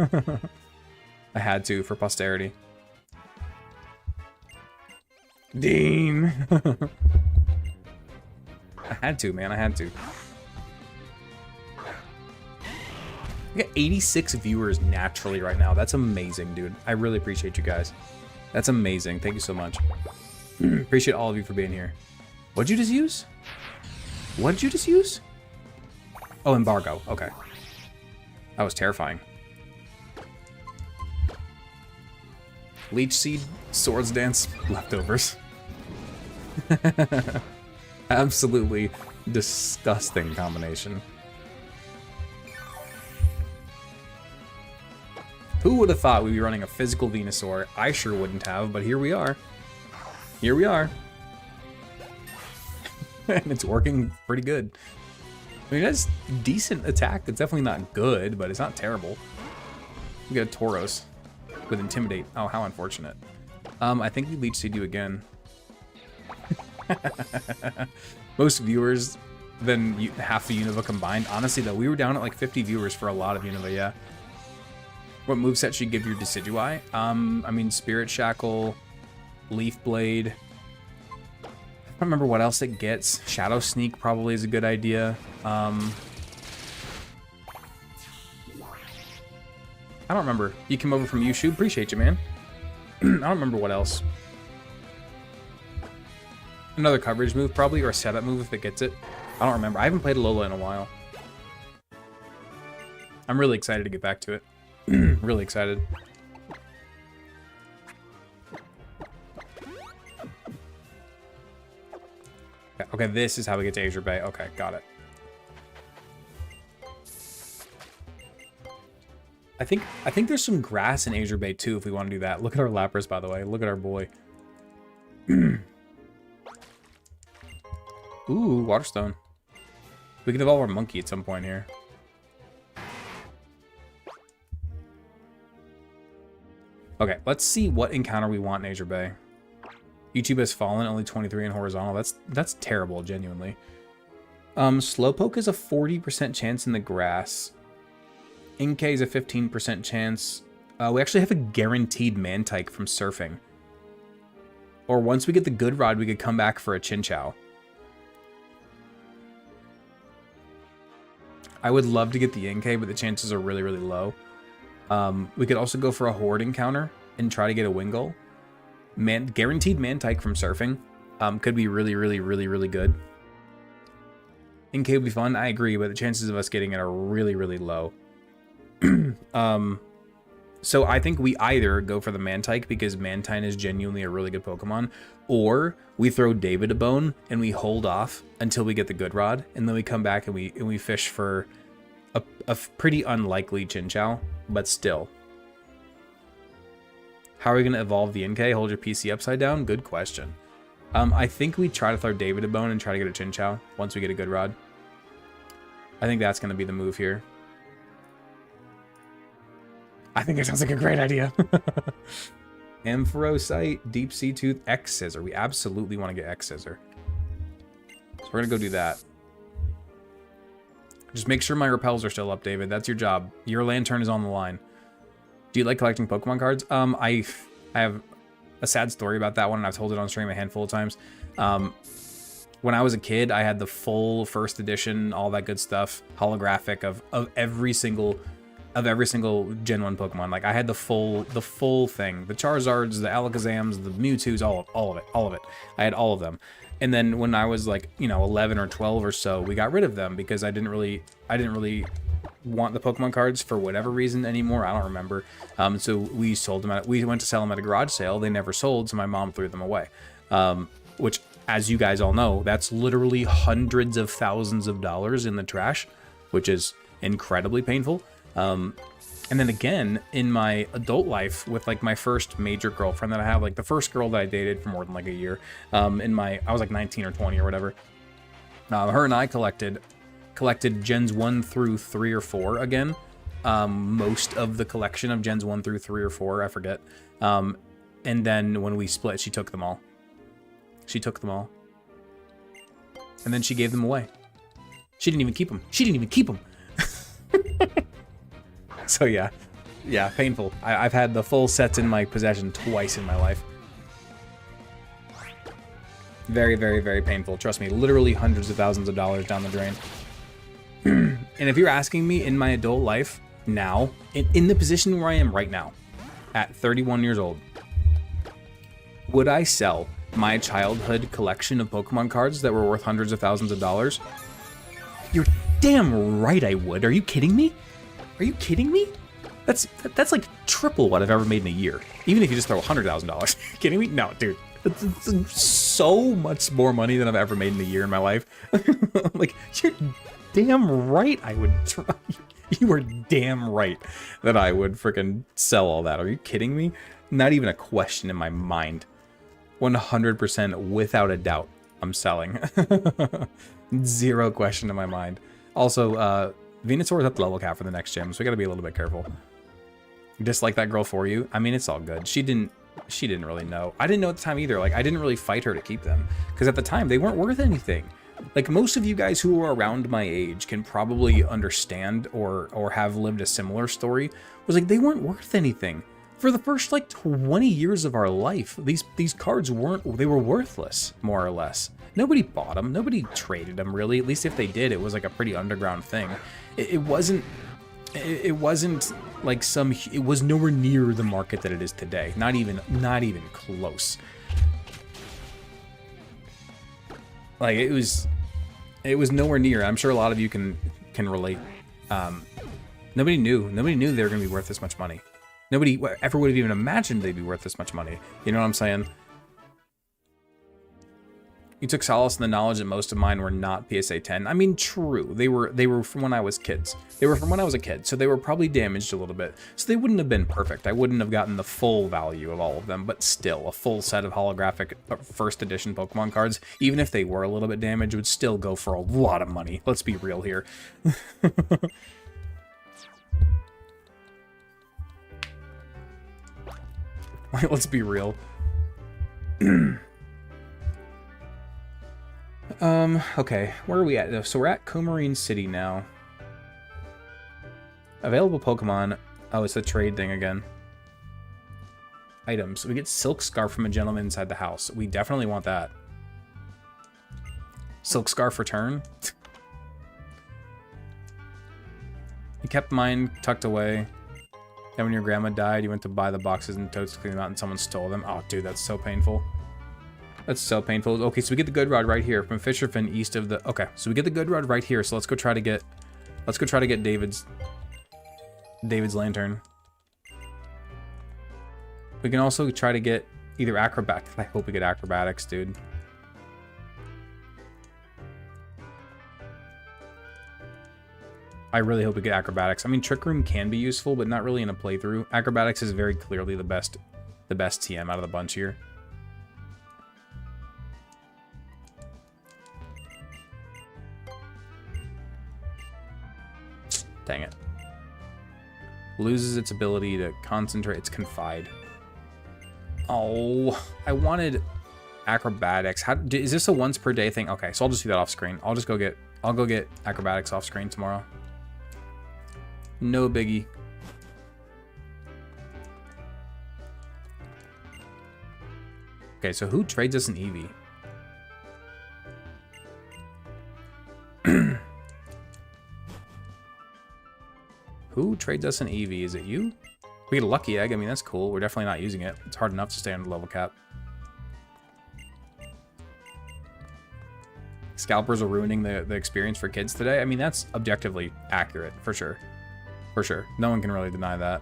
S1: I had to for posterity. Dean. I had to, man. I had to. We got 86 viewers naturally right now. That's amazing, dude. I really appreciate you guys. That's amazing. Thank you so much. Appreciate all of you for being here. What'd you just use? What did you just use? Oh, embargo. Okay. That was terrifying. Leech seed, swords dance, leftovers. Absolutely disgusting combination. Who would have thought we'd be running a physical Venusaur? I sure wouldn't have, but here we are. Here we are. And it's working pretty good. I mean, it has decent attack. It's definitely not good, but it's not terrible. We got a Tauros with Intimidate. Oh, how unfortunate. I think we Leech Seed you again. Most viewers than half the Unova combined. Honestly, though, we were down at like 50 viewers for a lot of Unova, yeah. What moveset should you give your Decidueye? I mean, Spirit Shackle, Leaf Blade. I don't remember what else it gets. Shadow Sneak probably is a good idea. I don't remember. You came over from YouTube. Appreciate you, man. I don't remember what else. Another coverage move probably, or a setup move if it gets it. I don't remember. I haven't played Alola in a while. I'm really excited to get back to it. Really excited. Okay, this is how we get to Azure Bay. Okay, got it. I think there's some grass in Azure Bay too if we want to do that. Look at our Lapras, by the way. Look at our boy. Ooh, Waterstone. We can evolve our monkey at some point here. Okay, let's see what encounter we want in Azure Bay. YouTube has fallen, only 23 in horizontal. That's terrible, genuinely. Slowpoke is a 40% chance in the grass. Inkay is a 15% chance. We actually have a guaranteed Mantike from surfing. Or once we get the good rod, we could come back for a Chinchou. I would love to get the Inkay, but the chances are really, really low. We could also go for a Horde encounter and try to get a Wingull. Guaranteed Mantike from surfing could be really, really, really, really good. Inkay would be fun, I agree, but the chances of us getting it are really, really low. So I think we either go for the Mantike because Mantine is genuinely a really good Pokemon, or we throw David a bone and we hold off until we get the good rod, and then we come back and we fish for a pretty unlikely Chinchou, but still. How are we going to evolve the Inkay? Hold your PC upside down? Good question. I think we try to throw David a bone and try to get a Chinchou once we get a good rod. I think that's going to be the move here. I think it sounds like a great idea. Ampharocyte, Deep Sea Tooth, X Scissor. We absolutely want to get X Scissor. So we're going to go do that. Just make sure my repels are still up, David. That's your job. Your lantern is on the line. Do you like collecting Pokemon cards? I have a sad story about that one, and I've told it on stream a handful of times. When I was a kid, I had the full first edition, all that good stuff, holographic of every single Gen 1 Pokemon. Like, I had the full thing. The Charizards, the Alakazams, the Mewtwo's, all of it. I had all of them. And then when I was like, 11 or 12 or so, we got rid of them because I didn't really want the Pokemon cards for whatever reason anymore. I don't remember. So we sold them we went to sell them at a garage sale. They never sold, so my mom threw them away. Which, as you guys all know, that's literally hundreds of thousands of dollars in the trash, which is incredibly painful. And then again, in my adult life, with like my first major girlfriend that I have, like the first girl that I dated for more than like a year, I was like 19 or 20 or whatever. Her and I collected Gens 1 through 3 or 4 again. Most of the collection of Gens 1 through 3 or 4, I forget. And then when we split, she took them all. And then she gave them away. She didn't even keep them. So yeah, painful. I've had the full sets in my possession twice in my life. Very, very, very painful. Trust me, literally hundreds of thousands of dollars down the drain. And if you're asking me in my adult life now, in the position where I am right now, at 31 years old, would I sell my childhood collection of Pokemon cards that were worth hundreds of thousands of dollars? You're damn right I would. Are you kidding me? Are you kidding me? That's like triple what I've ever made in a year. Even if you just throw $100,000. Kidding me? No, dude. It's so much more money than I've ever made in a year in my life. Like, you're damn right I would try. You were damn right that I would freaking sell all that. Are you kidding me? Not even a question in my mind. 100% without a doubt, I'm selling. Zero question in my mind. Also, Venusaur's at the level cap for the next gym, so we gotta be a little bit careful. Dislike that girl for you? I mean, it's all good. She didn't really know. I didn't know at the time either. Like, I didn't really fight her to keep them. Because at the time, they weren't worth anything. Like, most of you guys who are around my age can probably understand or have lived a similar story. Was like, they weren't worth anything. For the first, like, 20 years of our life, these cards they were worthless, more or less. Nobody bought them. Nobody traded them, really. At least if they did, it was like a pretty underground thing. It wasn't like it was nowhere near the market that it is today. Not even close. Like, it was nowhere near. I'm sure a lot of you can relate. Nobody knew they were going to be worth this much money. Nobody ever would have even imagined they'd be worth this much money. You know what I'm saying? You took solace in the knowledge that most of mine were not PSA 10. I mean, true. They were from when I was kids. They were from when I was a kid, so they were probably damaged a little bit. So they wouldn't have been perfect. I wouldn't have gotten the full value of all of them, but still, a full set of holographic first edition Pokemon cards, even if they were a little bit damaged, would still go for a lot of money. Let's be real here. Let's be real. Okay, where are we at? So we're at Coumarine City now. Available Pokemon. Oh, it's the trade thing again. Items. We get Silk Scarf from a gentleman inside the house. We definitely want that. Silk Scarf return. You kept mine tucked away. Then when your grandma died, you went to buy the boxes and totes to clean them out and someone stole them. Oh, dude, that's so painful. That's so painful. Okay, so we get the good rod right here from Fisherfin east of the... Okay, so we get the good rod right here. So let's go try to get David's lantern. We can also try to get either acrobatics. I hope we get acrobatics, dude. I really hope we get acrobatics. I mean, Trick Room can be useful, but not really in a playthrough. Acrobatics is very clearly the best TM out of the bunch here. Dang it. Loses its ability to concentrate. It's Confide. Oh, I wanted acrobatics. Is this a once per day thing? Okay, so I'll just do that off screen. I'll go get acrobatics off screen tomorrow. No biggie. Okay, so who trades us an Eevee? Who trades us an Eevee? Is it you? We get a lucky egg. I mean, that's cool. We're definitely not using it. It's hard enough to stay on the level cap. Scalpers are ruining the experience for kids today. I mean, that's objectively accurate, for sure. For sure. No one can really deny that.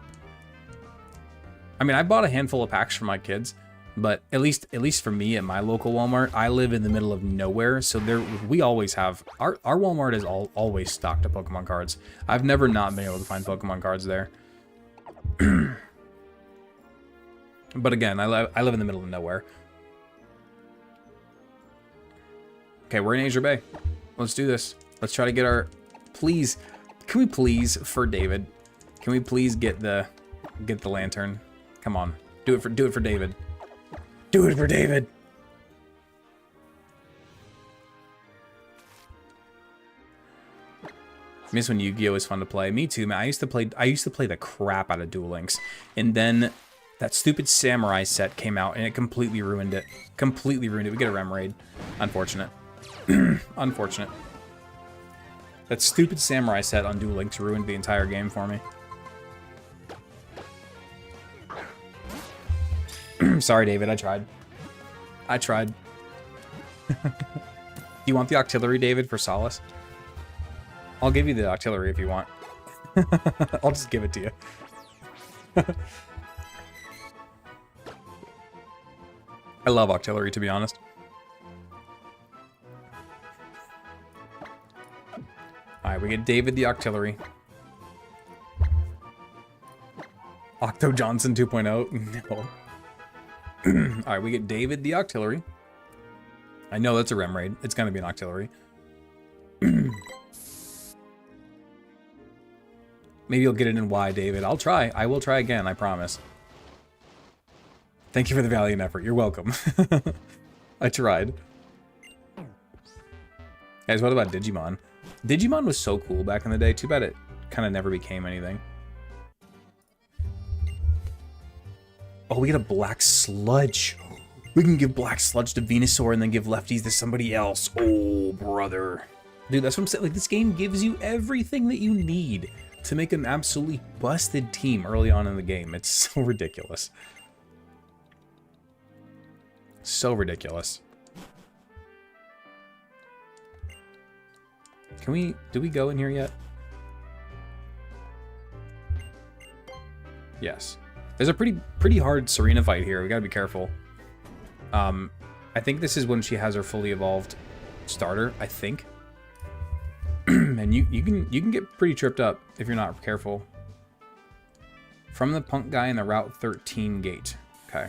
S1: I mean, I bought a handful of packs for my kids, but at least for me at my local Walmart, I live in the middle of nowhere, so we always have our Walmart is always stocked of Pokemon cards. I've never not been able to find Pokemon cards there. But again, I live in the middle of nowhere. Okay, we're in Azure Bay. Let's do this. Let's try to get our... Please, can we please, for David, can we please get the lantern? Come on, do it for David. Do it for David. Miss when Yu-Gi-Oh is fun to play. Me too, man. I used to play the crap out of Duel Links, and then That stupid samurai set came out and it completely ruined it. Completely ruined it. We get a rem raid. Unfortunate. Unfortunate. That stupid samurai set on Duel Links ruined the entire game for me. Sorry, David. I tried. I tried. Do you want the artillery, David, for solace? I'll give you the artillery if you want. I'll just give it to you. I love artillery, to be honest. Alright, we get David the artillery. Octo Johnson 2.0. No. Alright, we get David the artillery. I know that's a rem raid. It's gonna be an artillery. Maybe you'll get it in Y, David. I'll try. I will try again, I promise. Thank you for the valiant effort. You're welcome. I tried. Guys, what about Digimon? Digimon was so cool back in the day. Too bad it kind of never became anything. Oh, we get a black sludge. We can give black sludge to Venusaur and then give lefties to somebody else. Oh, brother. Dude, that's what I'm saying. Like, this game gives you everything that you need to make an absolutely busted team early on in the game. It's so ridiculous. So ridiculous. Can we... Do we go in here yet? Yes. There's a pretty hard Serena fight here. We gotta be careful. I think this is when she has her fully evolved starter, I think. And you can get pretty tripped up if you're not careful. From the punk guy in the Route 13 gate. Okay.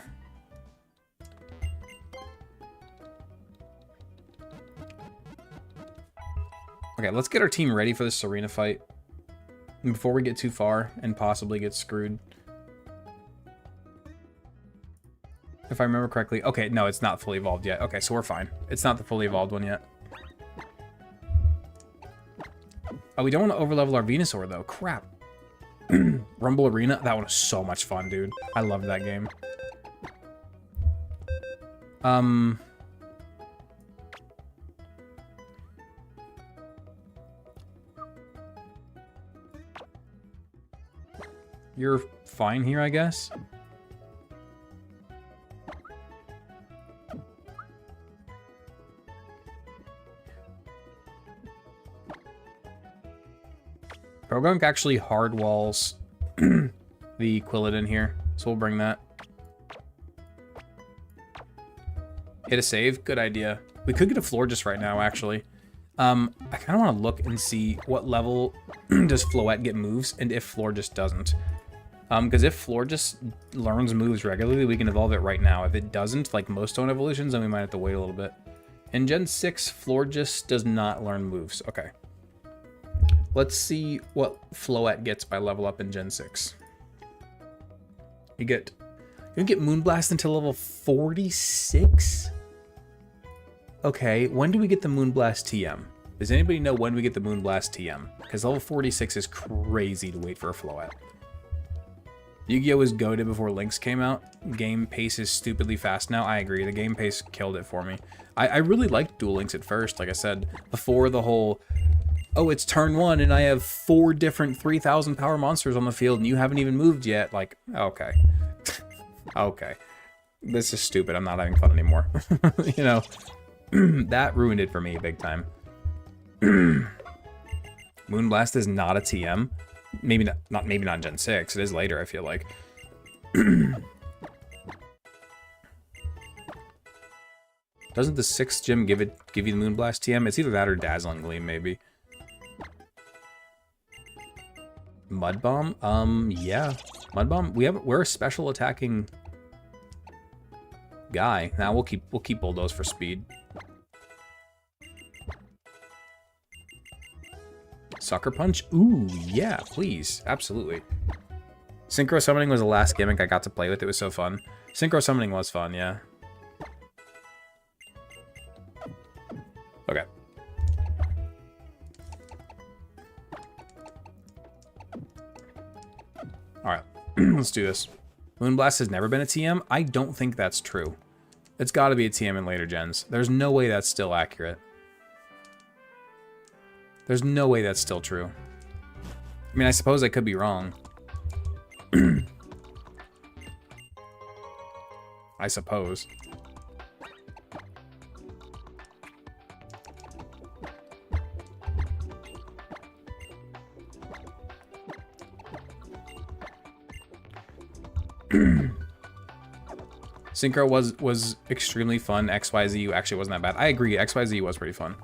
S1: Okay, let's get our team ready for this Serena fight before we get too far and possibly get screwed. If I remember correctly. Okay, no, it's not fully evolved yet. Okay, so we're fine. It's not the fully evolved one yet. Oh, we don't want to overlevel our Venusaur, though. Crap. Rumble Arena? That one was so much fun, dude. I loved that game. You're fine here, I guess? Progunk actually hard walls the Quilladin here, so we'll bring that. Hit a save, good idea. We could get a Florges right now, actually. I kind of want to look and see what level does Floette get moves, and if Florges doesn't. Because if Florges learns moves regularly, we can evolve it right now. If it doesn't, like most stone evolutions, then we might have to wait a little bit. In Gen 6, Florges does not learn moves. Okay. Let's see what Floette gets by level up in Gen 6. You get Moonblast until level 46? Okay, when do we get the Moonblast TM? Does anybody know when we get the Moonblast TM? Because level 46 is crazy to wait for a Floette. Yu-Gi-Oh! Was goated before Lynx came out. Game pace is stupidly fast now. I agree, the game pace killed it for me. I really liked Duel Links at first, like I said, before the whole... Oh, it's turn 1 and I have 4 different 3,000 power monsters on the field and you haven't even moved yet. Like, okay. Okay. This is stupid. I'm not having fun anymore. You know, that ruined it for me big time. Moonblast is not a TM. Maybe not in Gen 6. It is later, I feel like. Doesn't the 6th gym give you the Moonblast TM? It's either that or Dazzling Gleam, maybe. Mud Bomb? Yeah. Mud Bomb? We're a special attacking guy. Now we'll keep Bulldoze for speed. Sucker Punch? Ooh, yeah, please. Absolutely. Synchro Summoning was the last gimmick I got to play with. It was so fun. Synchro Summoning was fun, yeah. Okay. Alright, let's do this. Moonblast has never been a TM? I don't think that's true. It's got to be a TM in later gens. There's no way that's still accurate. There's no way that's still true. I mean, I suppose I could be wrong. I suppose. Synchro was extremely fun. XYZ actually wasn't that bad. I agree. XYZ was pretty fun.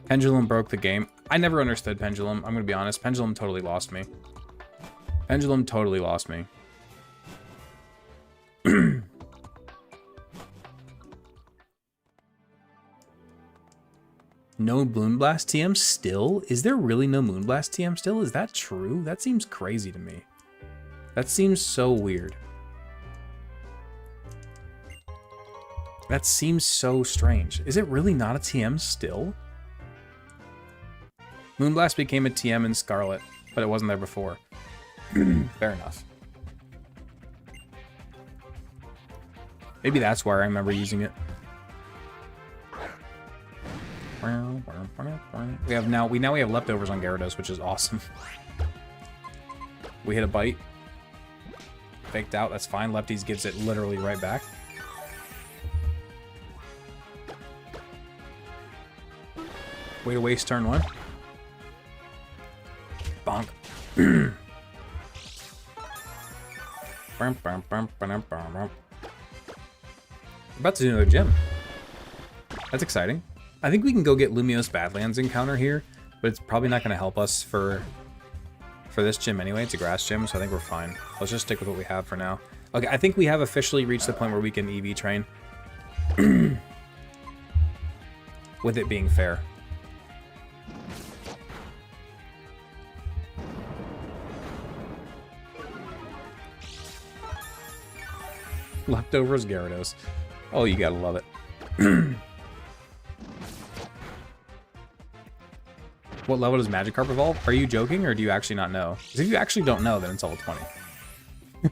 S1: Pendulum broke the game. I never understood Pendulum. I'm gonna be honest. Pendulum totally lost me. Pendulum totally lost me. No Moonblast TM still? Is there really no Moonblast TM still? Is that true? That seems crazy to me. That seems so weird. That seems so strange. Is it really not a TM still? Moonblast became a TM in Scarlet, but it wasn't there before. Fair enough. Maybe that's where I remember using it. We now have leftovers on Gyarados, which is awesome. We hit a bite. Faked out, that's fine. Lefties gives it literally right back. Way to waste turn one. Bonk. We're about to do another gym. That's exciting. I think we can go get Lumiose Badlands encounter here, but it's probably not going to help us for this gym anyway. It's a grass gym, so I think we're fine. Let's just stick with what we have for now. Okay, I think we have officially reached the point where we can Eevee train. With it being fair. Leftovers Gyarados. Oh, you gotta love it. What level does Magikarp evolve? Are you joking, or do you actually not know? Because if you actually don't know, then it's all 20. I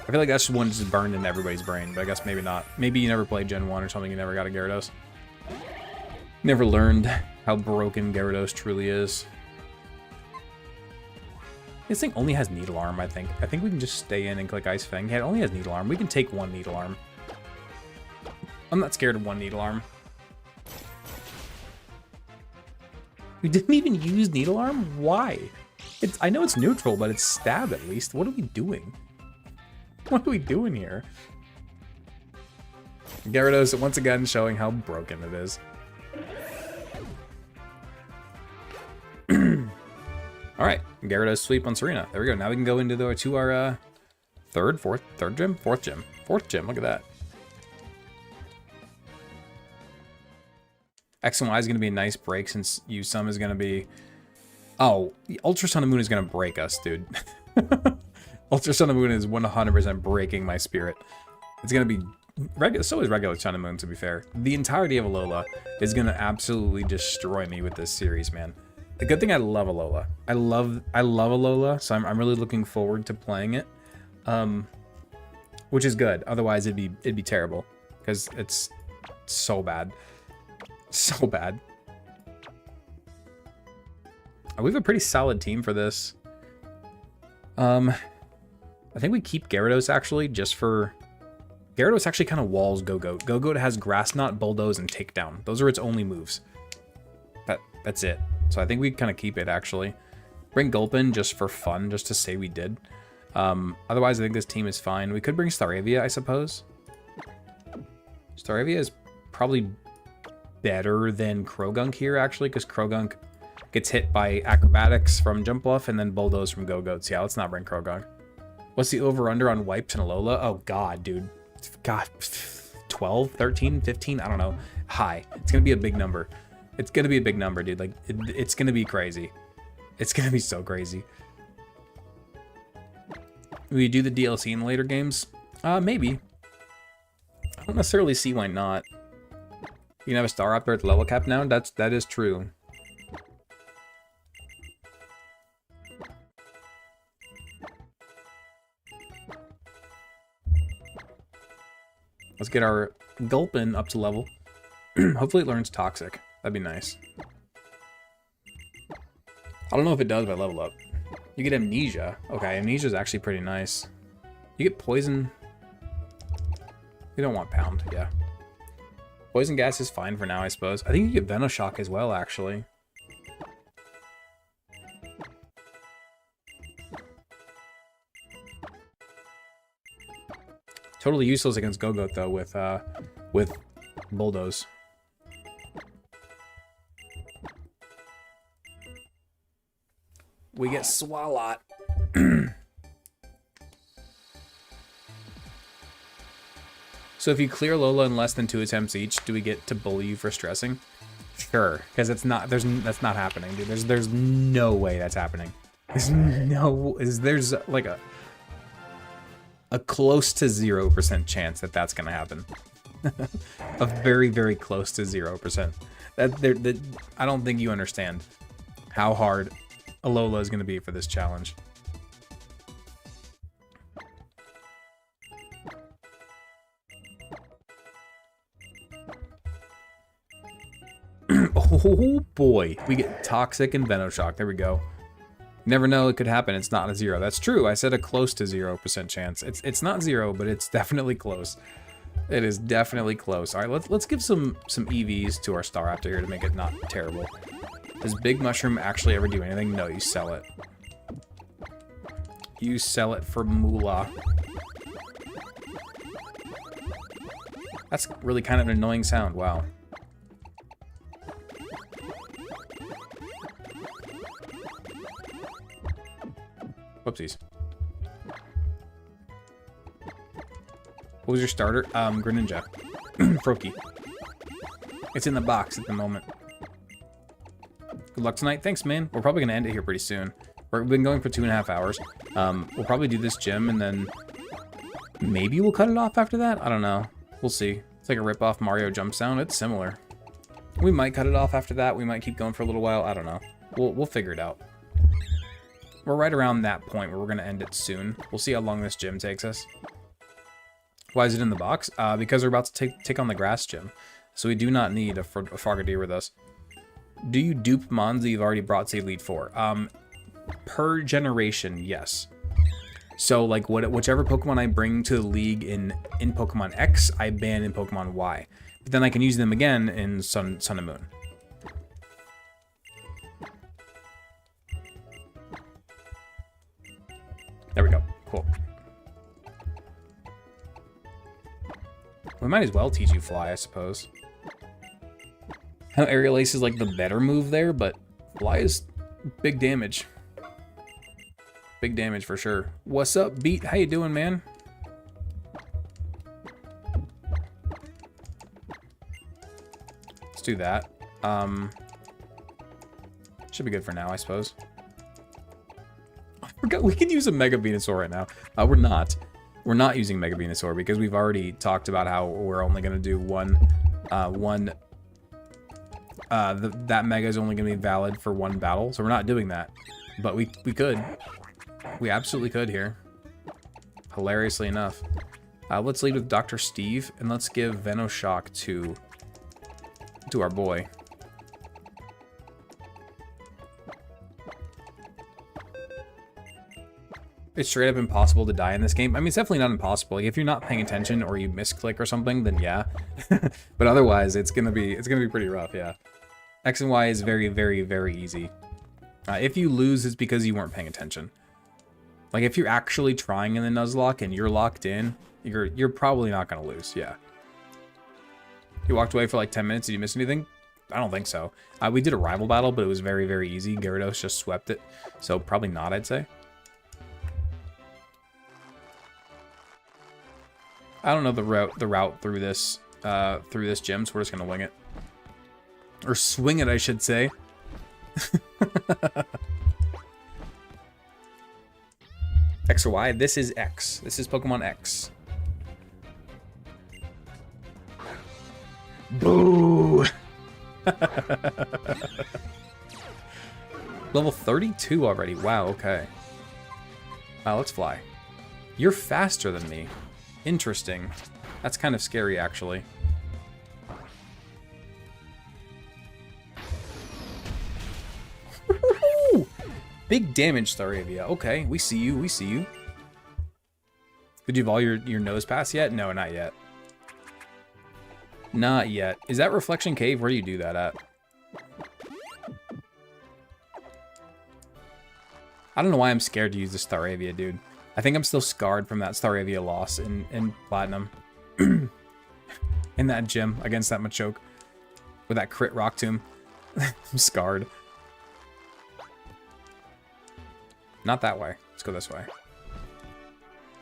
S1: feel like that's one just burned into everybody's brain, but I guess maybe not. Maybe you never played Gen 1 or something, you never got a Gyarados. Never learned how broken Gyarados truly is. This thing only has Needle Arm, I think. I think we can just stay in and click Ice Fang. Yeah, it only has Needle Arm. We can take one Needle Arm. I'm not scared of one Needle Arm. We didn't even use Needle Arm? Why? I know it's neutral, but it's stab at least. What are we doing? What are we doing here? Gyarados, once again, showing how broken it is. Alright, Gyarados sweep on Serena. There we go. Now we can go into our fourth gym? Fourth gym, look at that. X and Y is going to be a nice break since U-Sum is going to be... Oh, the Ultra Sun and Moon is going to break us, dude. Ultra Sun and Moon is 100% breaking my spirit. It's going to be... So is regular Sun and Moon, to be fair. The entirety of Alola is going to absolutely destroy me with this series, man. The good thing, I love Alola. I love Alola, so I'm really looking forward to playing it, which is good. Otherwise, it'd be terrible because it's so bad, so bad. We have a pretty solid team for this. I think we keep Gyarados actually just for. Gyarados actually kind of walls Go-Goat. Go-Goat has Grass Knot, Bulldoze, and Takedown. Those are its only moves. That's it. So I think we kind of keep it, actually. Bring Gulpin just for fun, just to say we did. Otherwise, I think this team is fine. We could bring Staravia, I suppose. Staravia is probably better than Krogunk here, actually, because Krogunk gets hit by Acrobatics from Jump Bluff and then Bulldoze from Go-Goats. Yeah, let's not bring Krogunk. What's the over-under on wipes and Alola? Oh, God, dude. God, 12, 13, 15? I don't know. High. It's going to be a big number. It's going to be a big number, dude. Like, it's going to be crazy. It's going to be so crazy. Will you do the DLC in the later games? Maybe. I don't necessarily see why not. You can have a Staraptor at the level cap now? That is true. Let's get our Gulpin up to level. Hopefully it learns Toxic. That'd be nice. I don't know if it does by level up. You get Amnesia. Okay, Amnesia is actually pretty nice. You get Poison. You don't want Pound, yeah. Poison Gas is fine for now, I suppose. I think you get Venoshock as well, actually. Totally useless against Gogoat though with Bulldoze. We get Swalot. So if you clear Lola in less than 2 attempts each, do we get to bully you for stressing? Sure, because that's not happening, dude. There's no way that's happening. There's like a close to 0% chance that that's gonna happen. A very, very close to 0%. I don't think you understand how hard Alola is gonna be for this challenge. Oh boy, we get Toxic and Venoshock. There we go. You never know, it could happen. It's not a 0. That's true. I said a close to 0% chance. It's not 0, but it's definitely close. It is definitely close. All right, let's give some EVs to our Staraptor here to make it not terrible. Does Big Mushroom actually ever do anything? No, you sell it. You sell it for moolah. That's really kind of an annoying sound. Wow. Whoopsies. What was your starter? Greninja. Froakie. It's in the box at the moment. Good luck tonight. Thanks, man. We're probably going to end it here pretty soon. We've been going for 2.5 hours. We'll probably do this gym, and then maybe we'll cut it off after that? I don't know. We'll see. It's like a rip-off Mario jump sound. It's similar. We might cut it off after that. We might keep going for a little while. I don't know. We'll figure it out. We're right around that point where we're going to end it soon. We'll see how long this gym takes us. Why is it in the box? Because we're about to take on the grass gym. So we do not need a Frogadier with us. Do you dupe mons that you've already brought to Elite Four? Per generation, yes. So like whichever Pokemon I bring to the league in Pokemon X, I ban in Pokemon Y. But then I can use them again in Sun and Moon. There we go. Cool. We might as well teach you Fly, I suppose. I know Aerial Ace is like the better move there, but Fly is big damage. Big damage for sure. What's up, Beat? How you doing, man? Let's do that. Should be good for now, I suppose. We could use a Mega Venusaur right now. We're not. We're not using Mega Venusaur because we've already talked about how we're only going to do that Mega is only going to be valid for one battle, so we're not doing that. But we could. We absolutely could here. Hilariously enough. Let's lead with Dr. Steve, and let's give Venoshock to our boy. It's straight up impossible to die in this game. I mean, it's definitely not impossible. Like, if you're not paying attention or you misclick or something, then yeah. But otherwise, it's gonna be pretty rough, yeah. X and Y is very, very, very easy. If you lose, it's because you weren't paying attention. Like, if you're actually trying in the Nuzlocke and you're locked in, you're probably not gonna lose, yeah. You walked away for like 10 minutes. Did you miss anything? I don't think so. We did a rival battle, but it was very, very easy. Gyarados just swept it, so probably not, I'd say. I don't know the route through this gym, so we're just gonna wing it. Or swing it, I should say. X or Y? This is X. This is Pokemon X. Boo! Level 32 already. Wow, okay. Wow, let's fly. You're faster than me. Interesting. That's kind of scary, actually. Big damage, Staravia. Okay, we see you, we see you. Did you evolve your nose pass yet? No, not yet. Not yet. Is that Reflection Cave? Where do you do that at? I don't know why I'm scared to use the Staravia, dude. I think I'm still scarred from that Staravia loss in Platinum. In that gym against that Machoke. With that crit Rock Tomb. I'm scarred. Not that way. Let's go this way.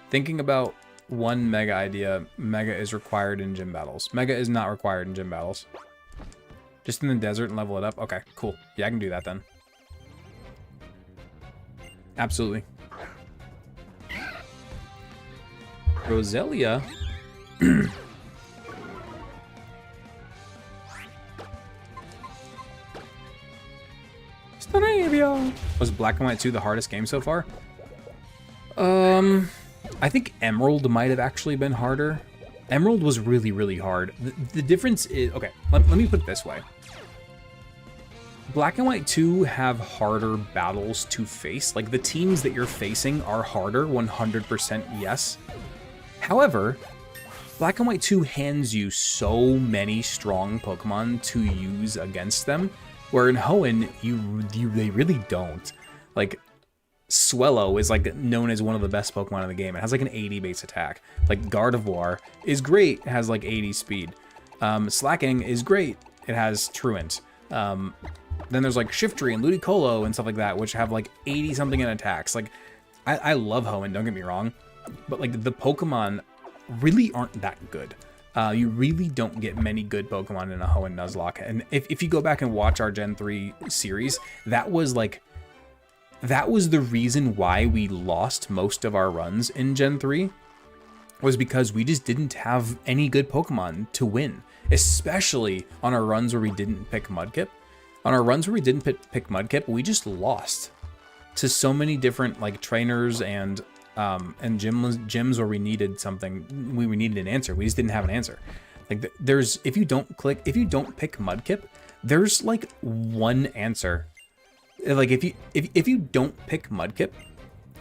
S1: Thinking about one Mega idea. Mega is required in gym battles. Mega is not required in gym battles. Just in the desert and level it up? Okay, cool. Yeah, I can do that then. Absolutely. Roselia. Staravia. Was Black and White 2 the hardest game so far? I think Emerald might have actually been harder. Emerald was really, really hard. The difference is... Okay, let me put it this way. Black and White 2 have harder battles to face. Like, the teams that you're facing are harder, 100% yes. However, Black and White 2 hands you so many strong Pokemon to use against them, where in Hoenn, they really don't. Like, Swellow is like known as one of the best Pokemon in the game. It has like an 80 base attack. Like Gardevoir is great, it has like 80 speed. Slacking is great, it has Truant. Then there's like Shiftry and Ludicolo and stuff like that, which have like 80 something in attacks. Like, I love Hoenn, don't get me wrong, but like the Pokemon really aren't that good. You really don't get many good Pokemon in a Hoenn Nuzlocke. And if you go back and watch our Gen 3 series, that was the reason why we lost most of our runs in Gen 3, was because we just didn't have any good Pokemon to win, especially on our runs where we didn't pick Mudkip. On our runs where we didn't pick Mudkip, we just lost to so many different like trainers and gyms where we needed something, we needed an answer. We just didn't have an answer. Like there's, if you don't pick Mudkip, there's like one answer. Like if you don't pick Mudkip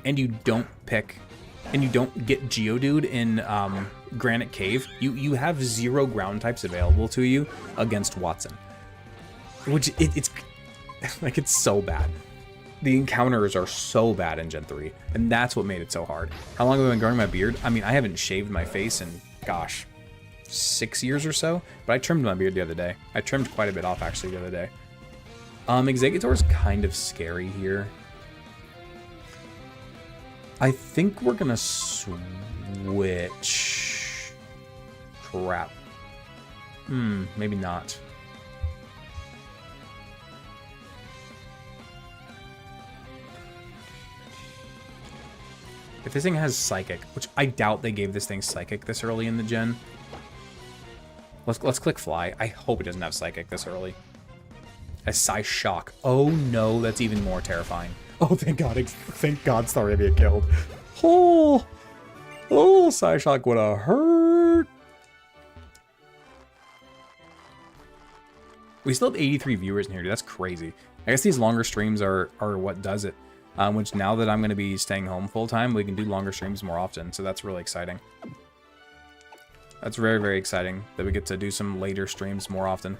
S1: and you don't get Geodude in Granite Cave, you have 0 ground types available to you against Watson. Which it's like, it's so bad. The encounters are so bad in Gen 3, and that's what made it so hard. How long have I been growing my beard? I mean, I haven't shaved my face in, gosh, 6 years or so, but I trimmed my beard the other day. I trimmed quite a bit off, actually, the other day. Exeggutor's kind of scary here. I think we're gonna switch. Crap. Maybe not. If this thing has Psychic, which I doubt they gave this thing Psychic this early in the gen. Let's click Fly. I hope it doesn't have Psychic this early. A Psyshock. Oh no, that's even more terrifying. Oh, thank God Staravia killed. Oh, Psyshock would have hurt. We still have 83 viewers in here, dude. That's crazy. I guess these longer streams are what does it. Which now that I'm going to be staying home full time, we can do longer streams more often. So that's really exciting. That's very, very exciting that we get to do some later streams more often.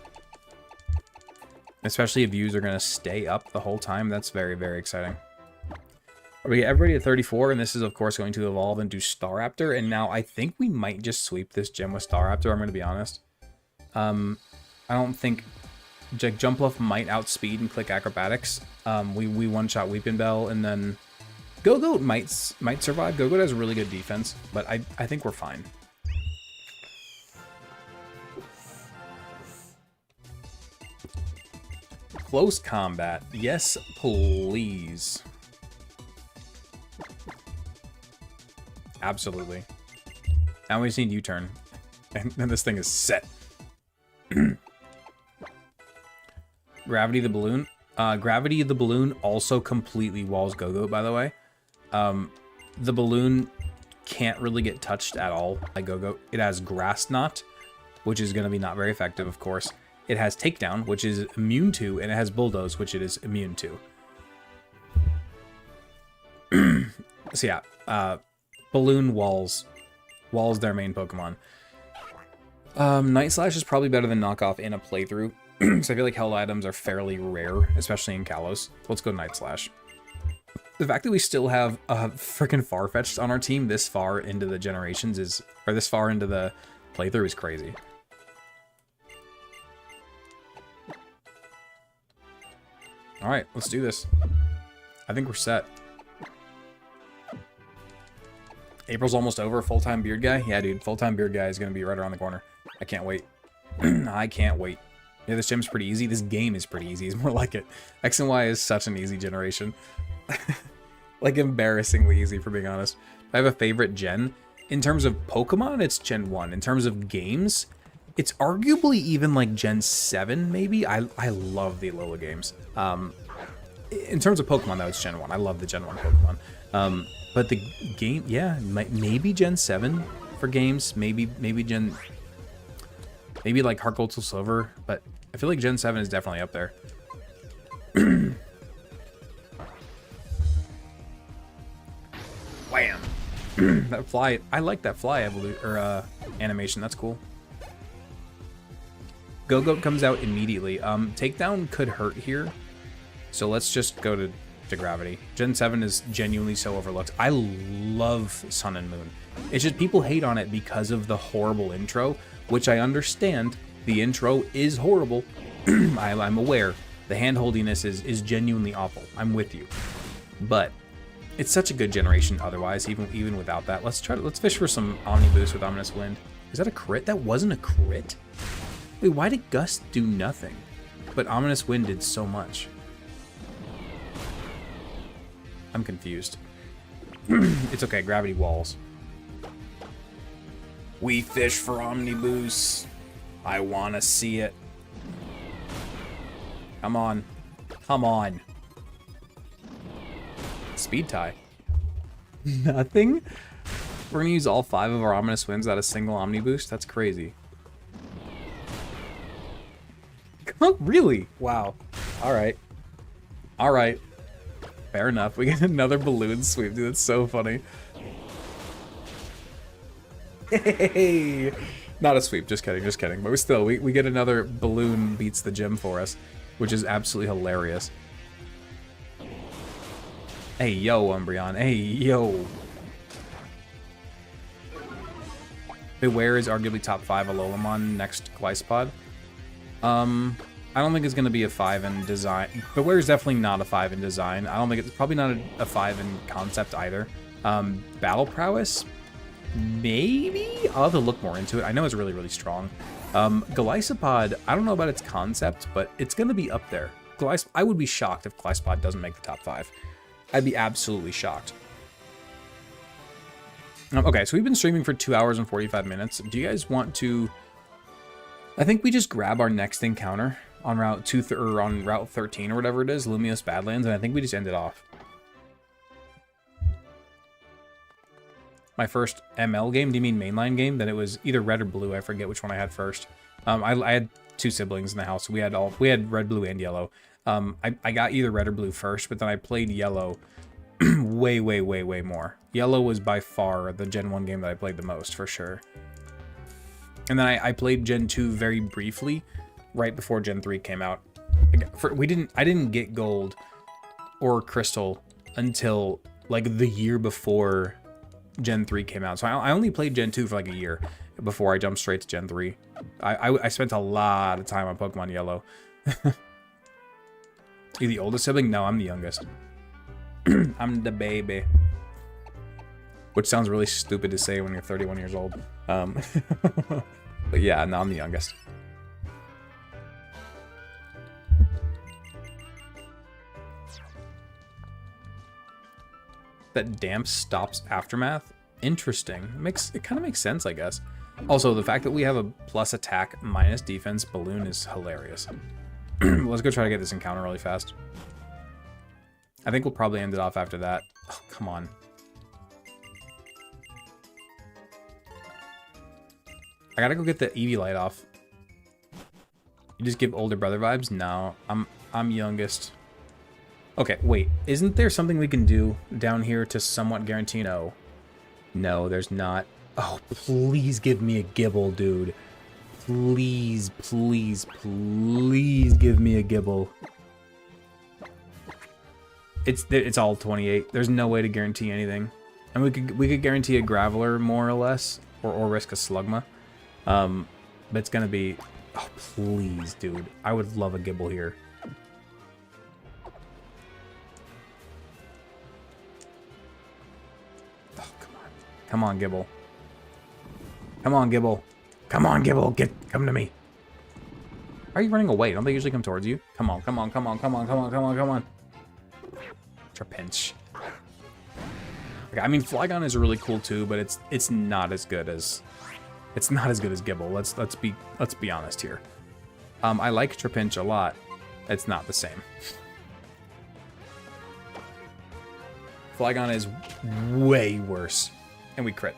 S1: Especially if views are going to stay up the whole time. That's very, very exciting. We get everybody at 34, and this is, of course, going to evolve into Staraptor. And now I think we might just sweep this gym with Staraptor, I'm going to be honest. I don't think... Jumpluff might outspeed and click Acrobatics. We one-shot Weepin' Bell, and then Go-Goat might survive. Go-Goat has a really good defense, but I think we're fine. Close combat. Yes, please. Absolutely. Now we just need U-turn. And then this thing is set. Gravity the Balloon. Gravity the Balloon also completely walls Go-Goat, by the way. The balloon can't really get touched at all by Go-Goat. It has Grass Knot, which is going to be not very effective, of course. It has Takedown, which is immune to, and it has Bulldoze, which it is immune to. So yeah, Balloon walls their main Pokemon. Night Slash is probably better than Knockoff in a playthrough, because I feel like held items are fairly rare, especially in Kalos. Let's go Night Slash. The fact that we still have a freaking Farfetch'd on our team this far into the generations is, or this far into the playthrough is crazy. All right, let's do this. I think we're set. April's almost over. Full-time beard guy? Yeah, dude. Full-time beard guy is going to be right around the corner. I can't wait. I can't wait. Yeah, this gym's pretty easy. This game is pretty easy. It's more like it. X and Y is such an easy generation. Like, embarrassingly easy, for being honest. I have a favorite gen. In terms of Pokemon, it's Gen 1. In terms of games, it's arguably even like Gen 7, maybe? I love the Alola games. In terms of Pokemon, though, it's Gen 1. I love the Gen 1 Pokemon. But the game, yeah, maybe Gen 7 for games. Maybe like Heart Gold Soul Silver. But I feel like Gen 7 is definitely up there. Wham! That fly, I like that fly animation. That's cool. Go-Goat comes out immediately. Takedown could hurt here, so let's just go to Gravity. Gen 7 is genuinely so overlooked. I love Sun and Moon. It's just people hate on it because of the horrible intro, which I understand. The intro is horrible. I'm aware. The hand-holdiness is genuinely awful. I'm with you. But it's such a good generation otherwise, even without that. Let's fish for some Omni Boost with Ominous Wind. Is that a crit? That wasn't a crit? Wait, why did Gust do nothing? But Ominous Wind did so much. I'm confused. It's okay, Gravity walls. We fish for Omniboost. I wanna see it. Come on. Come on. Speed tie. Nothing? We're gonna use all 5 of our Ominous Winds at a single Omniboost? That's crazy. Oh, really? Wow. Alright. Alright. Fair enough. We get another balloon sweep, dude. That's so funny. Hey! Not a sweep, just kidding, just kidding. But still, we get another balloon beats the gym for us, which is absolutely hilarious. Hey, yo, Umbreon. Hey, yo. Beware is arguably top 5 Alolamon next Glyspod. I don't think it's going to be a 5 in design. Beware is definitely not a 5 in design. I don't think it's probably not a 5 in concept either. Battle prowess? Maybe? I'll have to look more into it. I know it's really, really strong. Glycipod, I don't know about its concept, but it's going to be up there. I would be shocked if Glycipod doesn't make the top 5. I'd be absolutely shocked. Okay, so we've been streaming for 2 hours and 45 minutes. Do you guys want to... I think we just grab our next encounter on Route 2 or on Route 13 or whatever it is, Lumiose Badlands, and I think we just end it off. My first ML game? Do you mean mainline game? Then it was either red or blue. I forget which one I had first. I had 2 siblings in the house. We had red, blue, and yellow. I got either red or blue first, but then I played yellow way more. Yellow was by far the Gen 1 game that I played the most, for sure. And then I played Gen 2 very briefly, right before Gen 3 came out. I didn't get Gold or Crystal until like the year before Gen 3 came out. So I only played Gen 2 for like a year before I jumped straight to Gen 3. I spent a lot of time on Pokemon Yellow. You the oldest sibling? No, I'm the youngest. I'm the baby. Which sounds really stupid to say when you're 31 years old. But yeah, no, I'm the youngest. That damp stops Aftermath? Interesting. It kind of makes sense, I guess. Also, the fact that we have a plus attack minus defense balloon is hilarious. Let's go try to get this encounter really fast. I think we'll probably end it off after that. Oh, come on. I gotta go get the Eevee light off. You just give older brother vibes? No, I'm youngest. Okay, wait. Isn't there something we can do down here to somewhat guarantee? No. No, there's not. Oh, please give me a Gibble, dude. Please, please, please give me a Gibble. It's all 28. There's no way to guarantee anything. And we could guarantee a Graveler more or less, or risk a Slugma. But it's gonna be. Oh, please, dude. I would love a Gibble here. Oh, come on. Come on, Gibble. Come on, Gibble. Come on, Gibble. Come to me. Why are you running away? Don't they usually come towards you? Come on, come on, come on, come on, come on, come on, come on. Trapinch. Okay, I mean, Flygon is really cool too, but it's not as good as Gibble. Let's be honest here. I like Trapinch a lot. It's not the same. Flygon is way worse, and we crit.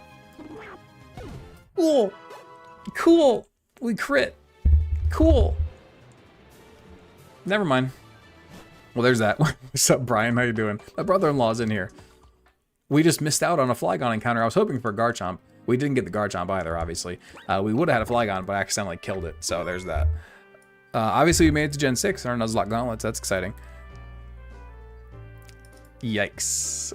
S1: Cool, cool. We crit. Cool. Never mind. Well, there's that. What's up, Brian? How you doing? My brother-in-law's in here. We just missed out on a Flygon encounter. I was hoping for a Garchomp. We didn't get the Garchomp either, obviously. We would have had a Flygon, but I accidentally killed it. So there's that. Obviously, we made it to Gen 6 on our Nuzlocke gauntlets. That's exciting. Yikes.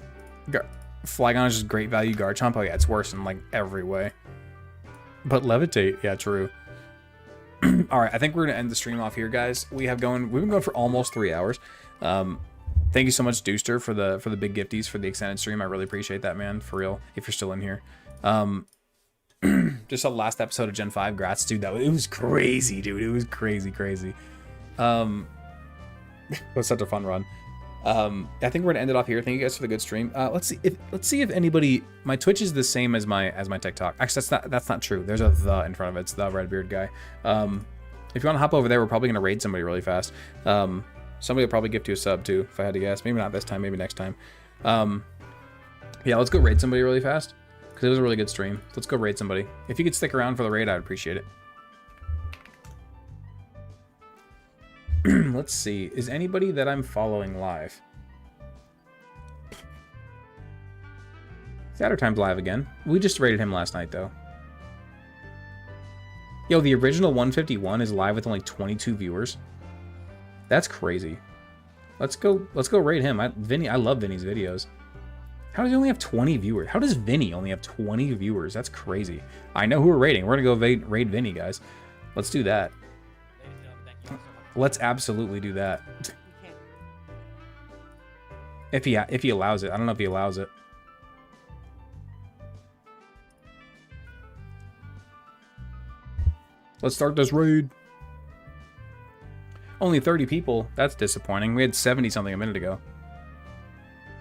S1: Flygon is just great value. Garchomp, oh yeah, it's worse in like every way. But Levitate, yeah, true. All right, I think we're gonna end the stream off here, guys. We've been going for almost 3 hours. Thank you so much, Deuster, for the big gifties for the extended stream. I really appreciate that, man, for real. If you're still in here, just a last episode of Gen 5. Grats, dude. It was crazy, dude. It was crazy. It was such a fun run. I think we're gonna end it off here. Thank you guys for the good stream. Let's see if anybody. My Twitch is the same as my TikTok. Actually, that's not true. There's a the in front of it. It's the Redbeard guy. If you want to hop over there, we're probably gonna raid somebody really fast. Somebody will probably gift you a sub too, if I had to guess. Maybe not this time. Maybe next time. Yeah, let's go raid somebody really fast because it was a really good stream. Let's go raid somebody. If you could stick around for the raid, I'd appreciate it. Let's see. Is anybody that I'm following live? Sattertime's live again. We just raided him last night, though. Yo, the original 151 is live with only 22 viewers. That's crazy. Let's go raid him. I love Vinny's videos. How does he only have 20 viewers? How does Vinny only have 20 viewers? That's crazy. I know who we're raiding. We're gonna go raid Vinny, guys. Let's do that. Let's absolutely do that. If he allows it. I don't know if he allows it. Let's start this raid. Only 30 people. That's disappointing. We had 70 something a minute ago.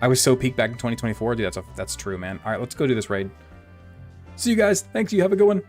S1: I was so peaked back in 2024. Dude, that's true, man. All right, let's go do this raid. See you guys. Thanks. You have a good one.